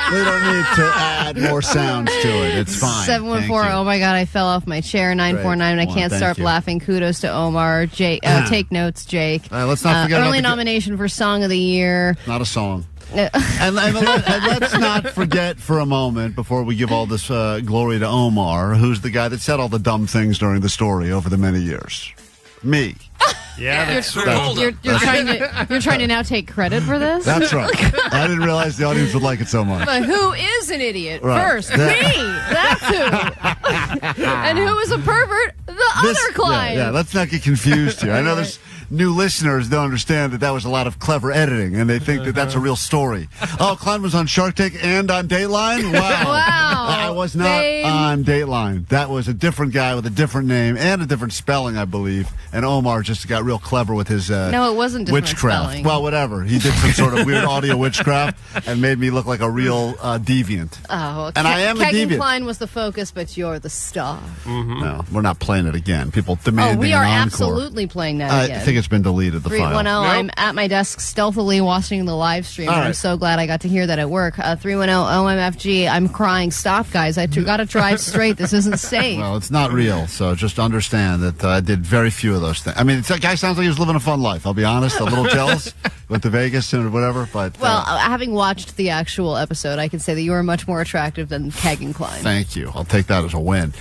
to add more sounds to it. It's fine. 714. Oh my God, I fell off my chair. 949. I can't stop laughing. Kudos to Omar. Jake, take notes, Jake. Let's not forget early nomination for Song of the Year. Not a song. and let's not forget for a moment, before we give all this glory to Omar, who's the guy that said all the dumb things during the story over the many years. Me. Yeah, that's true. You're trying to now take credit for this? That's right. I didn't realize the audience would like it so much. But who is an idiot first? Me. That's who. And who is a pervert? The other Klein. Yeah, let's not get confused here. I know there's new listeners don't understand that was a lot of clever editing, and they think that that's a real story. Oh, Klein was on Shark Tank and on Dateline? Wow. I was not on Dateline. That was a different guy with a different name and a different spelling, I believe. And Omar just got real clever with his no, it wasn't different witchcraft. Spelling. Well, whatever. He did some sort of weird audio witchcraft and made me look like a real deviant. Oh, and I am a deviant. Klein was the focus, but you're the star. Mm-hmm. No, we're not playing it again. People demanding we are an encore. absolutely playing that again. I think it's been deleted, the 310, file. I'm at my desk stealthily watching the live stream. Right. I'm so glad I got to hear that at work. 310 OMFG, I'm crying. Stop, guys. I got to drive straight. This isn't safe. Well, it's not real, so just understand that I did very few of those things. I mean, the guy sounds like he was living a fun life. I'll be honest, a little jealous. Went to Vegas and whatever, but... Well, having watched the actual episode, I can say that you are much more attractive than Keg and Klein. Thank you. I'll take that as a win.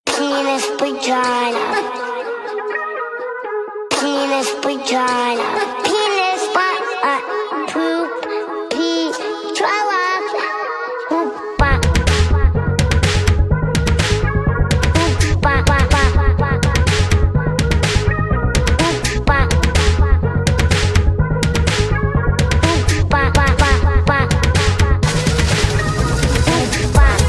Penis vagina. Penis vagina. Penis butt. Poop. Pee. Throw up. Poop. Butt. Poop. Butt. Butt. Butt. Butt. Poop. Butt. Poop. Butt. Butt. Butt. Butt. Poop. Butt.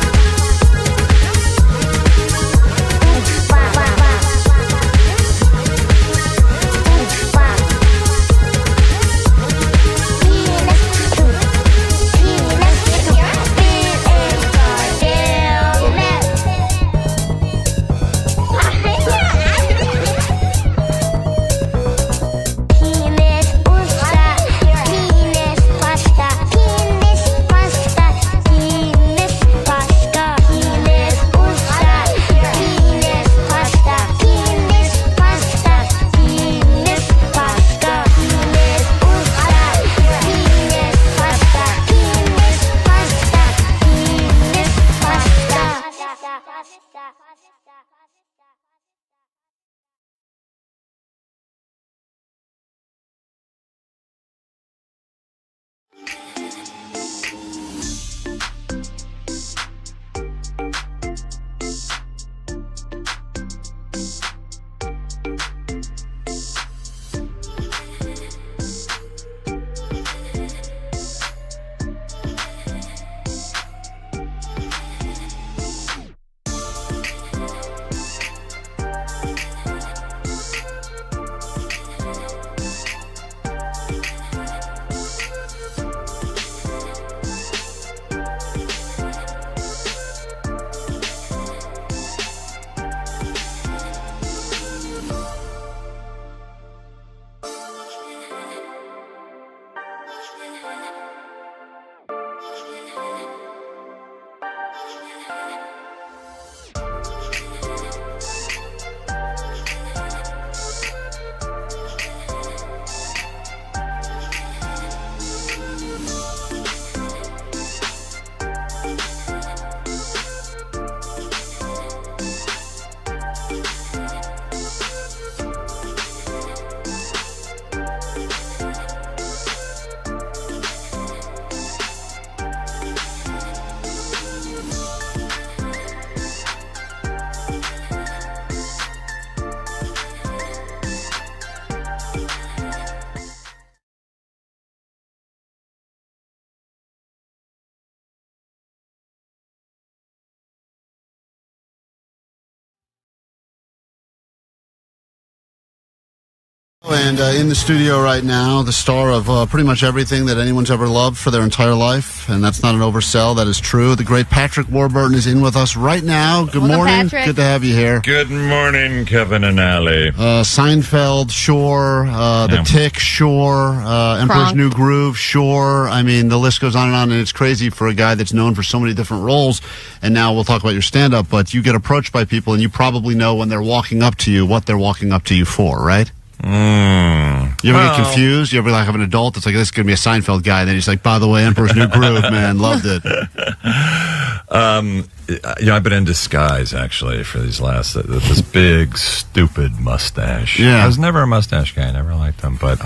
And in the studio right now, the star of pretty much everything that anyone's ever loved for their entire life. And that's not an oversell. That is true. The great Patrick Warburton is in with us right now. Good morning. Patrick. Good to have you here. Good morning, Kevin and Ali. Seinfeld, sure. The Tick, sure. Emperor's Kronk. New Groove, sure. I mean, the list goes on, and it's crazy for a guy that's known for so many different roles. And now we'll talk about your stand-up, but you get approached by people, and you probably know when they're walking up to you what they're walking up to you for, right? You ever get confused? You ever have an adult that's like, this is going to be a Seinfeld guy, and then he's like, by the way, Emperor's New Groove, man, loved it. I've been in disguise, actually, for these last, this big, stupid mustache. Yeah. I was never a mustache guy. I never liked them. But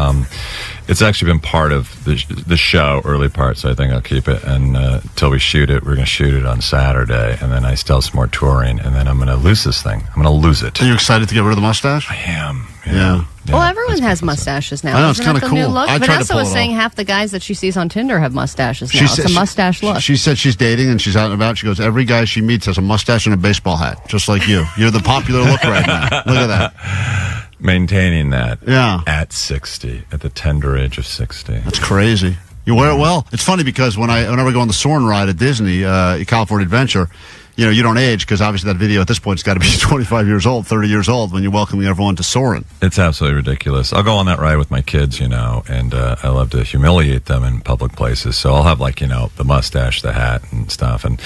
it's actually been part of the show, early part, so I think I'll keep it. And until we shoot it, we're going to shoot it on Saturday. And then I still have some more touring. And then I'm going to lose this thing. I'm going to lose it. Are you excited to get rid of the mustache? I am. Yeah. Well, everyone has mustaches now. I know, it's Isn't that kinda the new cool. look? I tried to Vanessa pull was it saying off. half the guys that she sees on Tinder have mustaches now. It's a mustache look. She said she's dating and she's out and about. She goes, every guy she meets has a mustache and a baseball hat, just like you. You're the popular look right now. Look at that. Maintaining that. Yeah. At 60, at the tender age of 60. That's crazy. You wear it well. It's funny because whenever I go on the Soarin' ride at Disney, California Adventure, you don't age because obviously that video at this point has got to be 25 years old, 30 years old when you're welcoming everyone to Soarin'. It's absolutely ridiculous. I'll go on that ride with my kids, and I love to humiliate them in public places. So I'll have the mustache, the hat, and stuff, and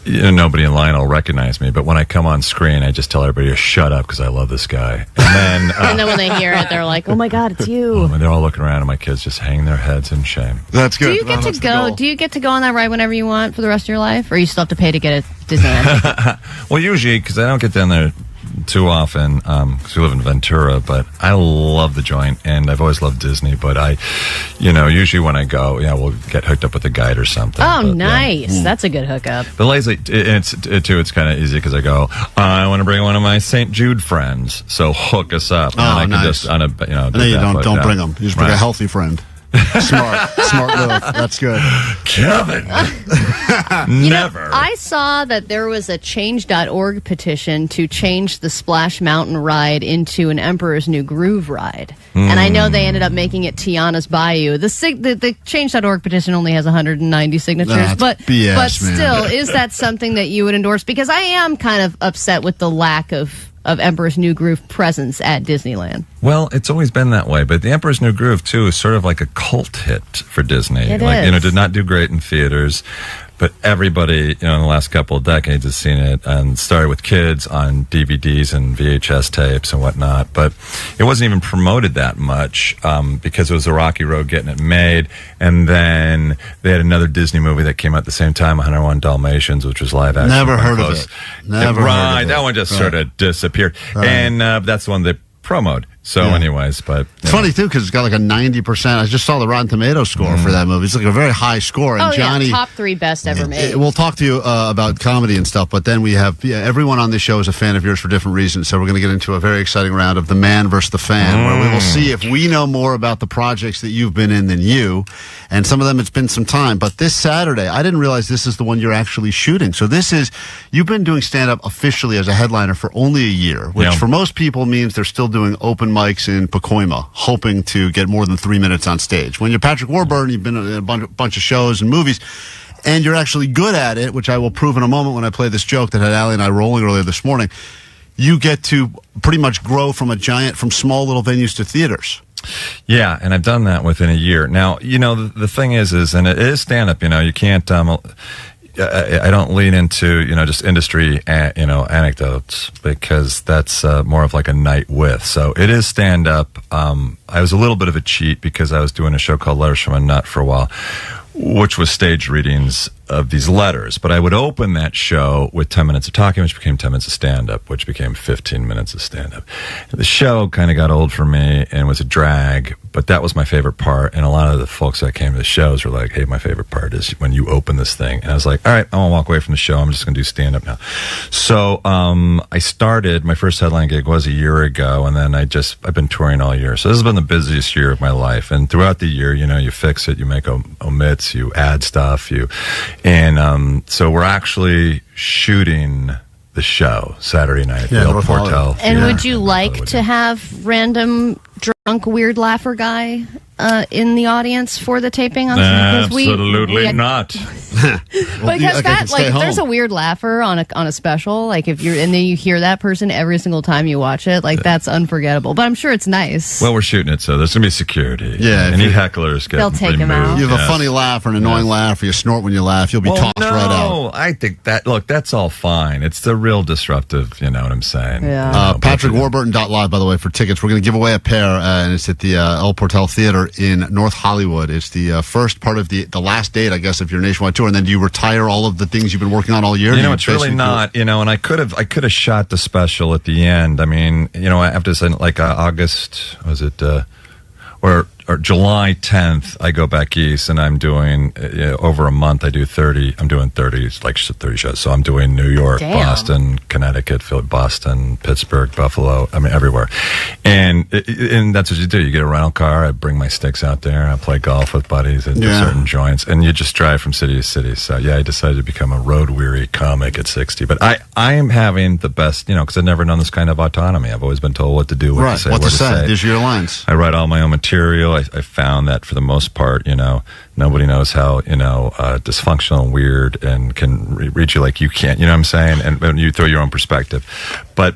nobody in line will recognize me. But when I come on screen, I just tell everybody to shut up because I love this guy. And then, And then when they hear it, they're like, "Oh my God, it's you!" And they're all looking around, and my kids just hang their heads in shame. That's good. Do you get to go? Do you get to go on that ride whenever you want for the rest of your life, or you still have to pay to get a Disneyland? Well, usually because I don't get down there too often because we live in Ventura, but I love the joint, and I've always loved Disney. But I, usually when I go, we'll get hooked up with a guide or something. Oh, but, nice! That's a good hookup. The lazy, it's kind of easy because I go, I want to bring one of my St. Jude friends, so hook us up. And I can just No, you don't bring them. You just bring a healthy friend. Smart move. That's good. Kevin. Never. I saw that there was a change.org petition to change the Splash Mountain ride into an Emperor's New Groove ride. And I know they ended up making it Tiana's Bayou. The change.org petition only has 190 signatures, That's but BS, but still, man. is that something that you would endorse? Because I am kind of upset with the lack of Emperor's New Groove presence at Disneyland. Well, it's always been that way, but the Emperor's New Groove too is sort of like a cult hit for Disney. It is. Did not do great in theaters, but everybody, in the last couple of decades has seen it, and started with kids on DVDs and VHS tapes and whatnot. But it wasn't even promoted that much because it was a rocky road getting it made, and then they had another Disney movie that came out at the same time, 101 Dalmatians, which was live action. Never heard of it. Never heard of it. That one just Right. sort of disappeared, Right. and that's the one they promoted. So, anyways, but it's funny too because it's got like a 90%. I just saw the Rotten Tomatoes score for that movie. It's like a very high score. And Johnny, top 3 best ever made. We'll talk to you about comedy and stuff, but then we have everyone on this show is a fan of yours for different reasons. So we're going to get into a very exciting round of the man versus the fan, where we will see if we know more about the projects that you've been in than you. And some of them it's been some time. But this Saturday, I didn't realize this is the one you're actually shooting. So you've been doing stand-up officially as a headliner for only a year, which for most people means they're still doing open mics in Pacoima, hoping to get more than 3 minutes on stage. When you're Patrick Warburton, you've been in a bunch of shows and movies, and you're actually good at it, which I will prove in a moment when I play this joke that had Allie and I rolling earlier this morning. You get to pretty much grow from small little venues to theaters. Yeah, and I've done that within a year. Now, the thing is, and it is stand-up, you can't, I don't lean into, just industry, anecdotes because that's more of like a night with. So it is stand-up. I was a little bit of a cheat because I was doing a show called Letters from a Nut for a while, which was stage readings of these letters. But I would open that show with 10 minutes of talking, which became 10 minutes of stand-up, which became 15 minutes of stand-up. The show kind of got old for me and was a drag, but that was my favorite part. And a lot of the folks that came to the shows were like, hey, my favorite part is when you open this thing. And I was like, all right, I want to walk away from the show. I'm just going to do stand-up now. So I started, my first headline gig was a year ago, and then I've been touring all year. So this has been the busiest year of my life. And throughout the year, you fix it, you make omits, you add stuff, and so we're actually shooting the show Saturday night at the El Portal. And would you like to have random drunk, weird laugher guy in the audience for the taping? Absolutely not. Because if there's a weird laugher on a special, like if you're and then you hear that person every single time you watch it, like that's unforgettable. But I'm sure it's nice. Well, we're shooting it, so there's gonna be security. Yeah, any hecklers get they'll take removed. them out. You have a funny laugh or an annoying laugh, or you snort when you laugh, you'll be tossed right out. No, I think that's all fine. It's the real disruptive, you know what I'm saying? Yeah. Patrick Warburton.live, by the way, for tickets. We're going to give away a pair, and it's at the El Portal Theater in North Hollywood. It's the first part of the last date, I guess, of your nationwide tour. And then do you retire all of the things you've been working on all year? You know, it's really not. You know, and I could have shot the special at the end. I mean, you know, after like August, was it, or July 10th, I go back east, and I'm doing over a month. I do 30. I'm doing 30 shows. So I'm doing New York, Boston, Connecticut, Boston, Pittsburgh, Buffalo. I mean, everywhere. And that's what you do. You get a rental car. I bring my sticks out there. I play golf with buddies at certain joints, and you just drive from city to city. So yeah, I decided to become a road weary comic at 60. But I am having the best, you know, because I've never known this kind of autonomy. I've always been told what to do, what to say, what to say. These are your lines. I write all my own material. I found that for the most part, you know, nobody knows how, you know, dysfunctional and weird and can read you like you can't, you know what I'm saying? And you throw your own perspective. But,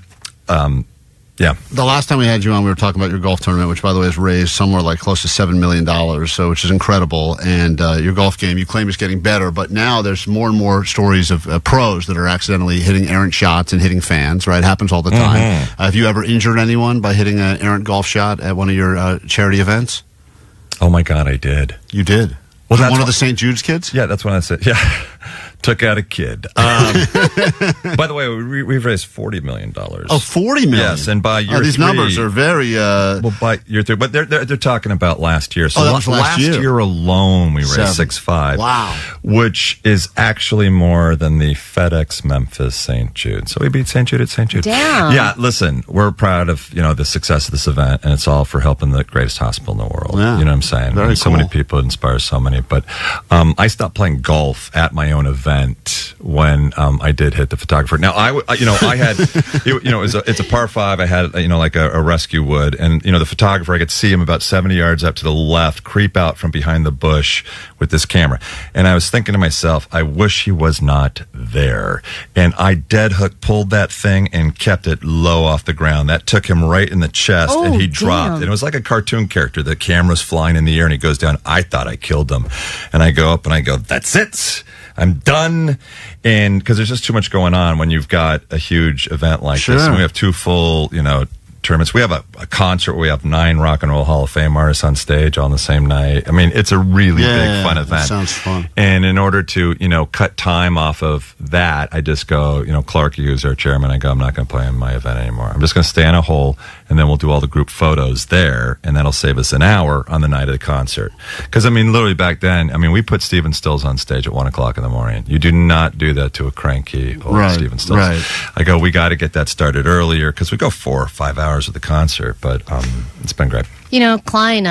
yeah. The last time we had you on, we were talking about your golf tournament, which, by the way, has raised somewhere like close to $7 million, so which is incredible. And your golf game, you claim, is getting better. But now there's more and more stories of pros that are accidentally hitting errant shots and hitting fans, right? It happens all the time. Have you ever injured anyone by hitting an errant golf shot at one of your charity events? Oh, my God, I did. You did? Well, that's one of the St. Jude's kids? Yeah, that's when I said, yeah. Took out a kid. By the way, we've raised $40 million. Oh, $40 million? Yes, and by year these numbers are very... well, by year 3, but they're talking about last year. So that was last year alone, we raised 6.5. Wow. Which is actually more than the FedEx Memphis St. Jude. So we beat St. Jude at St. Jude. Damn. Yeah, listen, we're proud of, you know, the success of this event, and it's all for helping the greatest hospital in the world. Yeah. You know what I'm saying? Very cool. So many people, it inspires so many. But I stopped playing golf at my own event when I did hit the photographer. Now I had, it's a par 5. I had, you know, like a rescue wood, and you know, the photographer, I could see him about 70 yards up to the left, creep out from behind the bush with this camera, and I was thinking to myself, I wish he was not there. And I dead hook pulled that thing and kept it low off the ground. That took him right in the chest, and he dropped. And it was like a cartoon character. The camera's flying in the air, and he goes down. I thought I killed him, and I go up and I go, that's it. I'm done. And because there's just too much going on when you've got a huge event like this. And we have 2 full, you know, tournaments. We have a concert where we have 9 Rock and Roll Hall of Fame artists on stage all on the same night. I mean, it's a really big, fun event. Sounds fun. And in order to, you know, cut time off of that, I just go, you know, Clark, who's our chairman, I go, I'm not going to play in my event anymore. I'm just going to stay on a hole, and then we'll do all the group photos there, and that'll save us an hour on the night of the concert. Because, I mean, literally back then, I mean, we put Stephen Stills on stage at 1 o'clock in the morning. You do not do that to a cranky old Stephen Stills. Right. I go, we got to get that started earlier, because we go 4 or 5 hours with the concert, but it's been great. You know, Klein,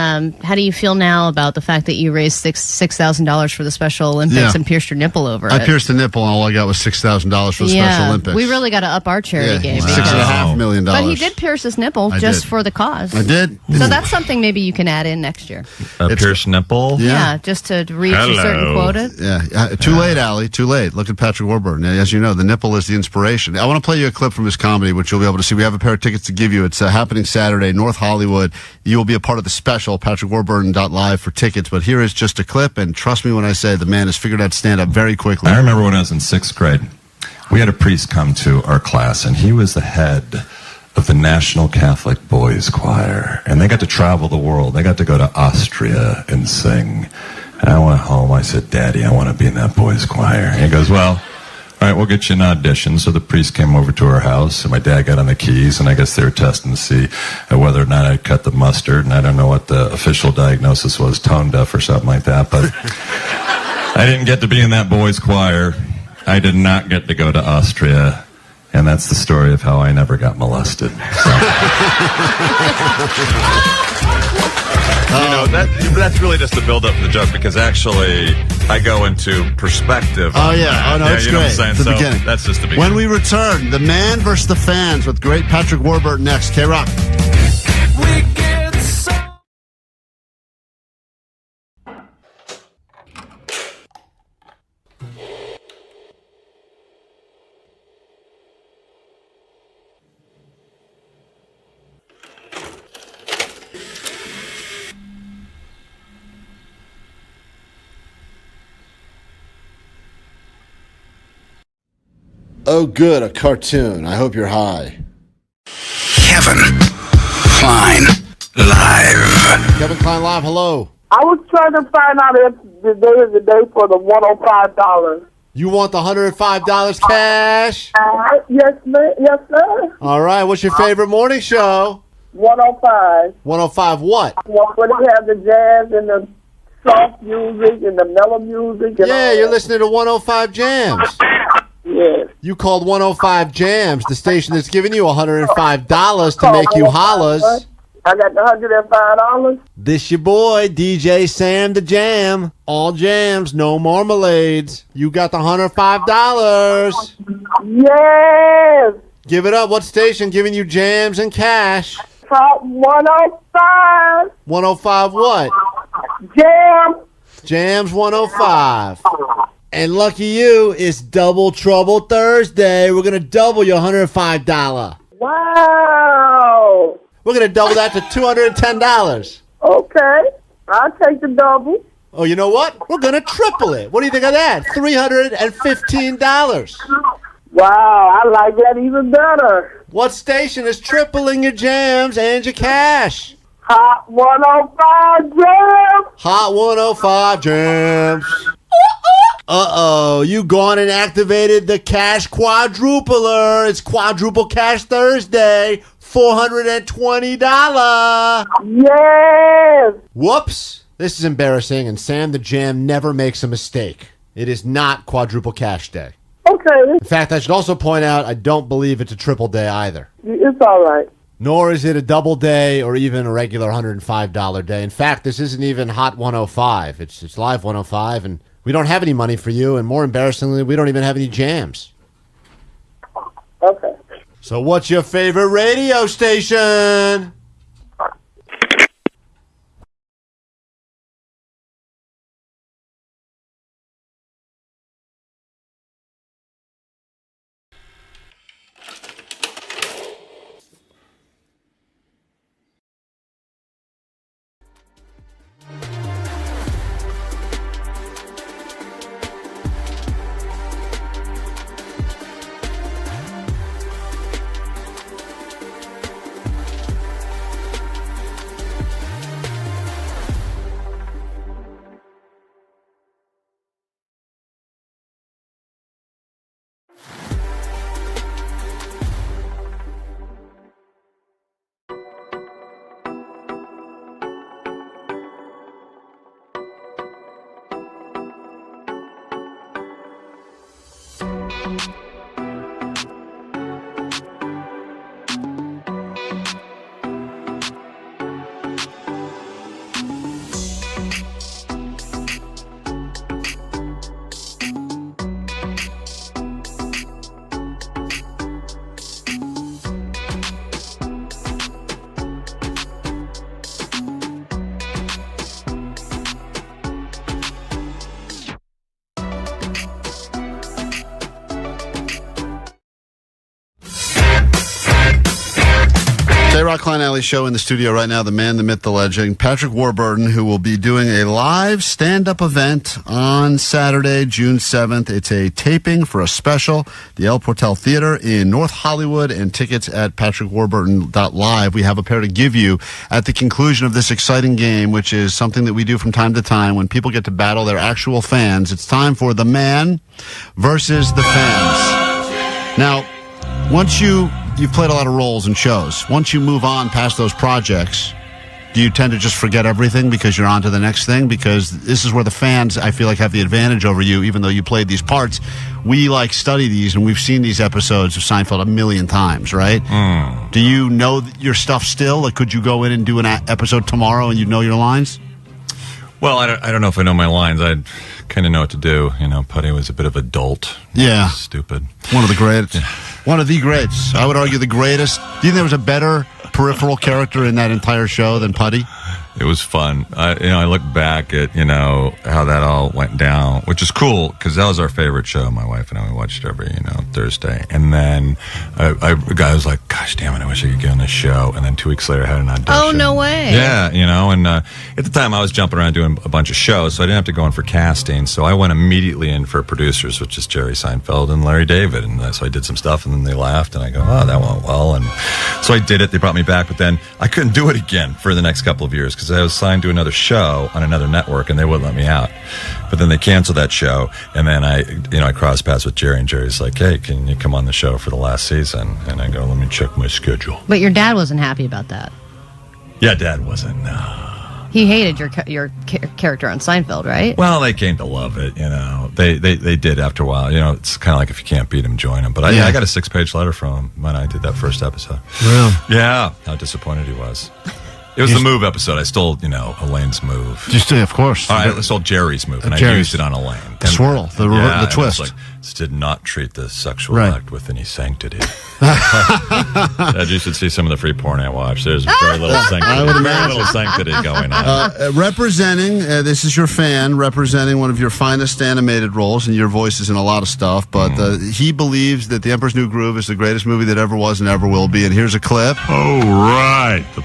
how do you feel now about the fact that you raised $6,000 for the Special Olympics and pierced your nipple over it? I pierced the nipple, and all I got was $6,000 for the Special Olympics. We really got to up our charity game. Wow. $6.5 million. But he did pierce his nipple for the cause. I did. So that's something maybe you can add in next year. A pierced nipple? Yeah, just to reach a certain quota. Yeah, too late, Allie. Too late. Look at Patrick Warburton. As you know, the nipple is the inspiration. I want to play you a clip from his comedy, which you'll be able to see. We have a pair of tickets to give you. It's happening Saturday, North Hollywood. You will be a part of the special. PatrickWarburton.live for tickets. But here is just a clip, and trust me when I say the man has figured out stand-up very quickly. I remember when I was in 6th grade, we had a priest come to our class, and he was the head of the National Catholic Boys Choir, and they got to travel the world. They got to go to Austria and sing. And I went home. I said, Daddy, I want to be in that boys' choir. And he goes, well, all right, we'll get you an audition. So the priest came over to our house, and my dad got on the keys, and I guess they were testing to see whether or not I'd cut the mustard, and I don't know what the official diagnosis was, tone deaf or something like that, but I didn't get to be in that boys' choir. I did not get to go to Austria, and that's the story of how I never got molested. You know, that's really just the build-up for the joke, because actually I go into perspective. Oh, yeah. Oh, no, it's you know great. What I'm saying? The so beginning. That's just the beginning. When we return, the man versus the fans with great Patrick Warburton next. KROQ. Wicked Oh, good, a cartoon. I hope you're high. Kevin Klein live. Kevin Klein live, hello. I was trying to find out if today is the day for the $105. You want the $105 cash? Yes, ma'am. Yes, sir. All right, what's your favorite morning show? 105. 105 what? Where they have the jazz and the soft music and the mellow music. And Yeah, you're listening to 105 Jams. Yes. You called 105 Jams, the station that's giving you $105 to make you hollers. I got the $105. This your boy, DJ Sam the Jam. All jams, no marmalades. You got the $105. Yes. Give it up. What station giving you jams and cash? Top 105. 105 what? Jam. Jams 105. And lucky you, it's Double Trouble Thursday. We're going to double your $105. Wow. We're going to double that to $210. Okay. I'll take the double. Oh, you know what? We're going to triple it. What do you think of that? $315. Wow, I like that even better. What station is tripling your jams and your cash? Hot 105 Jams. Hot 105 Jams. Uh-oh, you gone and activated the cash quadrupler. It's Quadruple Cash Thursday. $420. Yes. Whoops. This is embarrassing, and Sam the Jam never makes a mistake. It is not Quadruple Cash Day. Okay. In fact, I should also point out, I don't believe it's a triple day either. It's all right. Nor is it a double day or even a regular $105 day. In fact, this isn't even Hot 105. It's Live 105, and we don't have any money for you, and more embarrassingly, we don't even have any jams. Okay. So what's your favorite radio station? K-Rock Klein Alley Show in the studio right now. The man, the myth, the legend, Patrick Warburton, who will be doing a live stand-up event on Saturday, June 7th. It's a taping for a special, the El Portal Theater in North Hollywood, and tickets at patrickwarburton.live. We have a pair to give you at the conclusion of this exciting game, which is something that we do from time to time when people get to battle their actual fans. It's time for the man versus the fans. Now, once you've played a lot of roles and shows. Once you move on past those projects, do you tend to just forget everything because you're on to the next thing? Because this is where the fans, I feel like, have the advantage over you, even though you played these parts. We, study these, and we've seen these episodes of Seinfeld a million times, right? Do you know your stuff still? Could you go in and do an episode tomorrow and you'd know your lines? Well, I don't know if I know my lines. I kind of know what to do. Puddy was a bit of a dolt. Yeah. Stupid. One of the greats. One of the greats. I would argue the greatest. Do you think there was a better peripheral character in that entire show than Puddy? It was fun. I look back at, how that all went down, which is cool because that was our favorite show. My wife and I, we watched it every, Thursday. And then a guy was like, gosh, damn it, I wish I could get on this show. And then 2 weeks later, I had an audition. Oh, no way. Yeah, and at the time I was jumping around doing a bunch of shows, so I didn't have to go in for casting. So I went immediately in for producers, which is Jerry Seinfeld and Larry David. And so I did some stuff, and then they laughed, and I go, oh, that went well. And so I did it. They brought me back, but then I couldn't do it again for the next couple of years because I was signed to another show on another network, and they wouldn't let me out. But then they canceled that show, and then I crossed paths with Jerry, and Jerry's like, hey, can you come on the show for the last season? And I go, let me check my schedule. But your dad wasn't happy about that. Yeah, Dad wasn't. No. He hated your character on Seinfeld, right? Well, they came to love it, They did after a while. It's kind of like if you can't beat them, join them. But I got a 6-page letter from him when I did that first episode. Really? Yeah. How disappointed he was. It was the move episode. I stole, Elaine's move. Just of course. I stole Jerry's move, and I used it on Elaine. The swirl, the twist. This did not treat the sexual act with any sanctity. Dad, you should see some of the free porn I watch. There's very little sanctity. I would imagine. Very little sanctity going on. Representing, this is your fan, representing one of your finest animated roles, and your voice is in a lot of stuff, but he believes that The Emperor's New Groove is the greatest movie that ever was and ever will be, and here's a clip. Oh, right. The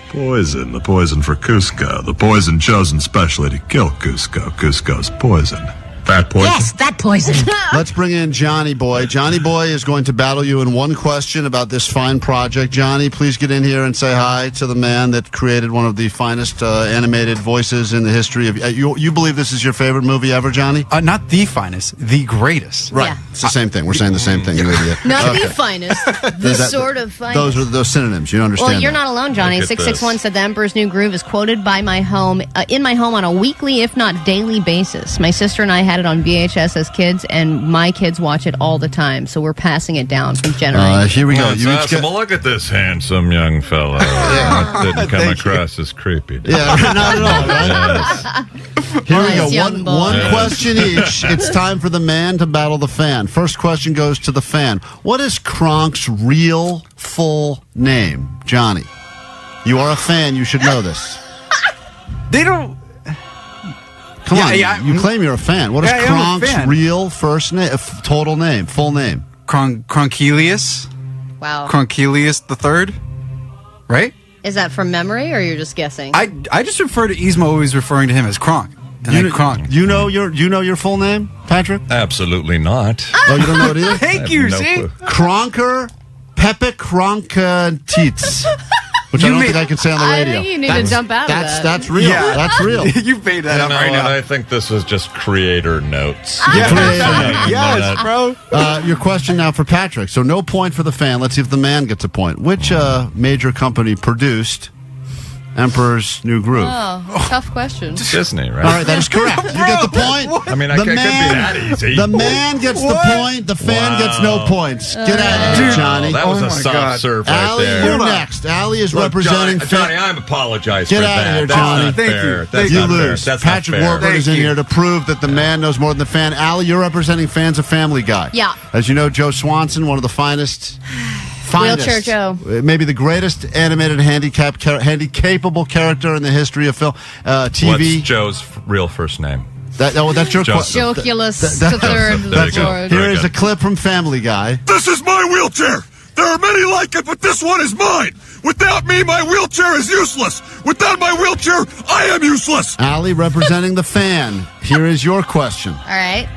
poison for Cusco. The poison chosen specially to kill Cusco. Cusco's poison. Fat poison? Yes, fat poison. Let's bring in Johnny Boy. Johnny Boy is going to battle you in one question about this fine project. Johnny, please get in here and say hi to the man that created one of the finest animated voices in the history of... You believe this is your favorite movie ever, Johnny? Not the finest, the greatest. Right. Yeah. It's the same thing. We're saying the same thing, you idiot. Not the finest. The sort of finest. Those are those synonyms. You understand Well, you're not alone, Johnny. 661 said The Emperor's New Groove is quoted by my home, in my home on a weekly, if not daily basis. My sister and I had it on VHS as kids, and my kids watch it all the time, so we're passing it down from generation. Here we go. Well, look at this handsome young fellow. That didn't come across as creepy. Yeah, not at all, right? Yes. Here we go. One question each. It's time for the man to battle the fan. First question goes to the fan. What is Kronk's real full name? Johnny, you are a fan. You should know this. They don't... Come on, you claim you're a fan. What is Kronk's real first name, total name, full name? Kronkelius. Wow. Kronkelius the Third, right? Is that from memory, or you're just guessing? I just refer to Yzma always referring to him as Kronk. Kronk. You know your full name, Patrick? Absolutely not. Oh, you don't know it either? Thank you. See, Kronker Pepe Kronkatits. Which I don't think I can say on the radio. I think you need to jump out of that. That's real. Yeah. That's real. You made that up right now. I think this is just creator notes. Yes, bro. Your question now for Patrick. So no point for the fan. Let's see if the man gets a point. Which major company produced Emperor's New Groove? Oh, tough question. Disney, right? All right, that is correct. You get the point. What? I mean, it could be that easy. The man gets the point. The fan gets no points. Get out of here, Johnny. That was a soft serve right Allie, there. you're next. Allie is representing... Johnny, I apologize for that. Get out of here, Johnny. Thank you. You lose. Patrick Warburton is in here to prove that the man knows more than the fan. Allie, you're representing fans of Family Guy. Yeah. As you know, Joe Swanson, one of the finest... Wheelchair Joe. Maybe the greatest animated handy-capable character in the history of film, TV. What's Joe's real first name? That's your question. Joculus the Third. Here is a clip from Family Guy. This is my wheelchair. There are many like it, but this one is mine. Without me, my wheelchair is useless. Without my wheelchair, I am useless. Allie representing the fan. Here is your question. All right.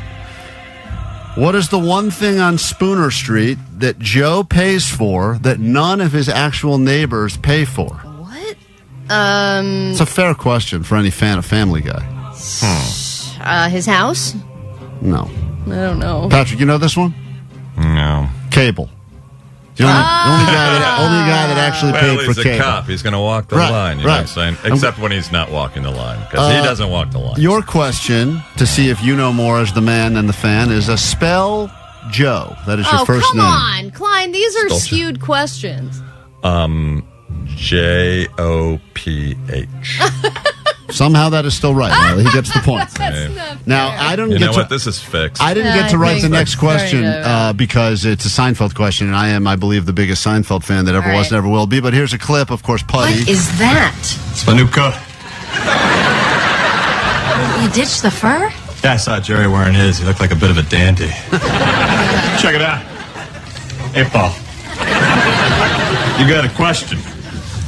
What is the one thing on Spooner Street that Joe pays for that none of his actual neighbors pay for? What? It's a fair question for any fan of Family Guy. His house? No. I don't know. Patrick, you know this one? No. Cable. The only guy that actually paid for cable. He's a cop. He's going to walk the line. You know what I'm saying? Except when he's not walking the line, because he doesn't walk the line. Your question, to see if you know more as the man than the fan, is a spell Joe. That is your first name. Oh, come on, Klein. These are skewed questions. J-O-P-H. Somehow that is still right. He gets the point. Now, I don't You get know to, what? This is fixed. I didn't get to write the next question because it's a Seinfeld question, and I am, I believe, the biggest Seinfeld fan that ever was and ever will be. But here's a clip, of course, Puddy. What is that? It's my new car. You ditched the fur? Yeah, I saw Jerry wearing his. He looked like a bit of a dandy. Check it out. Hey, Paul. You got a question.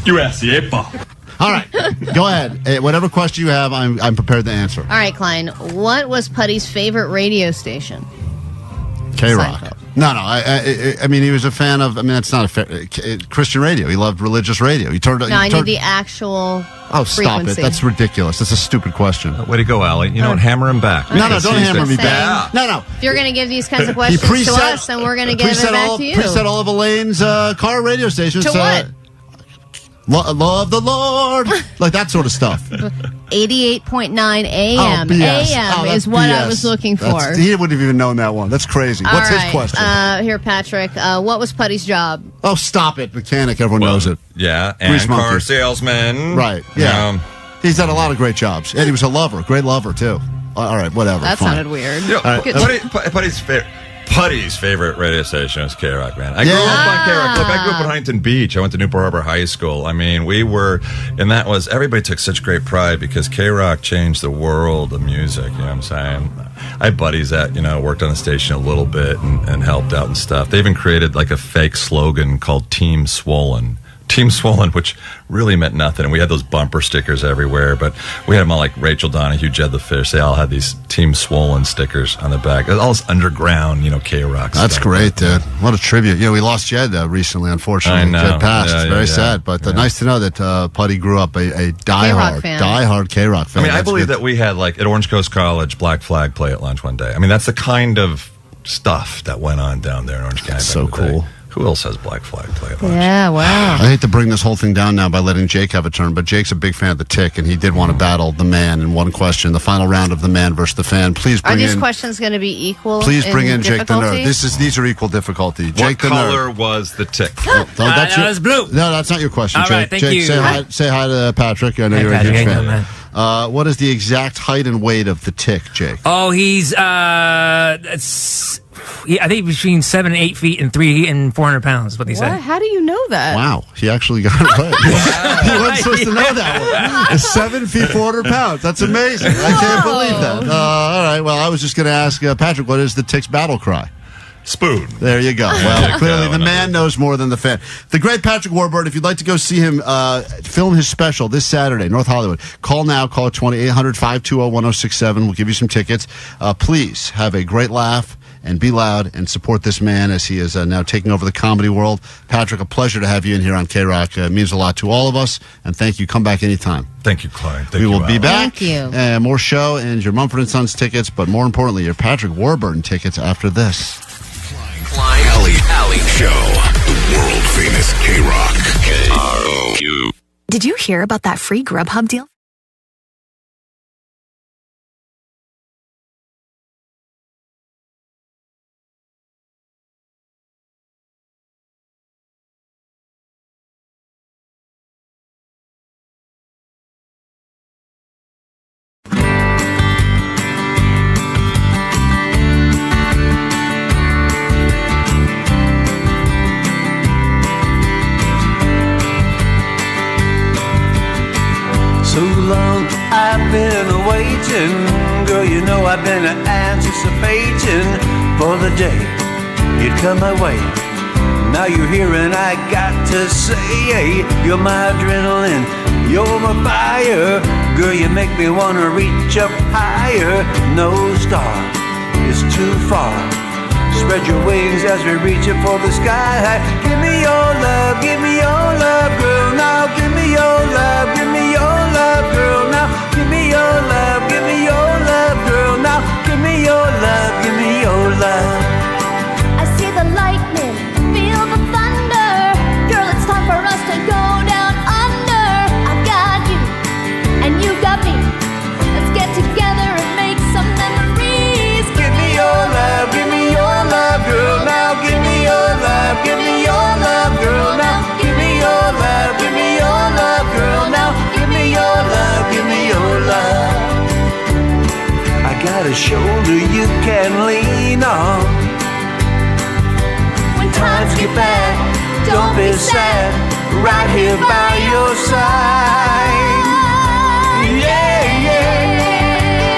You ask the 8-ball. All right, go ahead. Whatever question you have, I'm prepared to answer. All right, Klein. What was Puddy's favorite radio station? KROQ. No. I mean, he was a fan of. I mean, that's not a fair, Christian radio. He loved religious radio. He turned. No, I need the actual. Oh, stop frequency. it! That's ridiculous. That's a stupid question. Way to go, Allie. You know what? Hammer him back. No, don't hammer me back. No. If you're going to give these kinds of questions to us, then we're going to give it back to you. Preset all of Elaine's car radio stations. To what? Love the Lord, like that sort of stuff. 88.9 AM. BS. AM is what I was looking for. He wouldn't have even known that one. That's crazy. What's his question? Here, Patrick. What was Puddy's job? Oh, stop it. Mechanic. Everyone knows it. Yeah, and car salesman. Right. Yeah. He's done a lot of great jobs. And he was a lover. Great lover, too. All right, whatever. That sounded weird. Puddy's favorite radio station was KROQ, man. I grew up on KROQ. Look, I grew up in Huntington Beach. I went to Newport Harbor High School. I mean, everybody took such great pride because KROQ changed the world of music. You know what I'm saying? I had buddies that, worked on the station a little bit and helped out and stuff. They even created like a fake slogan called Team Swollen. Team Swollen, which really meant nothing. And we had those bumper stickers everywhere, but we had them all like Rachel Donahue, Jed the Fish. They all had these Team Swollen stickers on the back. All this underground, KROQ That's stuff. Great, dude. What a tribute. We lost Jed recently, unfortunately. I know. Jed passed. It's very sad, but nice to know that Puddy grew up a diehard KROQ fan. I mean, I believe that we had, like, at Orange Coast College, Black Flag play at lunch one day. I mean, that's the kind of stuff that went on down there in Orange County. That's so cool. Who else has Black Flag play at lunch? Yeah, wow. I hate to bring this whole thing down now by letting Jake have a turn, but Jake's a big fan of the Tick, and he did want to battle the man in one question, the final round of the man versus the fan. Please bring Are these questions going to be equal? Please bring in Jake the difficulty? Nerd. These are equal difficulty. Jake the What color Nerd. was the Tick? That was blue. No, that's not your question, All Jake. right, thank Jake, you. say hi to Patrick. I know you're Patrick, a huge how you doing, fan. What is the exact height and weight of the Tick, Jake? Oh, he's I think between 7 and 8 feet and 3 and 400 pounds is what they said. How do you know that? Wow, he actually got it right. He wasn't supposed to know that one. 7 feet, 400 pounds. That's amazing. I can't believe that. All right, well, I was just going to ask Patrick, what is the Tick's battle cry? Spoon. There you go. Well, clearly the man knows more than the fan. The great Patrick Warburton, if you'd like to go see him film his special this Saturday, North Hollywood, call now. Call 800-520-1067. We'll give you some tickets. Please have a great laugh and be loud and support this man as he is now taking over the comedy world. Patrick, a pleasure to have you in here on KROQ. It means a lot to all of us, and thank you. Come back anytime. Thank you, Klein. We will be back. Thank you. More show and your Mumford & Sons tickets, but more importantly, your Patrick Warburton tickets after this. Klein Alley Show. The world famous KROQ. KROQ. Did you hear about that free Grubhub deal? So long I've been waiting, girl, you know I've been anticipating for the day you'd come my way. Now you're here and I got to say, you're my adrenaline, you're my fire. Girl, you make me wanna reach up higher. No star is too far. Spread your wings as we reach up for the sky. Give me your love, girl. Now give me your love, give me your love, girl. Now give me your love, give me your love, girl. Now give me your love, give me your love. I see the lightning, feel the thunder. Girl, it's time for us to go down under. I've got you, and you got me. Let's get together and make some memories. Give me your love, give me your love, girl. Now give me your love, give me your love, girl. Now give me your love, give me your love, girl. Now give me your love, give me your love. I got a shoulder you can lean on. When times get bad, Don't be sad, right here by your side. Yeah, yeah.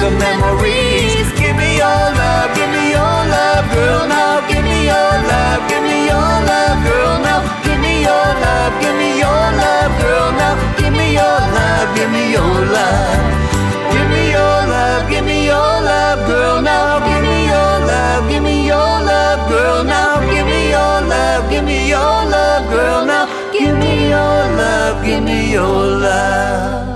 some memories. Give me your love, give me your love, girl. Now give me your love, give me your love, girl. Now give me your love, give me your love, girl. Now give me your love, give me your love. Give me your love, give me your love, girl. Now give me your love, give me your love, girl. Now give me your love, give me your love, girl. Now give me your love, give me your love.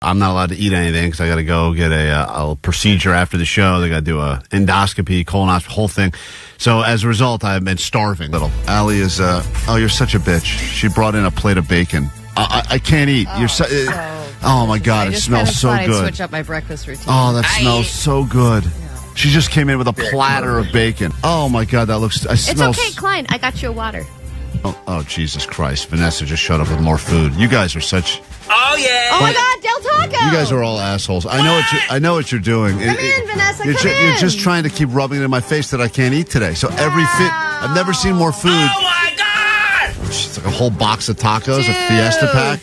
I'm not allowed to eat anything because I got to go get a procedure after the show. They got to do a endoscopy, colonoscopy, whole thing. So as a result, I've been starving. Little Allie is, oh, you're such a bitch. She brought in a plate of bacon. I can't eat. You're so. Oh my God, it smells so good. I switch up my breakfast routine. Oh, that smells so good. She just came in with a platter of bacon. Oh my God, that looks. It's okay, Klein. I got you a water. Oh, Jesus Christ. Vanessa just showed up with more food. You guys are such... Oh, yeah. Oh, my God, Del Taco. You guys are all assholes. I know what you're doing. Come in, Vanessa, come in. You're just trying to keep rubbing it in my face that I can't eat today. So I've never seen more food. Oh, my God. It's like a whole box of tacos, a Fiesta pack.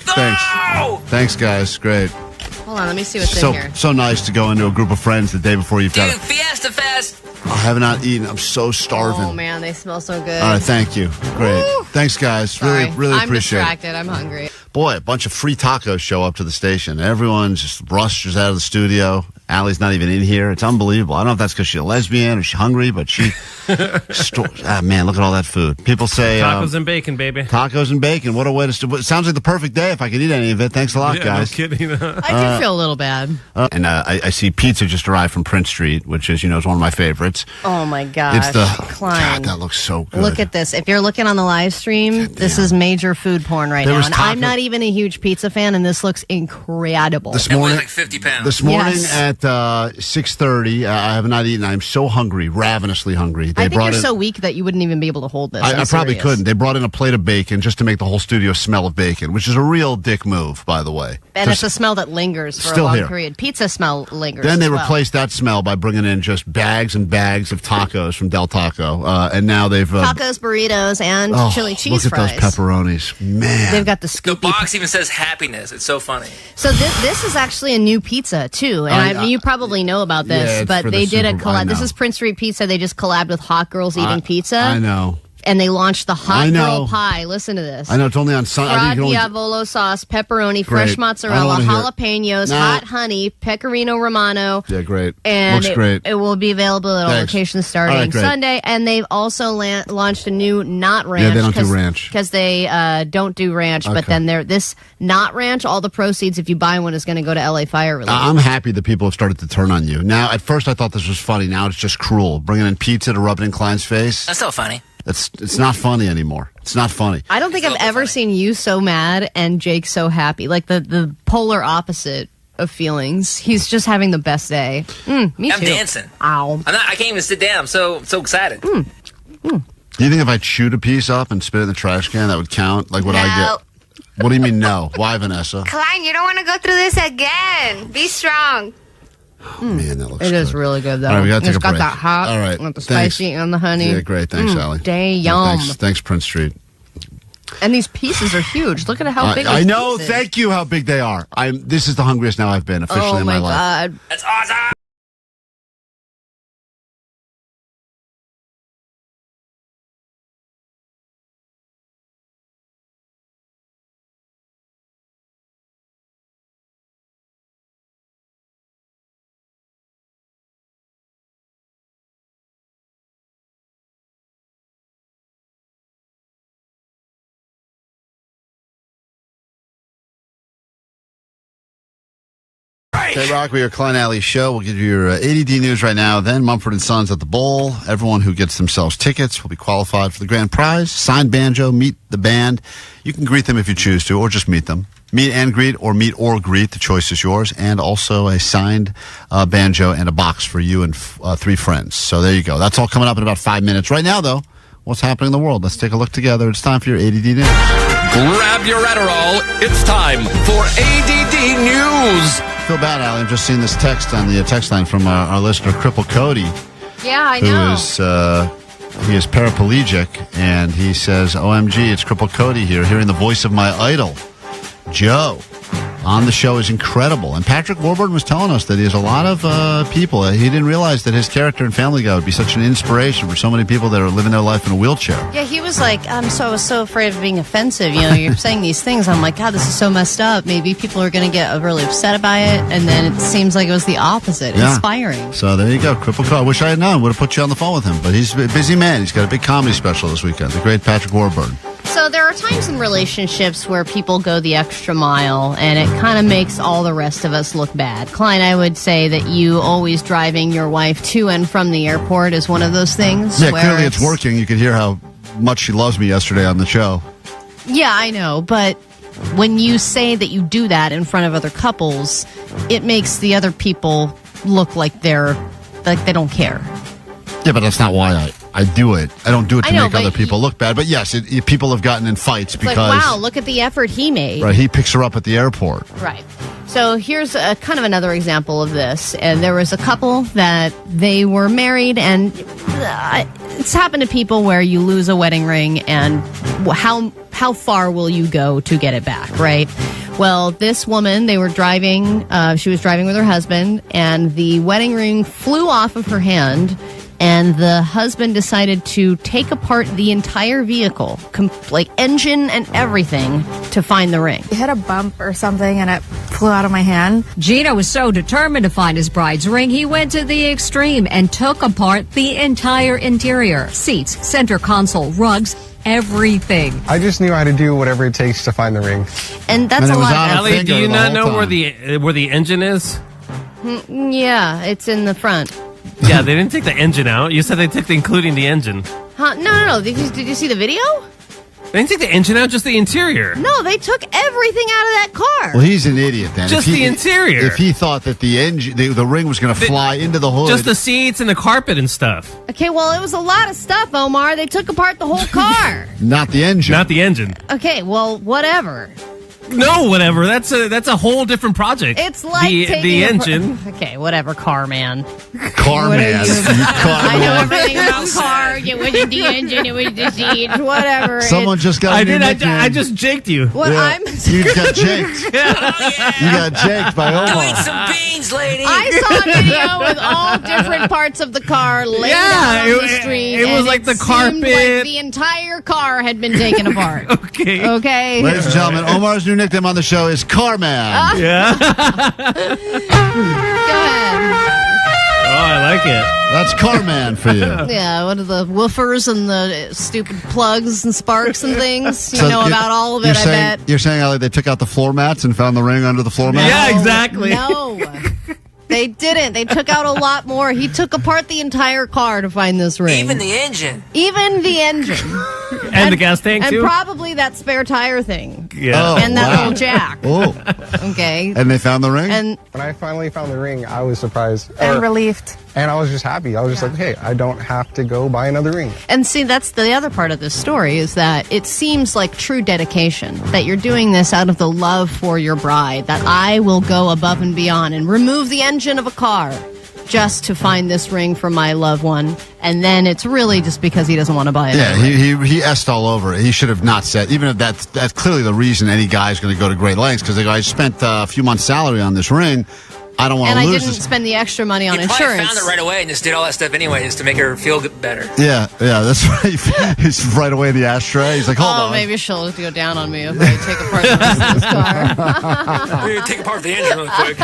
No. Thanks, guys. Great. Hold on, let me see what's in here. So nice to go into a group of friends the day before you've got Dude, Fiesta Fest. I have not eaten. I'm so starving. Oh, man, they smell so good. All right, thank you. Great. Woo. Thanks, guys. Sorry. Really I'm appreciate it. I'm distracted. I'm hungry. Boy, a bunch of free tacos show up to the station. Everyone just rushes out of the studio. Allie's not even in here. It's unbelievable. I don't know if that's because she's a lesbian or she's hungry, but she... man, look at all that food. People say... Tacos and bacon, baby. Tacos and bacon. What a way to... It sounds like the perfect day if I could eat any of it. Thanks a lot, guys. No kidding. I do feel a little bad. And I see pizza just arrived from Prince Street, which is, is one of my favorites. Oh, my gosh. It's the... Klein. God, that looks so good. Look at this. If you're looking on the live stream, this is major food porn right now. And I'm not even a huge pizza fan, and this looks incredible. This morning, like 50 pounds. This morning at 6:30, I have not eaten. I'm so hungry, ravenously hungry. I think you're so weak that you wouldn't even be able to hold this. I probably couldn't. They brought in a plate of bacon just to make the whole studio smell of bacon, which is a real dick move, by the way. And it's a smell that lingers for a long period. Pizza smell lingers. Then they replaced that smell by bringing in just bags and bags of tacos from Del Taco, and now they've tacos, burritos, and chili cheese fries. Look at those pepperonis, man. They've got the scoopy. The box even says happiness. It's so funny. So this is actually a new pizza too, and I've you probably know about this, yeah, but for they the did a Super- collab. I This know. is Prince Street Pizza. They just collabed with Hot Girls Eating Pizza. I know. And they launched the Hot I know. Girl Pie. Listen to this. I know it's only on Sunday. Fried diavolo sauce, pepperoni, fresh Great. I mozzarella, don't wanna jalapenos, Nah. hot honey, pecorino romano. Yeah, great. And Looks great. it will be available at all Thanks. locations All starting right, great. Sunday. And they've also launched a new not ranch. Yeah, they don't do ranch. Because they don't do ranch. But Okay. then this not ranch, all the proceeds, if you buy one, is going to go to LA Fire Relief. I'm happy that people have started to turn on you. Now, at first I thought this was funny. Now it's just cruel. Bringing in pizza to rub it in Klein's face. That's so funny. It's not funny anymore. It's not funny. I don't think I've ever seen you so mad and Jake so happy. Like the polar opposite of feelings. He's just having the best day. Me too. I'm dancing. Ow. I can't even sit down. I'm so excited. Do you think if I chewed a piece up and spit it in the trash can, that would count? Like, would I get? What do you mean no? Why, Vanessa? Klein, you don't want to go through this again. Be strong. Man, that looks It good. is really good, though. All right, we gotta take It's a got break. that hot, All right, with the thanks. spicy and the honey. Yeah, great. Thanks, Allie. Yum. Thanks, Prince Street. And these pieces are huge. Look at how big I this know. piece is. Thank you. How big they are. This is the hungriest now I've been officially Oh in my my life. God. That's awesome. KROQ, we are Klein Alley Show. We'll give you your ADD news right now. Then Mumford & Sons at the Bowl. Everyone who gets themselves tickets will be qualified for the grand prize. Signed banjo, meet the band. You can greet them if you choose to, or just meet them. Meet and greet, or meet or greet. The choice is yours. And also a signed banjo and a box for you and 3 friends. So there you go. That's all coming up in about 5 minutes. Right now, though, what's happening in the world? Let's take a look together. It's time for your ADD news. Grab your Adderall. It's time for ADD News. Feel bad, Allie. I've just seen this text on the text line from our listener, Cripple Cody. Yeah, I who know. he is paraplegic, and he says, OMG, it's Cripple Cody here, hearing the voice of my idol, Joe, on the show is incredible. And Patrick Warburton was telling us that he has a lot of people. He didn't realize that his character in Family Guy would be such an inspiration for so many people that are living their life in a wheelchair. Yeah, he was like, I was so afraid of being offensive. You know, you're saying these things. I'm like, God, this is so messed up. Maybe people are going to get really upset by it. And then it seems like it was the opposite. Yeah. Inspiring. So there you go, Cripple Cody. I wish I had known. Would have put you on the phone with him. But he's a busy man. He's got a big comedy special this weekend. The great Patrick Warburton. So there are times in relationships where people go the extra mile, and it kind of makes all the rest of us look bad. Klein, I would say that you always driving your wife to and from the airport is one of those things. Yeah, where clearly it's working. You could hear how much she loves me yesterday on the show. Yeah, I know, but when you say that you do that in front of other couples, it makes the other people look like they don't care. Yeah, but that's not why I do it. I don't do it to I know, make other but people look bad. But yes, people have gotten in fights It's because like, wow, look at the effort he made. right, he picks her up at the airport. Right. So here's a kind of another example of this. And there was a couple that they were married, and it's happened to people where you lose a wedding ring, and how far will you go to get it back, right? Well, this woman, they were driving, she was driving with her husband, and the wedding ring flew off of her hand, and the husband decided to take apart the entire vehicle, like engine and everything, to find the ring. He hit a bump or something and it flew out of my hand. Gino was so determined to find his bride's ring, he went to the extreme and took apart the entire interior. Seats, center console, rugs, everything. I just knew how to do whatever it takes to find the ring. And that's a lot. Allie, do you not know where the engine is? Yeah, it's in the front. Yeah, they didn't take the engine out. You said they took including the engine. Huh? No. Did you see the video? They didn't take the engine out, just the interior. No, they took everything out of that car. Well, he's an idiot then. Just the interior. If he thought that the engine, the ring was going to fly into the hood, Just the seats and the carpet and stuff. Okay, well, it was a lot of stuff, Omar. They took apart the whole car. not the engine. Not the engine. Okay, well, whatever. No, whatever. That's a whole different project. It's like the engine. Okay, whatever, car man. Car man. I know everything about car. It wasn't the engine, it was the seats, whatever. Someone just got I just jaked you. What I'm You got jaked. You got jaked by Omar. Eat some beans, lady. I saw a video with all different parts of the car laid out on the street. It was and like the seemed carpet. Like the entire car had been taken apart. Okay. Ladies and gentlemen, Omar's new nickname on the show is Carman. Yeah. Go ahead. Oh, I like it. That's Carman for you. Yeah, what are the woofers and the stupid plugs and sparks and things? You So know you- about all of you're it, I saying, bet. You're saying, Ellie, they took out the floor mats and found the ring under the floor mats? Yeah, exactly. No. They didn't. They took out a lot more. He took apart the entire car to find this ring. Even the engine. Even the engine. And the gas tank, and too? probably that spare tire thing. Yeah. Oh, And that wow. little jack. Oh. Okay. And they found the ring? And When I finally found the ring, I was surprised. And relieved. And I was just happy. I was just like, hey, I don't have to go buy another ring. And see, that's the other part of this story is that it seems like true dedication, that you're doing this out of the love for your bride, that I will go above and beyond and remove the engine of a car just to find this ring for my loved one. And then it's really just because he doesn't want to buy it. Yeah, he essed all over it. He should have not said, even if that's clearly the reason any guy's going to go to great lengths, because they go, I spent a few months' salary on this ring. I don't want And to I lose didn't this. spend the extra money on You probably insurance. found it right away and just did all that stuff anyway just to make her feel better. Yeah, that's right. He's right away in the ashtray. He's like, hold on. Maybe she'll go down on me if I take apart the rest of this car. We're gonna take apart the engine real quick.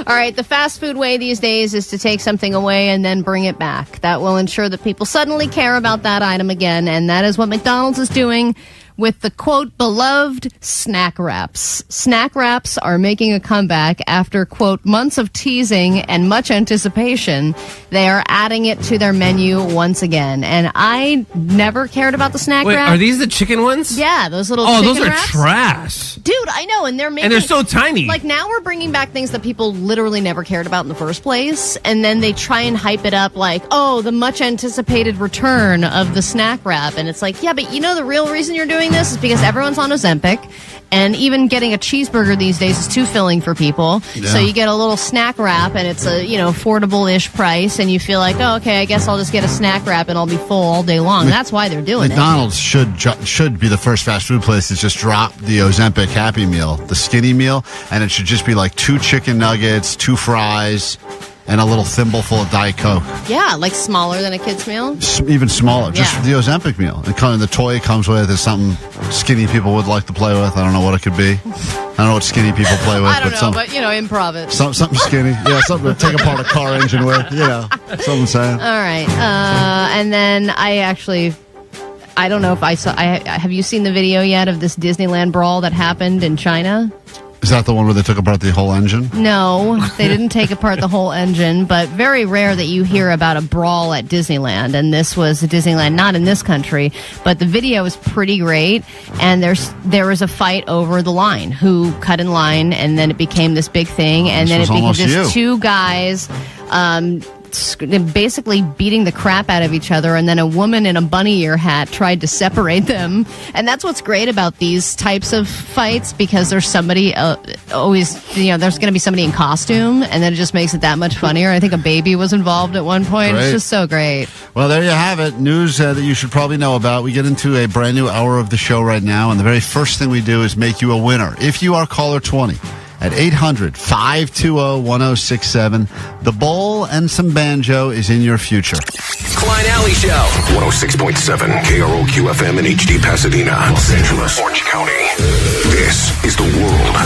All right, the fast food way these days is to take something away and then bring it back. That will ensure that people suddenly care about that item again, and that is what McDonald's is doing with the, quote, beloved snack wraps. Snack wraps are making a comeback after, quote, months of teasing and much anticipation. They are adding it to their menu once again. And I never cared about the snack Wait, wrap. are these the chicken ones? Yeah, those little Oh, chicken those are wraps. trash. Dude, I know, and they're making... And they're so tiny. Like, now we're bringing back things that people literally never cared about in the first place, and then they try and hype it up like, oh, the much-anticipated return of the snack wrap, and it's like, yeah, but you know the real reason you're doing this is because everyone's on Ozempic, and even getting a cheeseburger these days is too filling for people, Yeah. so you get a little snack wrap, and it's a, affordable-ish price, and you feel like, oh, okay, I guess I'll just get a snack wrap, and I'll be full all day long. That's why they're doing McDonald's should be the first fast food place to just drop the Ozempic Happy Meal, the skinny meal, and it should just be like 2 chicken nuggets, 2 fries, and a little thimble full of Diet Coke. it. Yeah, like smaller than a kid's meal. Even smaller, just Yeah. the Ozempic meal. The toy it comes with is something skinny people would like to play with. I don't know what it could be. I don't know what skinny people play with. I don't know, but but, improv it. something skinny. Yeah, something to take apart a car engine with. Something I'm saying. All right. And then I don't know if I saw. Have you seen the video yet of this Disneyland brawl that happened in China? Is that the one where they took apart the whole engine? No, they didn't take apart the whole engine, but very rare that you hear about a brawl at Disneyland. And this was Disneyland, not in this country, but the video is pretty great. And there was a fight over the line, who cut in line, and then it became this big thing. And This then was it became almost just you. 2 guys. Basically beating the crap out of each other, and then a woman in a bunny ear hat tried to separate them. And that's what's great about these types of fights, because there's somebody always, there's going to be somebody in costume, and then it just makes it that much funnier. I think a baby was involved at one point. Great. It's just so great. Well, there you have it. News that you should probably know about. We get into a brand new hour of the show right now, and the very first thing we do is make you a winner. If you are caller 20 at 800-520-1067, the bowl and some banjo is in your future. Klein Alley Show. 106.7 KROQ FM in HD Pasadena, Los Angeles, Orange County. This is the world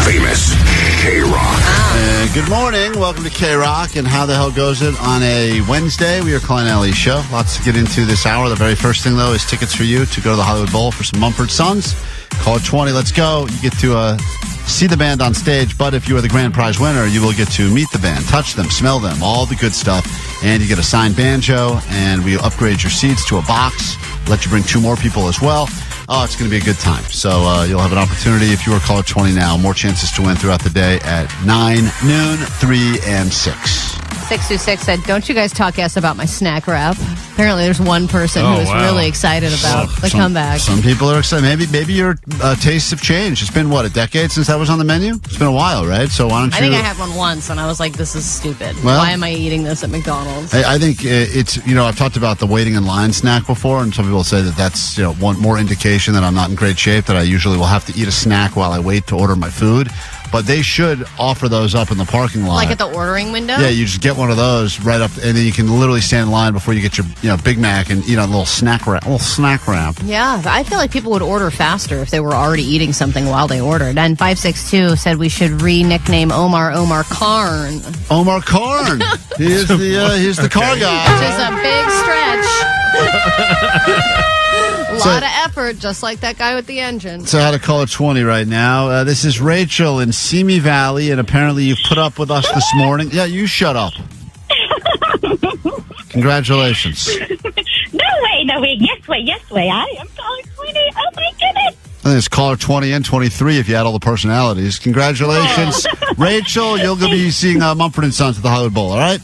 famous KROQ. Good morning. Welcome to KROQ. And how the hell goes it on a Wednesday? We are Klein Alley Show. Lots to get into this hour. The very first thing, though, is tickets for you to go to the Hollywood Bowl for some Mumford Sons. Call 20. Let's go. You get to see the band on stage, but if you are the grand prize winner, you will get to meet the band, touch them, smell them, all the good stuff, and you get a signed banjo, and we upgrade your seats to a box, let you bring 2 more people as well. Oh, it's going to be a good time. So you'll have an opportunity if you are caller 20 now. More chances to win throughout the day at 9, noon, 3, and 6. 626 said, don't you guys talk ass about my snack wrap. Apparently, there's one person who is really excited about the comeback. Some people are excited. Maybe your tastes have changed. It's been, what, a decade since that was on the menu? It's been a while, right? So why don't you... I think I had one once, and I was like, this is stupid. Well, why am I eating this at McDonald's? I think it's, I've talked about the waiting in line snack before, and some people say that that's, one more indication that I'm not in great shape, that I usually will have to eat a snack while I wait to order my food. But they should offer those up in the parking lot. Like at the ordering window? Yeah, you just get one of those right up, and then you can literally stand in line before you get your Big Mac and eat on a little snack wrap. Yeah, I feel like people would order faster if they were already eating something while they ordered. And 562 said we should re-nickname Omar Karn. Omar Karn. He's the car guy. Which is a big stretch. A lot of effort, just like that guy with the engine. So I had a caller 20 right now. This is Rachel in Simi Valley, and apparently you've put up with us this morning. Yeah, you shut up. Congratulations. No way. Yes way. I am caller 20. Oh, my goodness. I think it's caller 20 and 23 if you add all the personalities. Congratulations. Rachel, you'll be seeing Mumford & Sons at the Hollywood Bowl, all right?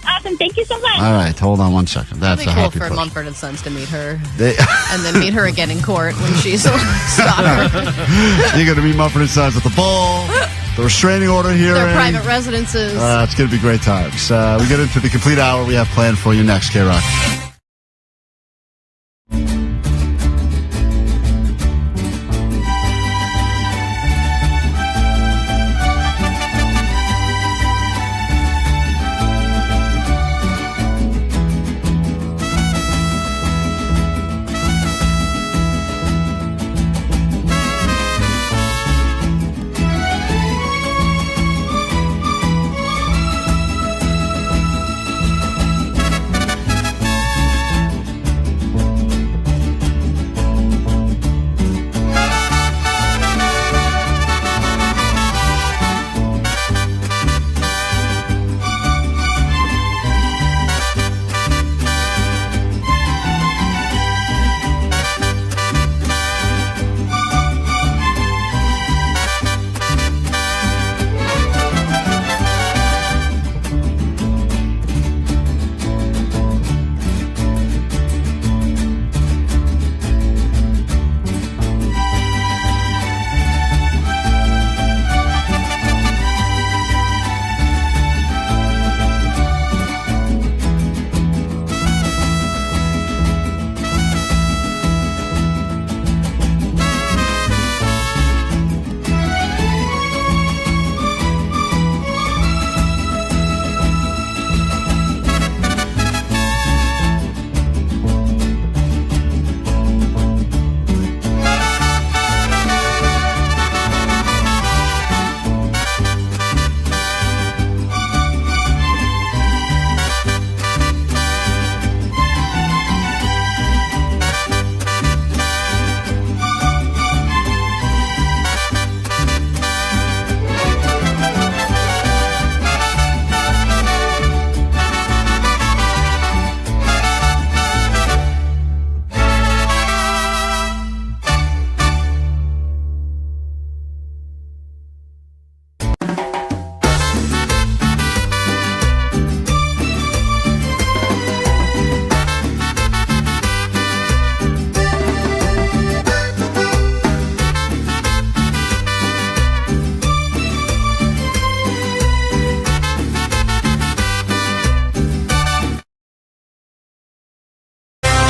Awesome. Thank you so much. All right, hold on one second. That's That'd be cool for person. Mumford & Sons to meet her and then meet her again in court when she's a stalker. You're going to meet Mumford & Sons at the bowl. The restraining order hearing. Their private residences. It's going to be great times. We get into the complete hour we have planned for you next, KROQ.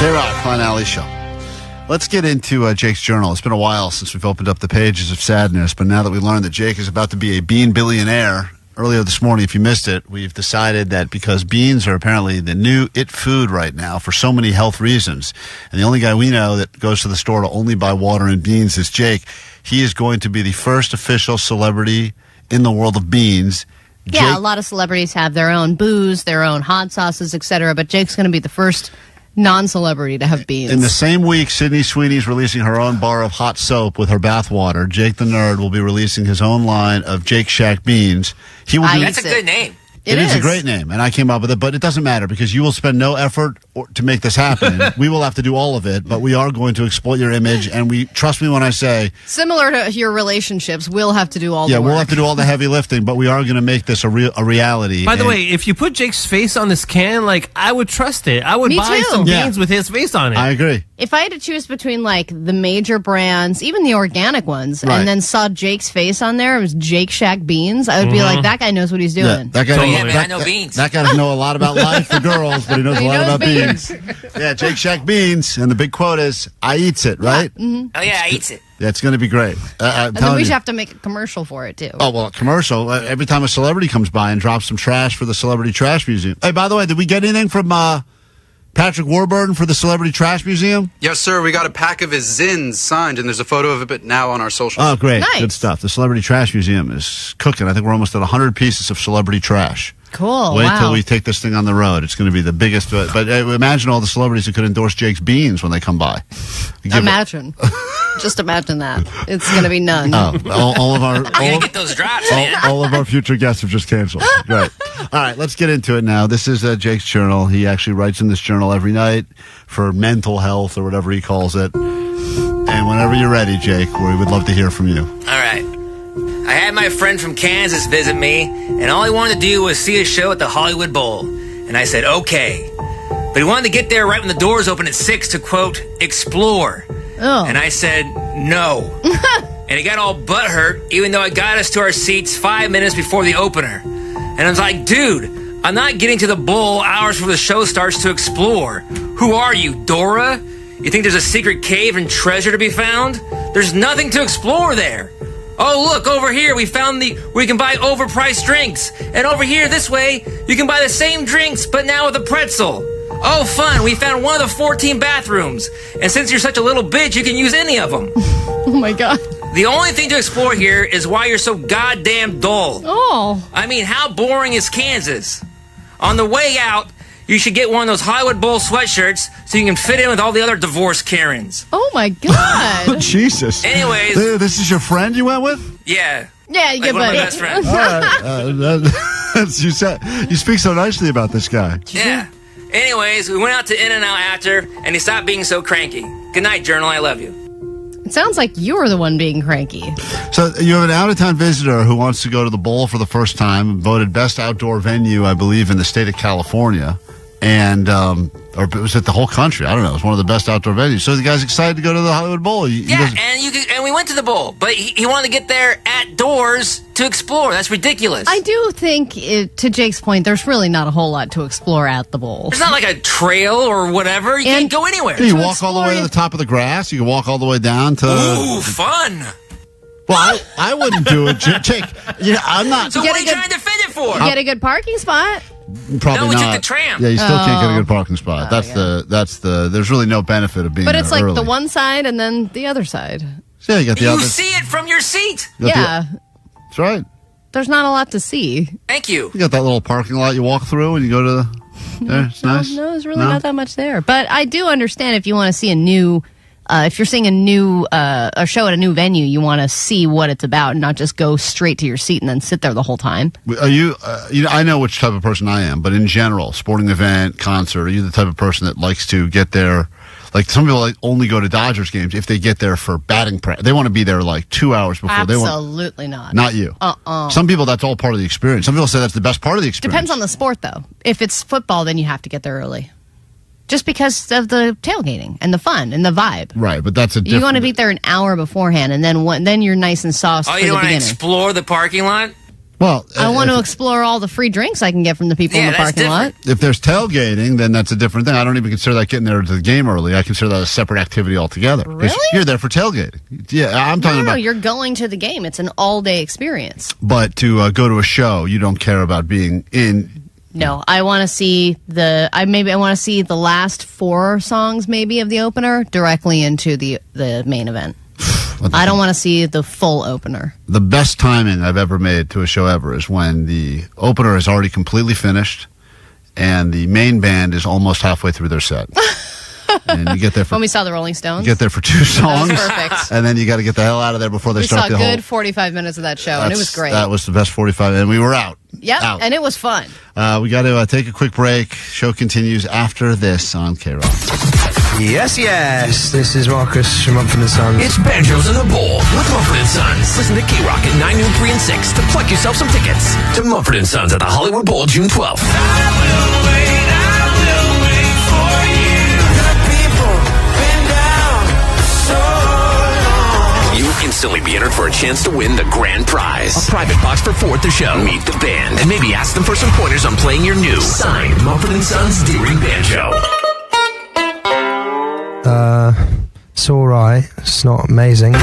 KROQ, Klein Alley Show. Let's get into Jake's journal. It's been a while since we've opened up the pages of sadness, but now that we learned that Jake is about to be a bean billionaire, earlier this morning, if you missed it, we've decided that because beans are apparently the new it food right now for so many health reasons, and the only guy we know that goes to the store to only buy water and beans is Jake, he is going to be the first official celebrity in the world of beans. Yeah, a lot of celebrities have their own booze, their own hot sauces, etc., but Jake's going to be the first non-celebrity to have beans. In the same week, Sydney Sweeney's releasing her own bar of hot soap with her bathwater. Jake the Nerd will be releasing his own line of Jake Shack beans. He will That's a good name. It is a great name, and I came up with it, but it doesn't matter because you will spend no effort to make this happen. We will have to do all of it, but we are going to exploit your image, and trust me when I say... Similar to your relationships, we'll have to do all the work. Yeah, we'll have to do all the heavy lifting, but we are going to make this a reality. By the way, if you put Jake's face on this can, I would trust it. I would buy some beans with his face on it. I agree. If I had to choose between, the major brands, even the organic ones, and then saw Jake's face on there, it was Jake Shack beans, I would be like, that guy knows what he's doing. Yeah, that guy I know beans. That guy doesn't know a lot about life for girls, but he knows a lot about beans. Yeah, Jake Shack beans, and the big quote is, I eats it, right? Yeah. Mm-hmm. Oh, yeah, I eats it. Yeah, it's going to be great. And then we should have to make a commercial for it, too. Oh, well, a commercial. Every time a celebrity comes by and drops some trash for the Celebrity Trash Museum. Hey, by the way, did we get anything from Patrick Warburton for the Celebrity Trash Museum? Yes, sir. We got a pack of his zins signed, and there's a photo of it now on our social. Oh, great. Nice. Good stuff. The Celebrity Trash Museum is cooking. I think we're almost at 100 pieces of celebrity trash. Cool. Wait till we take this thing on the road. It's going to be the biggest. But imagine all the celebrities who could endorse Jake's beans when they come by. Imagine. Just imagine that. It's going to be none. Oh, all of our get those drops, man. all of our future guests have just canceled. Right. All right, let's get into it now. This is Jake's journal. He actually writes in this journal every night for mental health or whatever he calls it. And whenever you're ready, Jake, we would love to hear from you. All right. I had my friend from Kansas visit me, and all he wanted to do was see a show at the Hollywood Bowl. And I said, okay. But he wanted to get there right when the doors open at 6 to, quote, explore. Oh. And I said, no. And he got all butthurt, even though I got us to our seats 5 minutes before the opener. And I was like, dude, I'm not getting to the bowl hours before the show starts to explore. Who are you, Dora? You think there's a secret cave and treasure to be found? There's nothing to explore there. Oh, look, over here, we found where you can buy overpriced drinks. And over here, this way, you can buy the same drinks, but now with a pretzel. Oh, fun, we found one of the 14 bathrooms. And since you're such a little bitch, you can use any of them. Oh, my God. The only thing to explore here is why you're so goddamn dull. Oh. I mean, how boring is Kansas? On the way out, you should get one of those Hollywood Bowl sweatshirts so you can fit in with all the other divorced Karens. Oh, my God. Jesus. Anyways. This is your friend you went with? Yeah. Yeah, like one of my best friends. All right. You speak so nicely about this guy. Yeah. Anyways, we went out to In-N-Out after, and he stopped being so cranky. Good night, Journal. I love you. It sounds like you're the one being cranky. So you have an out-of-town visitor who wants to go to the bowl for the first time, voted best outdoor venue, I believe, in the state of California. And, or it was at the whole country. I don't know. It was one of the best outdoor venues. So the guy's excited to go to the Hollywood Bowl. And we went to the bowl, but he wanted to get there at doors to explore. That's ridiculous. I do think, to Jake's point, there's really not a whole lot to explore at the bowl. There's not like a trail or whatever. You can't go anywhere. You walk all the way to the top of the grass. You can walk all the way down to... Ooh, fun. Well, I wouldn't do it, Jake. Yeah, I'm not... So what are you trying to defend it for? You get a good parking spot. Probably no, we not. took the tram. Yeah, you still can't get a good parking spot. That's the. There's really no benefit of being. But it's like early. the one side and then the other side. Yeah, you got the you other. See it from your seat. Yeah, that's right. There's not a lot to see. Thank you. You got that little parking lot you walk through and you go to. There, it's nice. No, there's really not that much there. But I do understand if you want to see a new. If you're seeing a show at a new venue, you want to see what it's about and not just go straight to your seat and then sit there the whole time. Are you, I know which type of person I am, but in general, sporting event, concert, are you the type of person that likes to get there? Like some people only go to Dodgers games if they get there for batting practice. They want to be there like 2 hours before. Absolutely not. Not you. Some people, that's all part of the experience. Some people say that's the best part of the experience. Depends on the sport, though. If it's football, then you have to get there early. Just because of the tailgating and the fun and the vibe. Right, but that's a different... You want to be there an hour beforehand, and then you're nice and sauced for the beginning. Oh, you want to explore the parking lot? Well, I want to explore all the free drinks I can get from the people in the parking lot. If there's tailgating, then that's a different thing. I don't even consider that getting there to the game early. I consider that a separate activity altogether. Really? You're there for tailgating. Yeah, I'm talking about... No, you're going to the game. It's an all-day experience. But to go to a show, you don't care about being in... No, I want to see I want to see the last 4 songs maybe of the opener directly into the main event. I don't want to see the full opener. The best timing I've ever made to a show ever is when the opener is already completely finished and the main band is almost halfway through their set. And you get there for when we saw the Rolling Stones. you get there for 2 songs. That was perfect. And then you got to get the hell out of there before they We start saw the a whole. good 45 minutes of that show, and it was great. That was the best 45, and we were out. Yep, Out. and it was fun. We got to take a quick break. Show continues after this on KROQ. Yes, yes. This is Marcus from Mumford & Sons. It's Banjos in the Bowl with Mumford & Sons. Listen to KROQ at 9 noon, 3 and 6 to pluck yourself some tickets to Mumford & Sons at the Hollywood Bowl June 12th. I will wait for you. The people been down so long. You will instantly be entered for a chance to win the grand prize. A private box for 4 at the show. Meet the band and maybe ask them for some pointers on playing your new signed Mumford & Sons D-Ring Banjo. It's alright. It's not amazing. You'll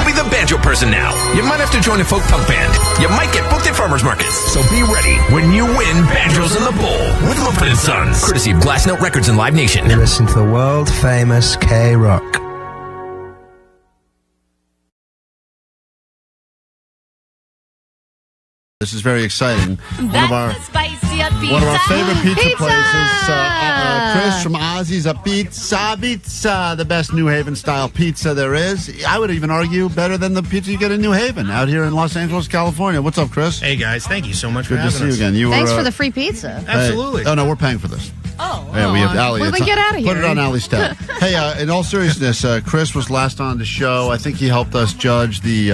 be the banjo person now. You might have to join a folk punk band. You might get booked at farmers markets. So be ready when you win Banjos in the Bowl with Mumford & Sons. Courtesy of Glass Note Records and Live Nation. You listen to the world famous KROQ. This is very exciting. One of our spicier pizza. One of our favorite pizza places, Chris from Ozzy's a Pizza, the best New Haven style pizza there is. I would even argue better than the pizza you get in New Haven out here in Los Angeles, California. What's up, Chris? Hey guys, thank you so much Good for to having see you us. again. Thanks for the free pizza. Absolutely. Hey. Oh no, we're paying for this. Oh, Yeah, we have Allie. well, then get out of here. Put it on Allie's tab. Hey, in all seriousness, Chris was last on the show. I think he helped us judge the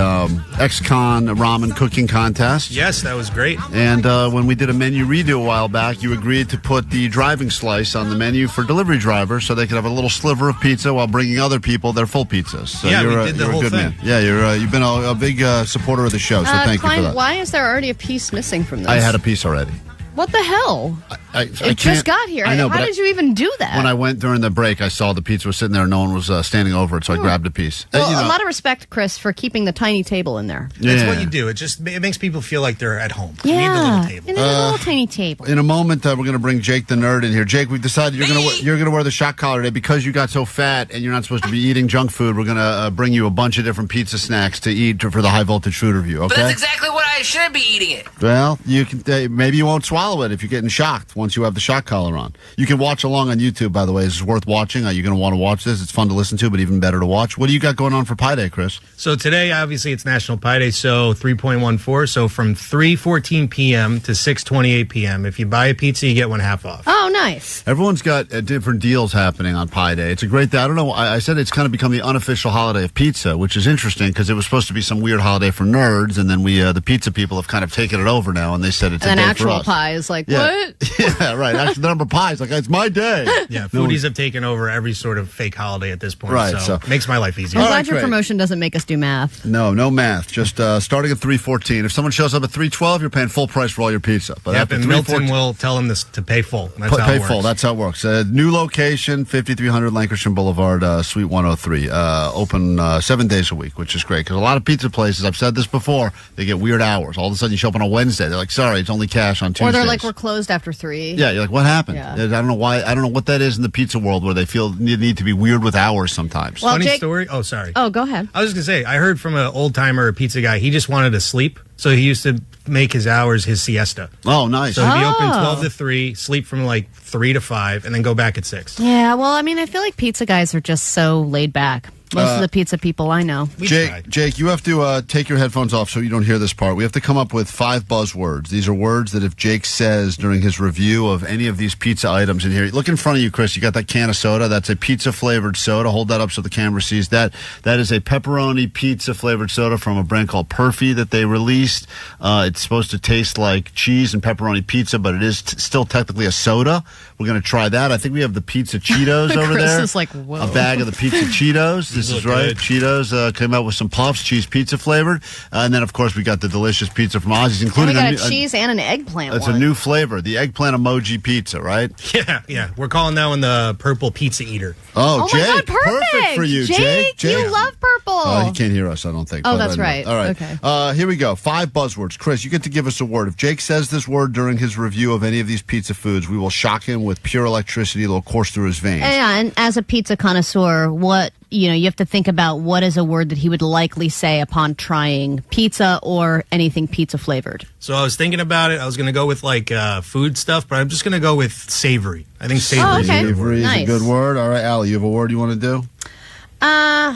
ex-con ramen cooking contest. Yes, that was great. And when we did a menu redo a while back, you agreed to put the driving slice on the menu for delivery drivers so they could have a little sliver of pizza while bringing other people their full pizzas. So Yeah, we you're, did the you're whole a good thing. man. Yeah, you've been a big supporter of the show, so thank you Klein, for that. why is there already a piece missing from this? I had a piece already. What the hell? I It can't- just got here. I know, How but did you even do that? When I went during the break, I saw the pizza was sitting there and no one was standing over it, so I grabbed a piece. Well, You know, a lot of respect, Chris, for keeping the tiny table in there. That's Yeah. what you do. It makes people feel like they're at home. Yeah, You need the little table. and a little tiny table. In a moment, we're going to bring Jake the Nerd in here. Jake, we've decided you're going to wear the shock collar today because you got so fat and you're not supposed to be eating junk food. We're going to bring you a bunch of different pizza snacks to eat for the high voltage food review. But Okay? that's exactly what I should be eating it. Well, you can maybe you won't swallow it if you're getting shocked once you have the shock collar on. You can watch along on YouTube, by the way. It's worth watching. You're going to want to watch this. It's fun to listen to, but even better to watch. What do you got going on for Pi Day, Chris? So today, obviously, it's National Pi Day, so 3.14. So from 3:14 p.m. to 6:28 p.m., if you buy a pizza, you get one half off. Oh, nice. Everyone's got different deals happening on Pi Day. It's a great day. I don't know. I said it's kind of become the unofficial holiday of pizza, which is interesting because it was supposed to be some weird holiday for nerds, and then the pizza people have kind of taken it over now, and they said it's And a then day for actual us. pie is like, Yeah. what? Yeah, right. Actually, the number of pies, like, it's my day. Yeah, foodies have taken over every sort of fake holiday at this point, Right, so so- makes my life easier. I'm glad your promotion doesn't make us do math. No math. Just starting at 3:14. If someone shows up at 3:12, you're paying full price for all your pizza. But Yep, after and Milton 3:14, will tell them this to pay full. That's how pay it works. full. That's how it works. New location, 5300 Lancashire Boulevard, Suite 103. Open 7 days a week, which is great because a lot of pizza places, I've said this before, they get weird hours. All of a sudden, you show up on a Wednesday. They're like, sorry, it's only cash on Tuesdays. Or they're like, we're closed after 3. Yeah, you're like, what happened? Yeah. I don't know why. I don't know what that is in the pizza world where they feel need to be weird with hours sometimes. Well, Funny Jake- story. Oh, sorry. Oh, go ahead. I was going to say, I heard from an old timer, a pizza guy, he just wanted to sleep. So he used to make his hours his siesta. Oh, nice. So he'd be open Oh. 12 to 3, sleep from like 3 to 5, and then go back at 6. Yeah, well, I mean, I feel like pizza guys are just so laid back. Most of the pizza people I know. Jake, you have to take your headphones off so you don't hear this part. We have to come up with 5 buzzwords. These are words that if Jake says during his review of any of these pizza items in here, look in front of you, Chris. You got that can of soda. That's a pizza-flavored soda. Hold that up so the camera sees that. That is a pepperoni pizza-flavored soda from a brand called Perfy that they released. It's supposed to taste like cheese and pepperoni pizza, but it is still technically a soda. We're going to try that. I think we have the pizza Cheetos over Chris there. is like, whoa. A bag of the pizza Cheetos. This is look right. good. Cheetos came out with some puffs, cheese pizza flavored. And then, of course, we got the delicious pizza from Ozzy's, And including we got a a new- cheese and an eggplant It's one. a new flavor, the eggplant emoji pizza, right? Yeah. We're calling that one the purple pizza eater. Oh, Oh Jake, my God, perfect for you, Jake. You love purple. He can't hear us, I don't think. Oh, but that's I know. right. All right. Okay. Here we go. 5 buzzwords. Chris, you get to give us a word. If Jake says this word during his review of any of these pizza foods, we will shock him with pure electricity that will course through his veins. Yeah, and as a pizza connoisseur, what you have to think about what is a word that he would likely say upon trying pizza or anything pizza flavored. So I was thinking about it. I was going to go with like food stuff, but I'm just going to go with savory. I think savory. Savory is a good word. All right, Allie, you have a word you want to do? I'm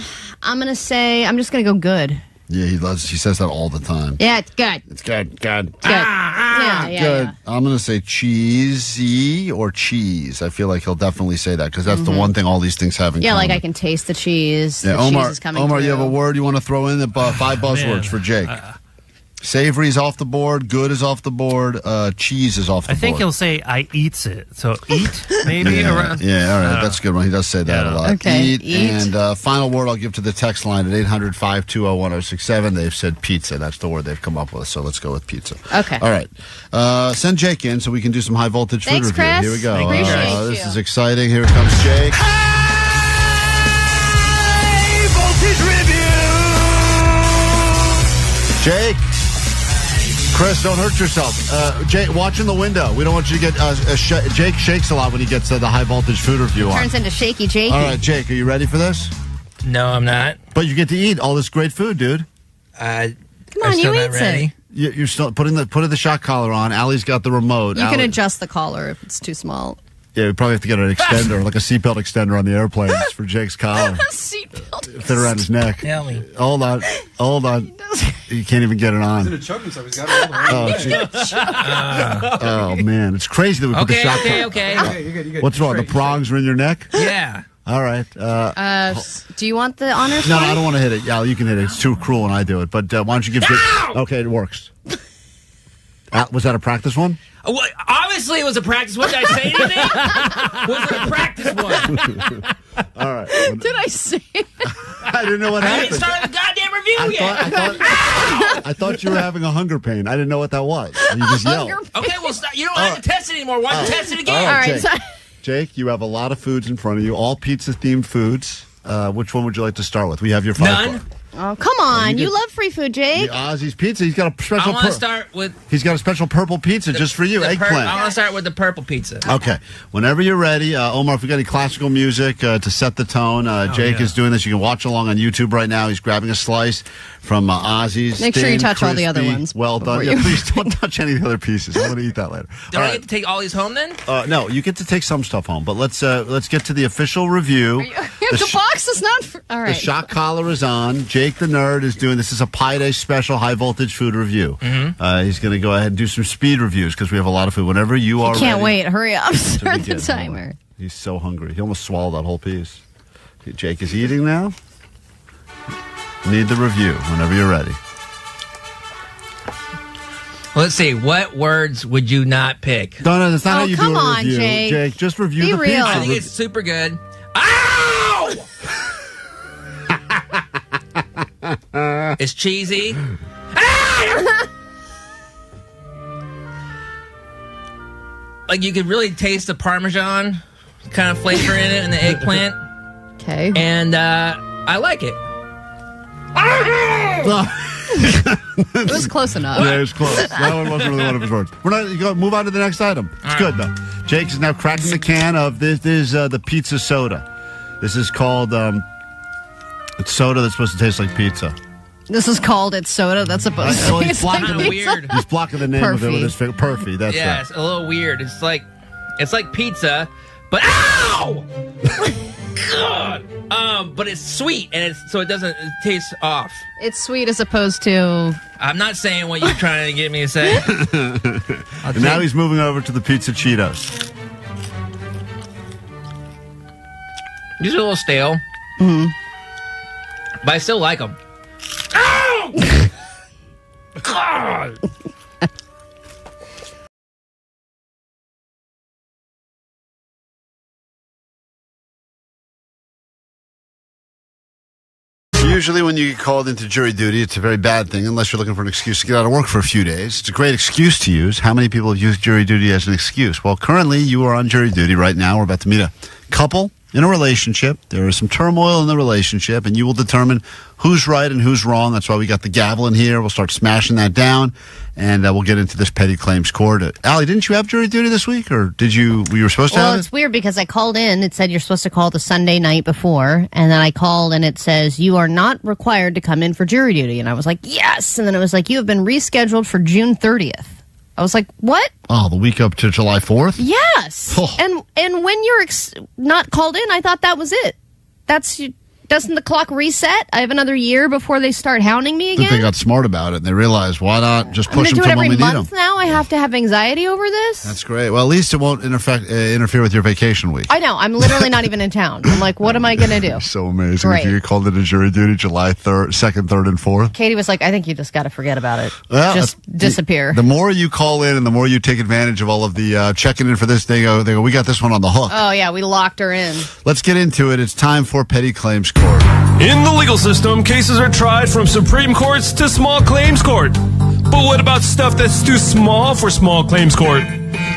just going to go good. Yeah, he says that all the time. Yeah, it's good. It's good. Good. Yeah, Good. I'm going to say cheesy or cheese. I feel like he'll definitely say that because that's the one thing all these things have in common. Yeah, like I can taste the cheese. Yeah, The Omar, cheese is coming you have a through. word you want to throw in? 5 buzzwords for Jake. Savory is off the board. Good is off the board. Cheese is off the board. I think he'll say, I eats it. So eat, maybe? Around. Yeah, all right. That's a good one. He does say that a lot. Okay, Eat. eat. And final word I'll give to the text line at 800-520-1067. They've said pizza. That's the word they've come up with. So let's go with pizza. Okay. All right. Send Jake in so we can do some high voltage Thanks, food review. Chris. Here we go. Appreciate This you. is exciting. Here comes Jake. High voltage review. Jake. Chris, don't hurt yourself. Jake, watch in the window. We don't want you to get... Jake shakes a lot when he gets the high voltage food review on. Turns into shaky Jakey. All right, Jake, are you ready for this? No, I'm not. But you get to eat all this great food, dude. Come on, you eat it. You're still putting the shot collar on. Allie's got the remote. You can Allie- adjust the collar if it's too small. Yeah, we probably have to get an extender, like a seatbelt extender on the airplanes for Jake's collar. Seatbelt. Fit around his neck. Tell me. Hold on. You can't even get it on. He's in a choking, so he's got it all the way. Oh, man. It's crazy that we put the shot collar. Okay. You're good. What's wrong? The prongs are in your neck? Yeah. All right. Do you want the honors? No, point? I don't want to hit it. Yeah, you can hit it. It's too cruel when I do it. But why don't you give Jake... Okay, it works. Was that a practice one? Well, obviously, it was a practice. What, did I say anything? Was it a practice one? All right. Did I say it? I didn't know what I happened. didn't start the goddamn review yet. I thought you were having a hunger pain. I didn't know what that was. You just yelled. Okay, well, you don't have to test it anymore. Why don't you test it again? All right, Jake, you have a lot of foods in front of you, all pizza-themed foods. Which one would you like to start with? We have your 5 None. Oh, come on. You love free food, Jake. The Ozzy's Pizza. He's got a special... I want to start with... He's got a special purple pizza just for you, eggplant. I want to start with the purple pizza. Okay. Whenever you're ready, Omar, if we got any classical music to set the tone, Jake is doing this. You can watch along on YouTube right now. He's grabbing a slice from Ozzy's. Make sure you touch all the other ones Well done. Yeah, please don't touch any of the other pieces. I'm going to eat that later. Don't I get to take all these home then? No, you get to take some stuff home, but let's get to the official review. The box is not... All right. The shot collar is on. Jake the Nerd is doing this. Is a Pi Day special high voltage food review. He's going to go ahead and do some speed reviews because we have a lot of food. Whenever you are Can't ready, wait. Hurry up. Start the timer. He's so hungry. He almost swallowed that whole piece. Jake is eating now. Need the review whenever you're ready. Let's see. What words would you not pick? No, that's not how you do come a on, review. Jake. Jake, just review Be the real. pizza. I think it's super good. Ow! It's cheesy. Like you could really taste the Parmesan kind of flavor in it and the eggplant. Okay. And I like it. It was close enough. Yeah, it was close. That one wasn't really one of his words. We're not. You go move on to the next item. It's good though. Jake is now cracking the can of this. This is the pizza soda. This is called it's soda that's supposed to taste like pizza. This is called It's Soda. That's supposed to Well, be he's blocking like the weird. He's blocking the name of it with his finger. Perfy. That's Yeah, it. it's a little weird. It's like pizza, but ow! God. But it's sweet and it's so it doesn't taste off. It's sweet as opposed to... I'm not saying what you're trying to get me to say. And now he's moving over to the pizza Cheetos. These are a little stale. But I still like them. Ow! God! Usually when you get called into jury duty, it's a very bad thing unless you're looking for an excuse to get out of work for a few days. It's a great excuse to use. How many people have used jury duty as an excuse? Well, currently you are on jury duty right now. We're about to meet a couple in a relationship, there is some turmoil in the relationship, and you will determine who's right and who's wrong. That's why we got the gavel in here. We'll start smashing that down, and we'll get into this petty claims court. Allie, didn't you have jury duty this week, or were you supposed to have it? Well, it's weird because I called in. It said you're supposed to call the Sunday night before, and then I called, and it says you are not required to come in for jury duty. And I was like, yes! And then it was like, you have been rescheduled for June 30th. I was like, what? Oh, the week up to July 4th? Yes. Oh. And when you're not called in, I thought that was it. Doesn't the clock reset? I have another year before they start hounding me I again? think they got smart about it, and they realized, why not just I'm going push to them do it to when every we need them? month now? I have to have anxiety over this? That's great. Well, at least it won't interfere with your vacation week. I know. I'm literally not even in town. I'm like, what am I going to do? So amazing. Great. If you called it a jury duty July 2nd, 3rd, and 4th. Katie was like, I think you just got to forget about it. Well, just disappear. The more you call in and the more you take advantage of all of the checking in for this, they go, we got this one on the hook. Oh, yeah. We locked her in. Let's get into it. It's time for Petty Claims Court. In the legal system, cases are tried from Supreme Courts to small claims court. But what about stuff that's too small for small claims court?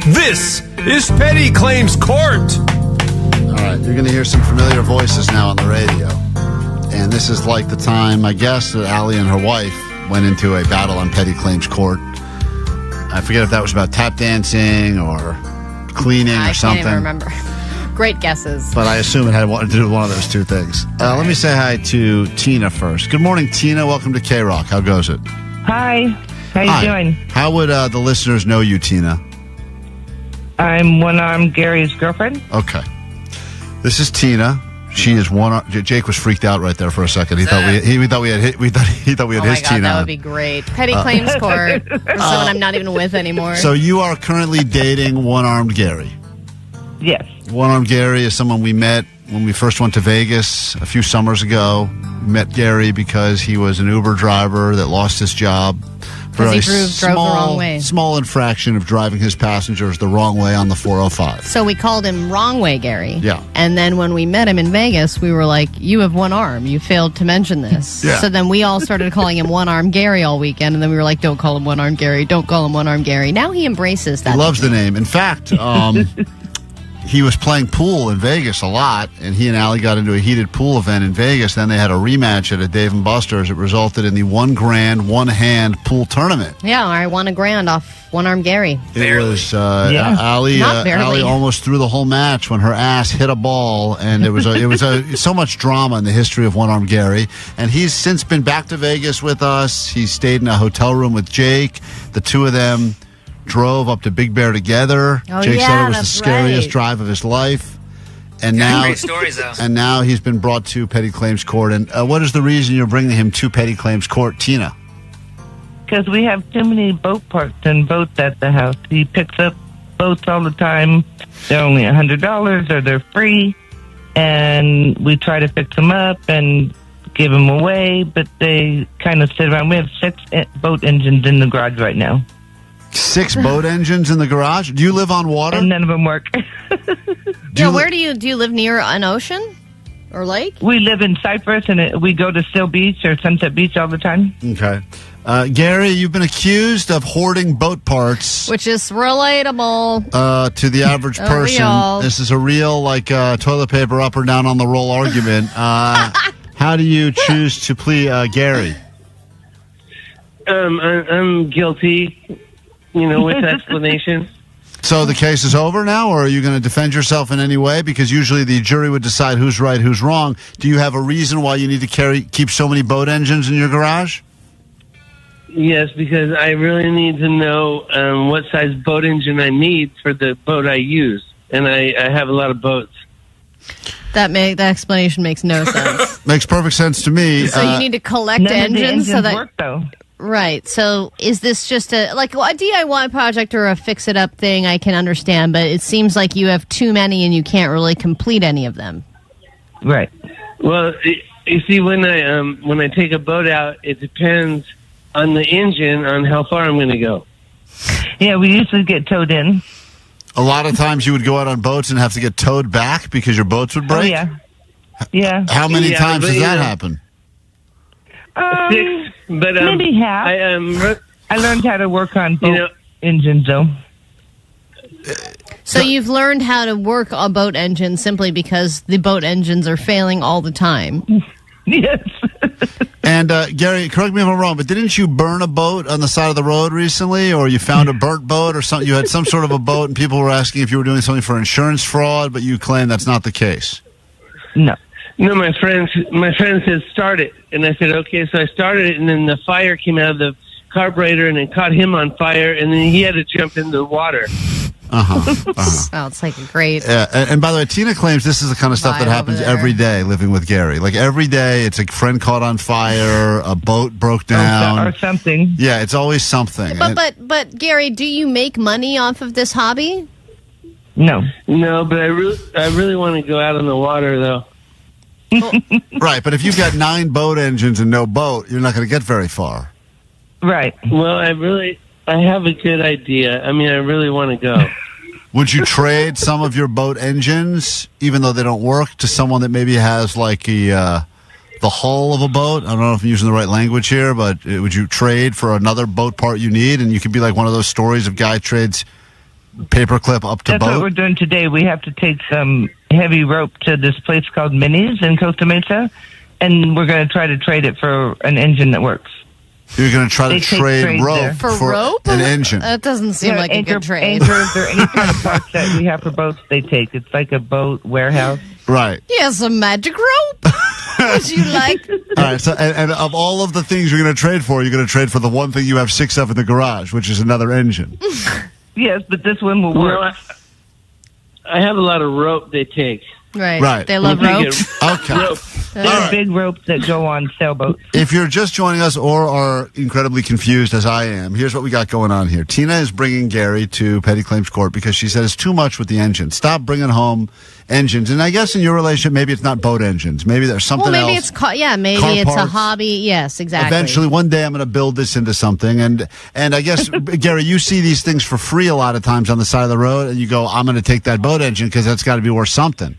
This is Petty Claims Court. All right, you're going to hear some familiar voices now on the radio. And this is like the time, I guess, that Allie and her wife went into a battle on Petty Claims Court. I forget if that was about tap dancing or cleaning or something. I can't even remember. Great guesses. But I assume it had to do with one of those two things. Let me say hi to Tina first. Good morning, Tina. Welcome to KROQ. How goes it? Hi. How you doing? How would the listeners know you, Tina? I'm one-armed Gary's girlfriend. Okay. This is Tina. She is Jake was freaked out right there for a second. He thought we had his Tina. That would be great. Petty Claims Court for someone I'm not even with anymore. So you are currently dating one-armed Gary. Yes. One-armed Gary is someone we met when we first went to Vegas a few summers ago. We met Gary because he was an Uber driver that lost his job for he drove the wrong way. Small infraction of driving his passengers the wrong way on the 405. So we called him Wrong Way Gary. Yeah. And then when we met him in Vegas, we were like, you have one arm. You failed to mention this. Yeah. So then we all started calling him One Arm Gary all weekend. And then we were like, don't call him One Arm Gary. Don't call him One Arm Gary. Now he embraces that. He loves the name. In fact, he was playing pool in Vegas a lot, and he and Allie got into a heated pool event in Vegas. Then they had a rematch at a Dave & Buster's. It resulted in the $1,000 one-hand pool tournament. Yeah, I won $1,000 off One Arm Gary. It was Allie. Allie almost threw the whole match when her ass hit a ball, and it was so much drama in the history of One Arm Gary. And he's since been back to Vegas with us. He stayed in a hotel room with Jake. The two of them drove up to Big Bear together. Jake said it was the scariest drive of his life. And now, great stories, though. And now he's been brought to Petty Claims Court. And what is the reason you're bringing him to Petty Claims Court, Tina? Because we have too many boat parts and boats at the house. He picks up boats all the time. They're only $100 or they're free. And we try to fix them up and give them away, but they kind of sit around. We have 6 boat engines in the garage right now. 6 boat engines in the garage? Do you live on water? And none of them work. Where do you live near an ocean or lake? We live in Cyprus, and we go to Still Beach or Sunset Beach all the time. Okay. Gary, you've been accused of hoarding boat parts. Which is relatable. To the average person. Real. This is a real, toilet paper up or down on the roll argument. How do you choose to plead, Gary? I'm guilty. With explanation. So the case is over now, or are you going to defend yourself in any way? Because usually the jury would decide who's right, who's wrong. Do you have a reason why you need to keep so many boat engines in your garage? Yes, because I really need to know what size boat engine I need for the boat I use. And I have a lot of boats. That explanation makes no sense. Makes perfect sense to me. So you need to collect engines so that work, though. Right. So is this just a DIY project or a fix-it-up thing? I can understand, but it seems like you have too many and you can't really complete any of them. Right. Well, you see, when I take a boat out, it depends on the engine on how far I'm going to go. Yeah, we usually get towed in. A lot of times you would go out on boats and have to get towed back because your boats would break? Oh, yeah. How many times does that happen? 6, but maybe half. I learned how to work on boat engines, though. So you've learned how to work a boat engine simply because the boat engines are failing all the time. Yes. And Gary, correct me if I'm wrong, but didn't you burn a boat on the side of the road recently, or you found a burnt boat or something? You had some sort of a boat, and people were asking if you were doing something for insurance fraud, but you claim that's not the case. No. No, my friend said start it, and I said okay. So I started it, and then the fire came out of the carburetor, and it caught him on fire, and then he had to jump into the water. Oh, it's like a great. Yeah, and by the way, Tina claims this is the kind of stuff that happens every day living with Gary. Like every day, it's a friend caught on fire, a boat broke down, or something. Yeah, it's always something. But Gary, do you make money off of this hobby? No, but I really want to go out on the water though. Right, but if you've got 9 boat engines and no boat, you're not going to get very far. Right. Well, I have a good idea. I mean, I really want to go. Would you trade some of your boat engines, even though they don't work, to someone that maybe has like the hull of a boat? I don't know if I'm using the right language here, but would you trade for another boat part you need? And you could be like one of those stories of guy trades paperclip up to That's boat? what we're doing today. We have to take some heavy rope to this place called Minnie's in Costa Mesa, and we're going to try to trade it for an engine that works. You're going to try to trade rope for rope? an engine. That doesn't seem like a good trade. Anchors or any kind of parts that we have for boats, they take. It's like a boat warehouse. Right. Yes, a magic rope. Would you like? All right. So, and of all of the things you're going to trade for, you're going to trade for the one thing you have 6 of in the garage, which is another engine. Yes, but this one will work. Well, I have a lot of rope they take. Right. They love rope. Okay. They're big ropes that go on sailboats. If you're just joining us or are incredibly confused as I am, here's what we got going on here. Tina is bringing Gary to petty claims court because she says it's too much with the engine. Stop bringing home engines. And I guess in your relationship, maybe it's not boat engines. Maybe there's something else. Well, maybe it's maybe Car it's a parts. hobby. Yes, exactly. Eventually, one day I'm going to build this into something. And I guess, Gary, you see these things for free a lot of times on the side of the road, and you go, I'm going to take that boat engine because that's got to be worth something.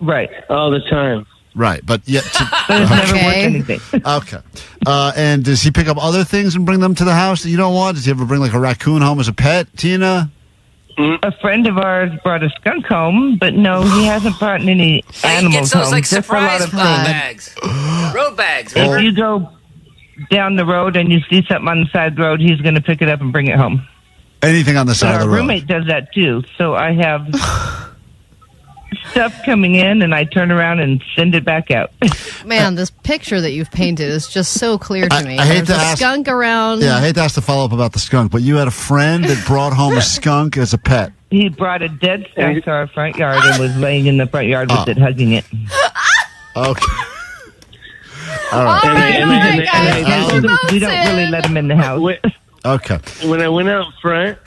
Right. All the time. Right, but yet... But it's never worth anything. Okay. And does he pick up other things and bring them to the house that you don't want? Does he ever bring like a raccoon home as a pet, Tina? A friend of ours brought a skunk home, but no, he hasn't brought any animals home. Like Just a lot surprise of road bags. Road bags. If you go down the road and you see something on the side of the road, he's going to pick it up and bring it home. Anything on the side of the road. Our roommate does that too. So I have stuff coming in, and I turn around and send it back out. Man, this picture that you've painted is just so clear to me. I hate There's to a ask, skunk around. Yeah, I hate to ask the follow-up about the skunk, but you had a friend that brought home a skunk as a pet. He brought a dead skunk to our front yard and was laying in the front yard with it, hugging it. Okay. All right. We don't really let him in the house. Okay. When I went out front,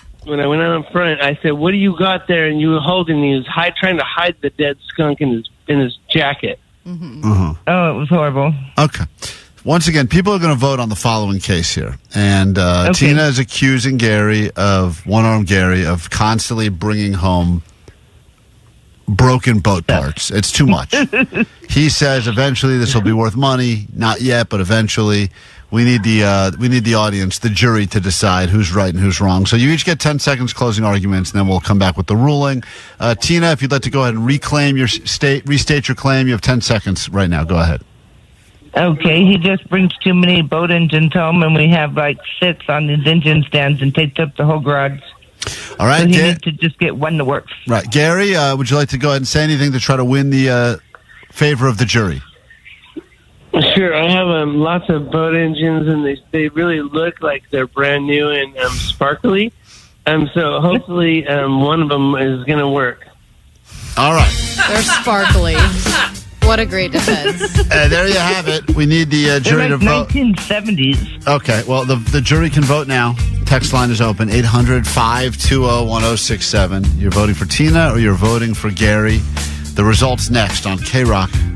I said, "What do you got there?" And you were holding. He was trying to hide the dead skunk in his jacket. Oh, it was horrible. Okay. Once again, people are going to vote on the following case here. And Tina is accusing one-armed Gary of constantly bringing home broken boat parts. It's too much. He says eventually this will be worth money. Not yet, but eventually. We need the audience, the jury, to decide who's right and who's wrong. So you each get 10 seconds closing arguments, and then we'll come back with the ruling. Tina, if you'd like to go ahead and restate your claim, you have 10 seconds right now. Go ahead. Okay, he just brings too many boat engines home, and we have like 6 on these engine stands and takes up the whole garage. All right, so he needs to just get one that works. Right, Gary, would you like to go ahead and say anything to try to win the favor of the jury? Sure, I have lots of boat engines, and they really look like they're brand new and sparkly. So hopefully one of them is going to work. All right. They're sparkly. What a great defense. There you have it. We need the jury they're like to vote. 1970s. Okay, well, the jury can vote now. Text line is open, 800-520-1067. You're voting for Tina or you're voting for Gary. The results next on KROQ.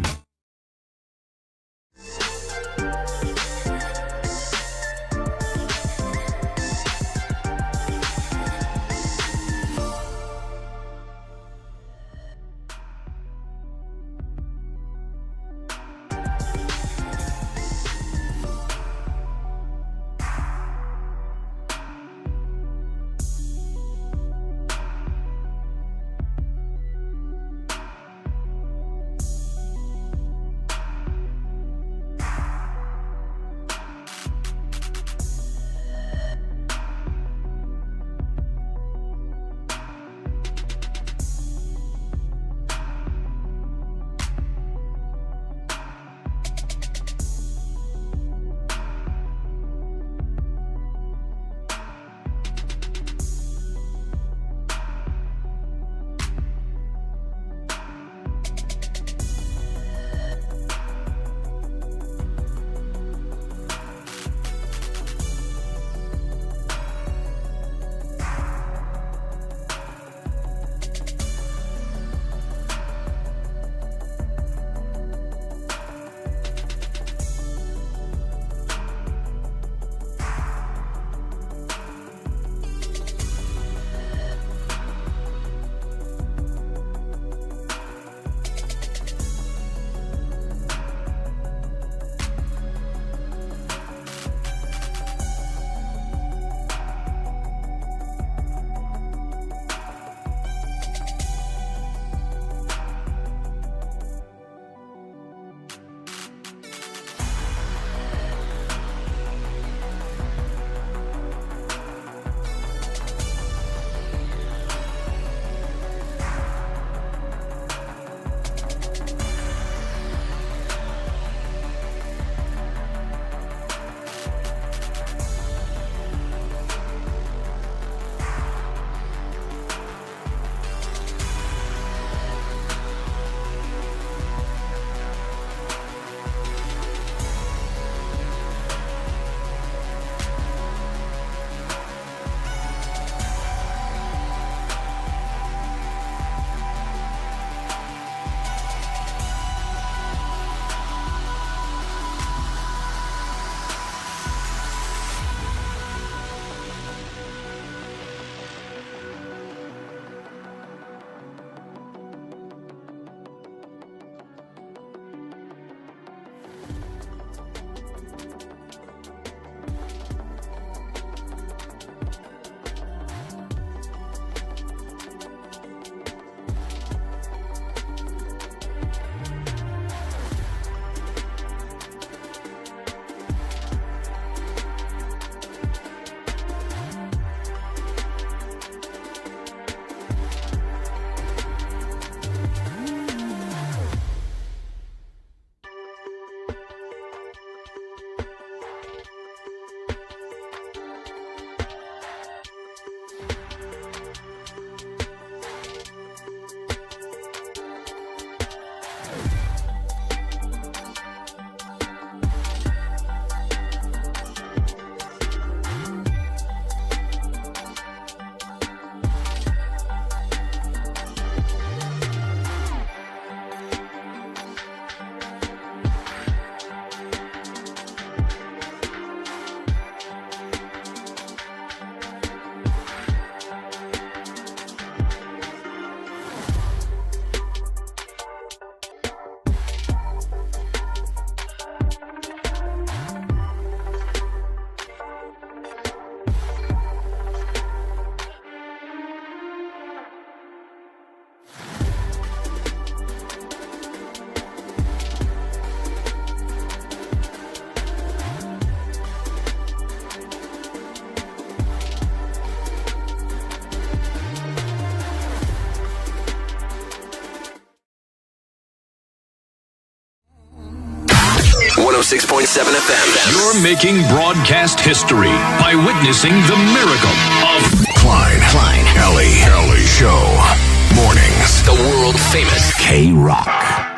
96.7 FM. You're making broadcast history by witnessing the miracle of Klein, Ellie Show. Mornings. The world famous KROQ.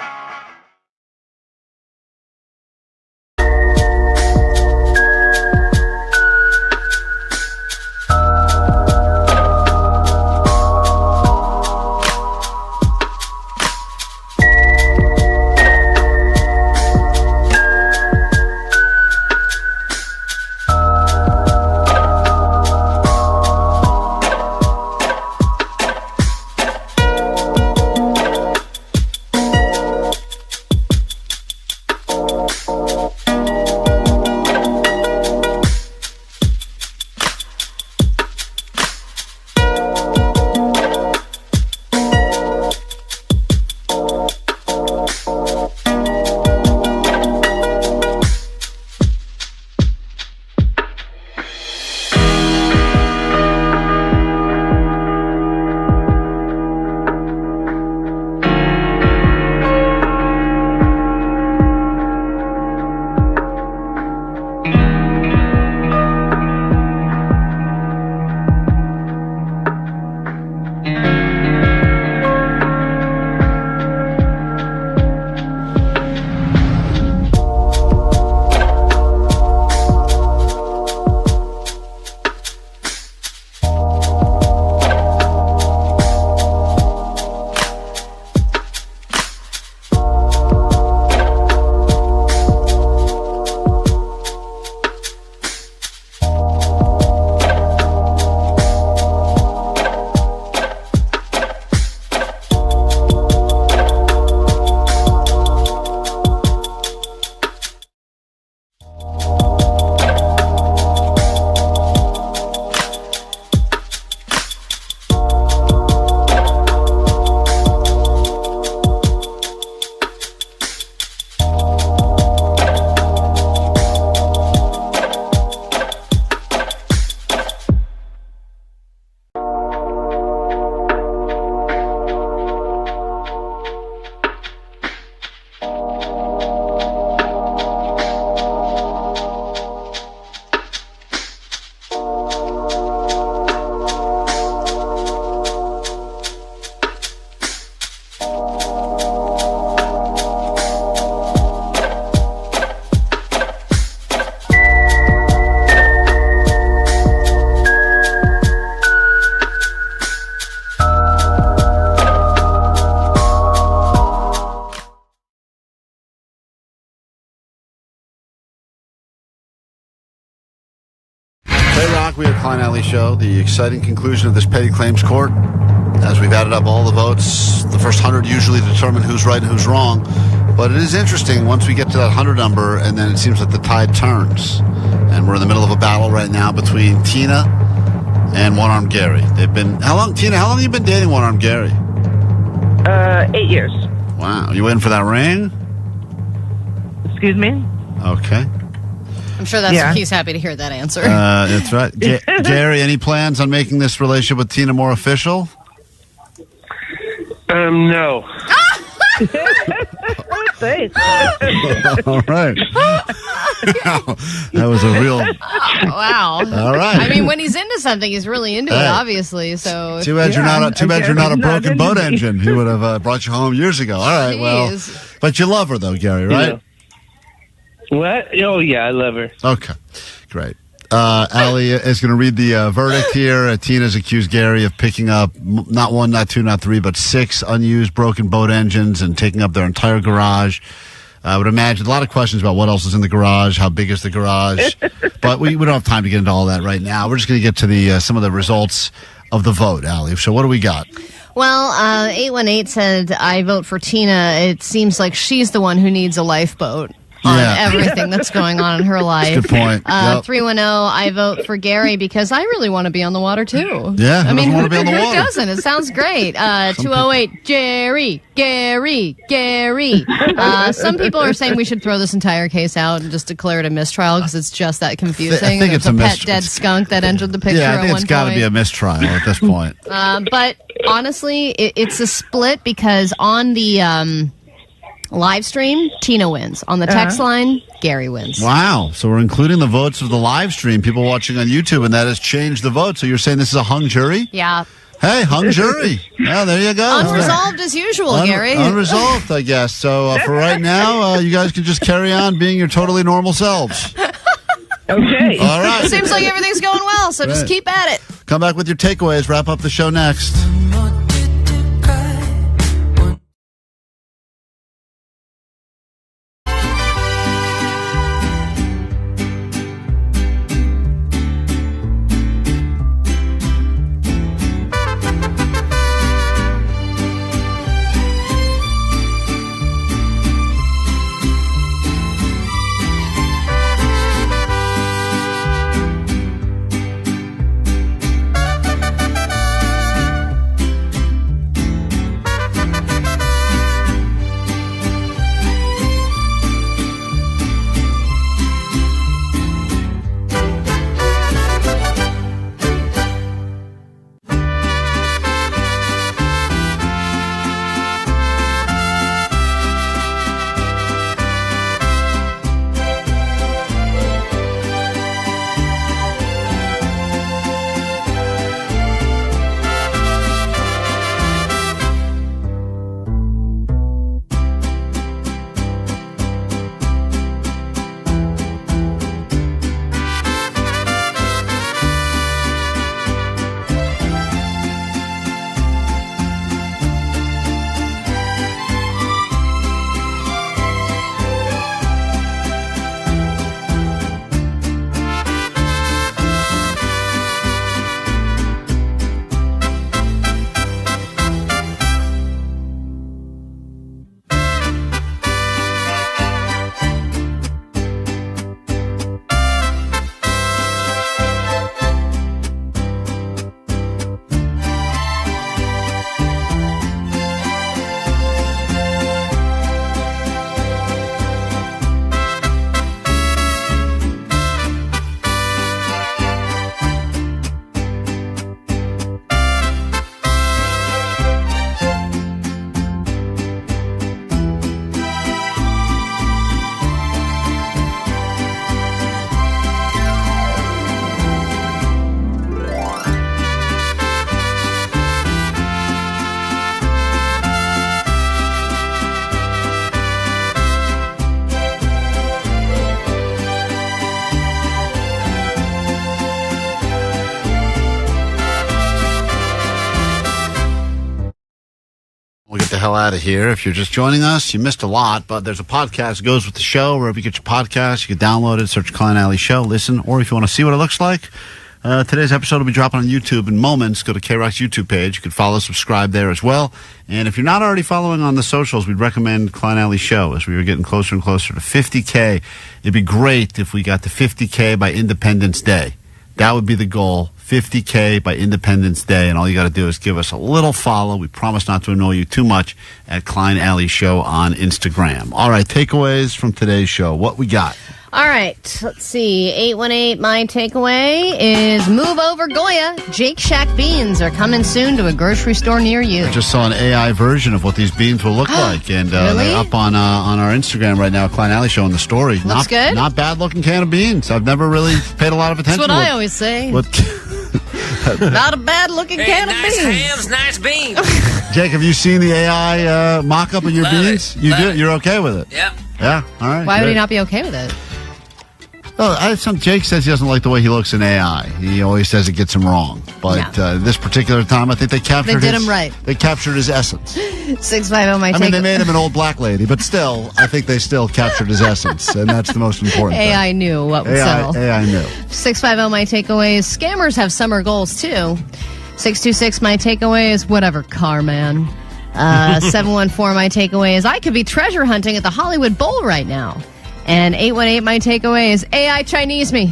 We have Klein Alley Show, the exciting conclusion of this petty claims court. As we've added up all the votes, the first 100 usually determine who's right and who's wrong. But it is interesting once we get to that 100 number, and then it seems like the tide turns. And we're in the middle of a battle right now between Tina and One-Armed Gary. They've been, Tina, how long have you been dating One-Armed Gary? 8 years. Wow. You in for that ring? Excuse me? Okay. I'm sure he's happy to hear that answer. That's right. Gary, any plans on making this relationship with Tina more official? No. All right. That was a real... Wow. All right. I mean, when he's into something, he's really into it, obviously. So Too bad you're not a broken boat engine. He would have brought you home years ago. All right, well... But you love her, though, Gary, right? Yeah. What? Oh, yeah, I love her. Okay, great. Allie is going to read the verdict here. Tina's accused Gary of picking up not one, not two, not three, but 6 unused broken boat engines and taking up their entire garage. I would imagine a lot of questions about what else is in the garage, how big is the garage, but we don't have time to get into all that right now. We're just going to get to the some of the results of the vote, Allie. So what do we got? Well, 818 said, I vote for Tina. It seems like she's the one who needs a lifeboat on everything that's going on in her life. Good point. 310, I vote for Gary because I really want to be on the water too. Yeah, I mean, who doesn't? It sounds great. 208, Gary. Some people are saying we should throw this entire case out and just declare it a mistrial because it's just that confusing. I think it's a pet dead skunk that entered the picture I think at one point. it's got to be a mistrial at this point. But honestly, it's a split because on the live stream, Tina wins. On the text line, Gary wins. Wow. So we're including the votes of the live stream, people watching on YouTube, and that has changed the vote. So you're saying this is a hung jury? Yeah. Hey, hung jury. Yeah, there you go. Unresolved as usual, Gary. Unresolved, I guess. So for right now, you guys can just carry on being your totally normal selves. Okay. All right. Seems like everything's going well, so just keep at it. Come back with your takeaways. Wrap up the show next. We'll get the hell out of here. If you're just joining us, you missed a lot, but there's a podcast that goes with the show. Wherever you get your podcast, you can download it, search Klein Alley Show, listen, or if you want to see what it looks like, today's episode will be dropping on YouTube in moments. Go to KROQ's YouTube page. You can follow, subscribe there as well. And if you're not already following on the socials, we'd recommend Klein Alley Show as we were getting closer and closer to 50K. It'd be great if we got to 50K by Independence Day. That would be the goal. 50K by Independence Day, and all you got to do is give us a little follow. We promise not to annoy you too much at Klein Alley Show on Instagram. All right, takeaways from today's show. What we got? All right, let's see. 818, my takeaway is move over Goya. Jake Shack beans are coming soon to a grocery store near you. I just saw an AI version of what these beans will look like, and Really? they're up on our Instagram right now, Klein Alley Show in the story. Looks good. Not bad looking can of beans. I've never really paid a lot of attention That's what to I always say. What, Not a bad looking can of nice beans. hams, nice beans. Jake, have you seen the AI mock-up of your Love beans? it. You Love do? it. You're okay with it? Yep. Yeah, all right. Why would good. he not be okay with it? Oh, Jake says he doesn't like the way he looks in AI. He always says it gets him wrong. But this particular time, I think they captured They did him right. They captured his essence. 650, my takeaway. I mean, they made him an old black lady, but still, I think they still captured his essence, and that's the most important thing. AI knew what would sell. AI knew. 650, my takeaway is scammers have summer goals too. 626, my takeaway is whatever, car man. 714, my takeaway is I could be treasure hunting at the Hollywood Bowl right now. And 818, my takeaway is AI Chinese me.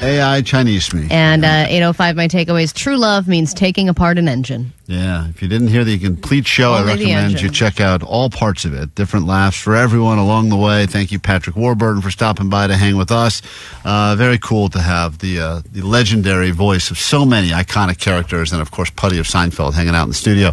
AI Chinese me. And 805, my takeaway is true love means taking apart an engine. Yeah, if you didn't hear the complete show, Only I the recommend engine. you check out all parts of it. Different laughs for everyone along the way. Thank you, Patrick Warburton, for stopping by to hang with us. Very cool to have the legendary voice of so many iconic characters, and of course, Puddy of Seinfeld hanging out in the studio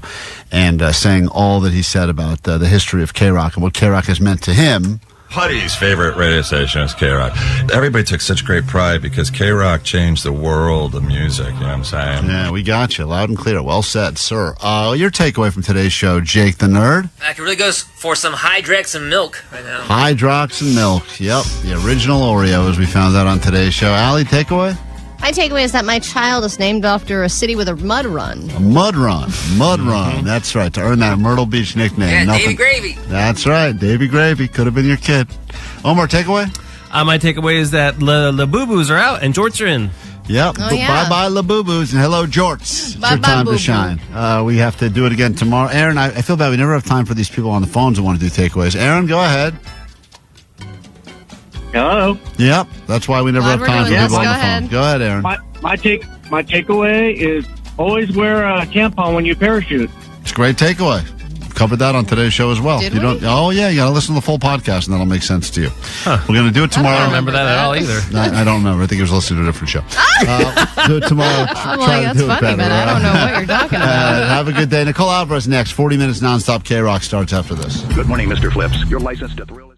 and saying all that he said about the history of KROQ and what KROQ has meant to him. Puddy's favorite radio station is KROQ. Everybody took such great pride because KROQ changed the world of music. You know what I'm saying? Yeah, we got you. Loud and clear. Well said, sir. Your takeaway from today's show, Jake the Nerd? I could really go for some Hydrex and milk right now. Hydrox and milk. Yep, the original Oreo, as we found out on today's show. Allie, takeaway? My takeaway is that my child is named after a city with a mud run. A mud run. Mud run. That's right. To earn that Myrtle Beach nickname. Yeah, Davy Gravy. That's right. Davy Gravy. Could have been your kid. Omar, takeaway? My takeaway is that the boo-boos are out and jorts are in. Yep. Oh, yeah. Bye-bye, La Boo-Boos, and hello, jorts. It's your time to shine. We have to do it again tomorrow. Aaron, I feel bad. We never have time for these people on the phones who want to do takeaways. Aaron, go ahead. Hello. Yep. That's why we never have time for people on the phone. Go ahead, Aaron. My takeaway is always wear a tampon when you parachute. It's a great takeaway. Covered that on today's show as well. Did you don't? Oh yeah, you got to listen to the full podcast, and that'll make sense to you. We're going to do it tomorrow. I don't remember that at all either. I don't remember. I think he was listening to a different show. Do it tomorrow. I'm like, that's funny, but I don't know what you're talking about. Have a good day. Nicole Alvarez next. 40 minutes nonstop. KROQ starts after this. Good morning, Mr. Flips. You're licensed to thrill.